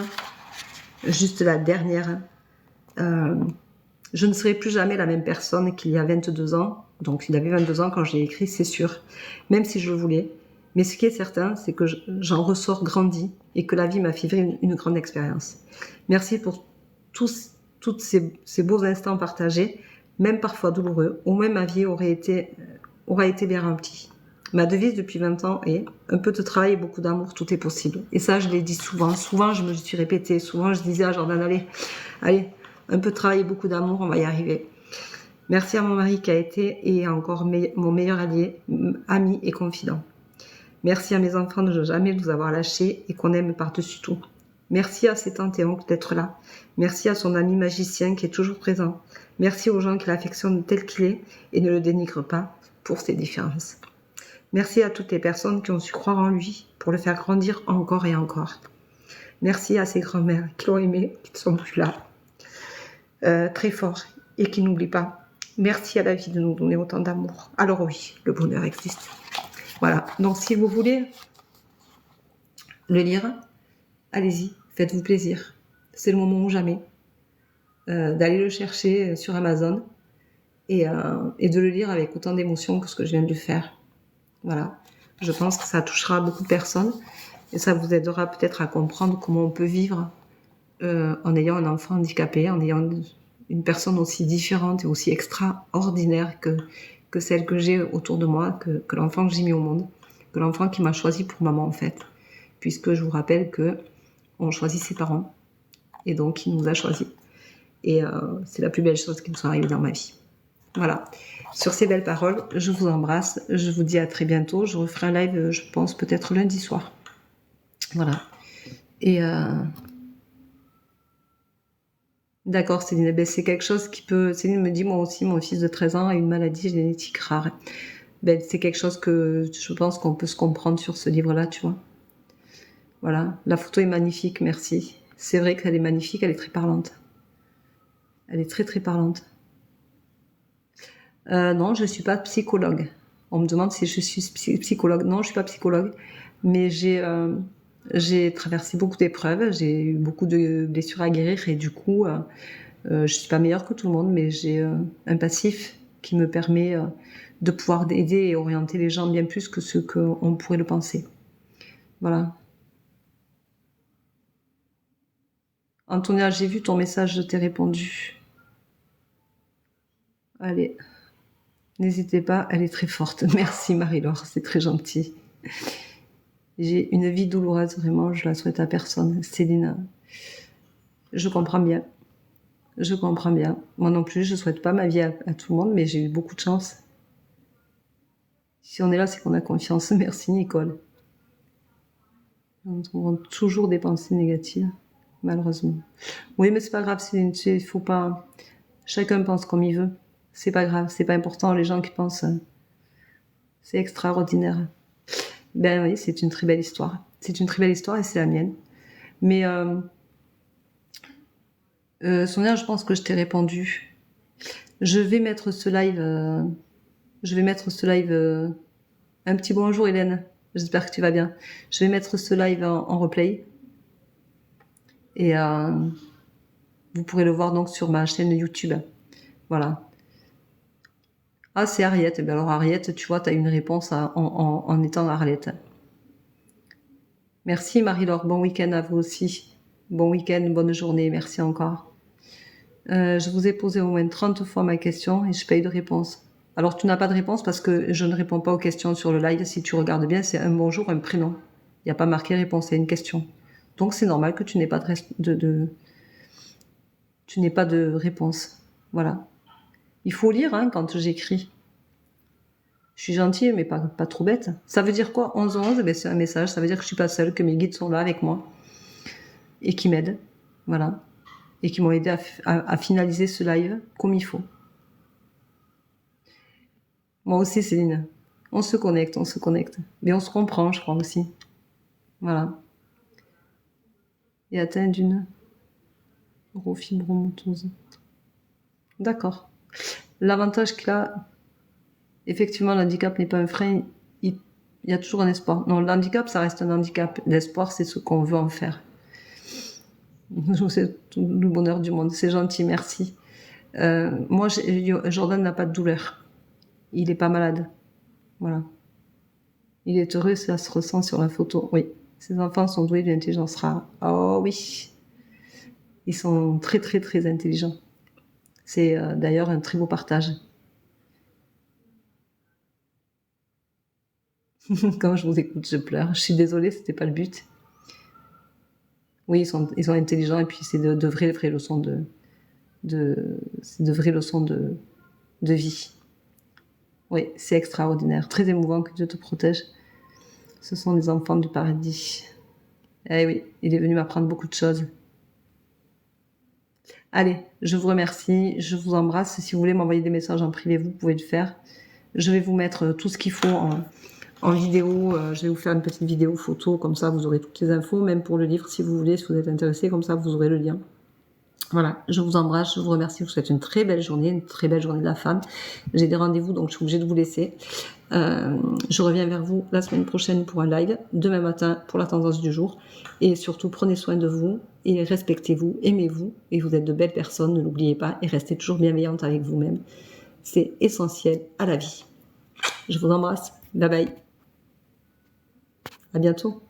juste la dernière. Je ne serai plus jamais la même personne qu'il y a 22 ans. Donc il avait 22 ans quand j'ai écrit, c'est sûr. Même si je le voulais. Mais ce qui est certain, c'est que j'en ressors grandi et que la vie m'a fait vivre une grande expérience. Merci pour tous ces beaux instants partagés, même parfois douloureux, où même ma vie aura été bien remplie. Ma devise depuis 20 ans est un peu de travail et beaucoup d'amour, tout est possible. Et ça, je l'ai dit souvent. Souvent, je me suis répétée. Souvent, je disais à Jordan, allez, un peu de travail et beaucoup d'amour, on va y arriver. Merci à mon mari qui a été et est encore mon meilleur allié, ami et confident. Merci à mes enfants de ne jamais nous avoir lâchés et qu'on aime par-dessus tout. Merci à ses tantes et oncles d'être là. Merci à son ami magicien qui est toujours présent. Merci aux gens qui l'affectionnent tel qu'il est et ne le dénigrent pas pour ses différences. Merci à toutes les personnes qui ont su croire en lui pour le faire grandir encore et encore. Merci à ses grands-mères qui l'ont aimé, qui ne sont plus là, très fort et qui n'oublient pas. Merci à la vie de nous donner autant d'amour. Alors oui, le bonheur existe. Voilà, donc si vous voulez le lire, allez-y, faites-vous plaisir. C'est le moment ou jamais d'aller le chercher sur Amazon et de le lire avec autant d'émotion que ce que je viens de faire. Voilà, je pense que ça touchera beaucoup de personnes et ça vous aidera peut-être à comprendre comment on peut vivre en ayant un enfant handicapé, en ayant une personne aussi différente et aussi extraordinaire que celle que j'ai autour de moi, que l'enfant que j'ai mis au monde, que l'enfant qui m'a choisi pour maman en fait, puisque je vous rappelle que on choisit ses parents et donc il nous a choisis et c'est la plus belle chose qui me soit arrivée dans ma vie. Voilà, sur ces belles paroles, je vous embrasse, je vous dis à très bientôt, je referai un live, je pense peut-être lundi soir. Voilà, et d'accord, Céline, ben, c'est quelque chose qui peut... Céline me dit, moi aussi, mon fils de 13 ans a une maladie génétique rare. Ben, c'est quelque chose que je pense qu'on peut se comprendre sur ce livre-là, tu vois. Voilà, la photo est magnifique, merci. C'est vrai qu'elle est magnifique, elle est très parlante. Elle est très très parlante. Non, je ne suis pas psychologue. On me demande si je suis psychologue. Non, je ne suis pas psychologue, mais j'ai traversé beaucoup d'épreuves, j'ai eu beaucoup de blessures à guérir et du coup, je suis pas meilleure que tout le monde, mais j'ai un passif qui me permet de pouvoir aider et orienter les gens bien plus que ce qu'on pourrait le penser. Voilà. Antonia, j'ai vu ton message, je t'ai répondu. Allez, n'hésitez pas, elle est très forte. Merci Marie-Laure, c'est très gentil. J'ai une vie douloureuse, vraiment, je la souhaite à personne. Céline, je comprends bien. Je comprends bien. Moi non plus, je souhaite pas ma vie à tout le monde, mais j'ai eu beaucoup de chance. Si on est là, c'est qu'on a confiance. Merci Nicole. On trouve toujours des pensées négatives, malheureusement. Oui, mais c'est pas grave, Céline, il faut pas... Chacun pense comme il veut. C'est pas grave, c'est pas important, les gens qui pensent... C'est extraordinaire. Ben oui, c'est une très belle histoire. C'est une très belle histoire et c'est la mienne. Mais Sonia, je pense que je t'ai répondu. Je vais mettre ce live. Un petit bonjour Hélène. J'espère que tu vas bien. Je vais mettre ce live en replay. Et vous pourrez le voir donc sur ma chaîne YouTube. Voilà. Ah, c'est Ariette. Ben alors Ariette, tu vois, tu as une réponse en étant Arlette. Merci Marie-Laure. Bon week-end à vous aussi. Bon week-end, bonne journée. Merci encore. Je vous ai posé au moins 30 fois ma question et je n'ai pas eu de réponse. Alors tu n'as pas de réponse parce que je ne réponds pas aux questions sur le live. Si tu regardes bien, c'est un bonjour, un prénom. Il n'y a pas marqué réponse, c'est une question. Donc c'est normal que tu n'aies pas tu n'aies pas de réponse. Voilà. Il faut lire hein, quand j'écris. Je suis gentille, mais pas trop bête. Ça veut dire quoi 11-11, ben, c'est un message. Ça veut dire que je suis pas seule, que mes guides sont là avec moi et qui m'aident. Voilà. Et qui m'ont aidé à finaliser ce live comme il faut. Moi aussi, Céline. On se connecte. Mais on se comprend, je crois aussi. Voilà. Et atteint d'une neurofibromatose. D'accord. L'avantage qu'il a, effectivement, l'handicap n'est pas un frein. Il y a toujours un espoir. Non, l'handicap, ça reste un handicap. L'espoir, c'est ce qu'on veut en faire. C'est tout le bonheur du monde. C'est gentil, merci. Moi, Jordan n'a pas de douleur. Il est pas malade. Voilà. Il est heureux, cela se ressent sur la photo. Oui, ces enfants sont doués de l'intelligence rare. Oh oui, ils sont très très très intelligents. C'est d'ailleurs un très beau partage. Quand je vous écoute, je pleure. Je suis désolée, c'était pas le but. Oui, ils sont intelligents et puis c'est de vraies leçons c'est de vraies leçons de vie. Oui, c'est extraordinaire, très émouvant, que Dieu te protège. Ce sont des enfants du paradis. Eh oui, il est venu m'apprendre beaucoup de choses. Allez, je vous remercie, je vous embrasse. Si vous voulez m'envoyer des messages en privé, vous pouvez le faire. Je vais vous mettre tout ce qu'il faut en vidéo. Je vais vous faire une petite vidéo photo, comme ça vous aurez toutes les infos, même pour le livre si vous voulez, si vous êtes intéressé, comme ça vous aurez le lien. Voilà, je vous embrasse, je vous remercie, je vous souhaite une très belle journée de la femme. J'ai des rendez-vous, donc je suis obligée de vous laisser. Je reviens vers vous la semaine prochaine pour un live, demain matin pour la tendance du jour. Et surtout, prenez soin de vous et respectez-vous, aimez-vous. Et vous êtes de belles personnes, ne l'oubliez pas, et restez toujours bienveillante avec vous-même. C'est essentiel à la vie. Je vous embrasse. Bye bye. À bientôt.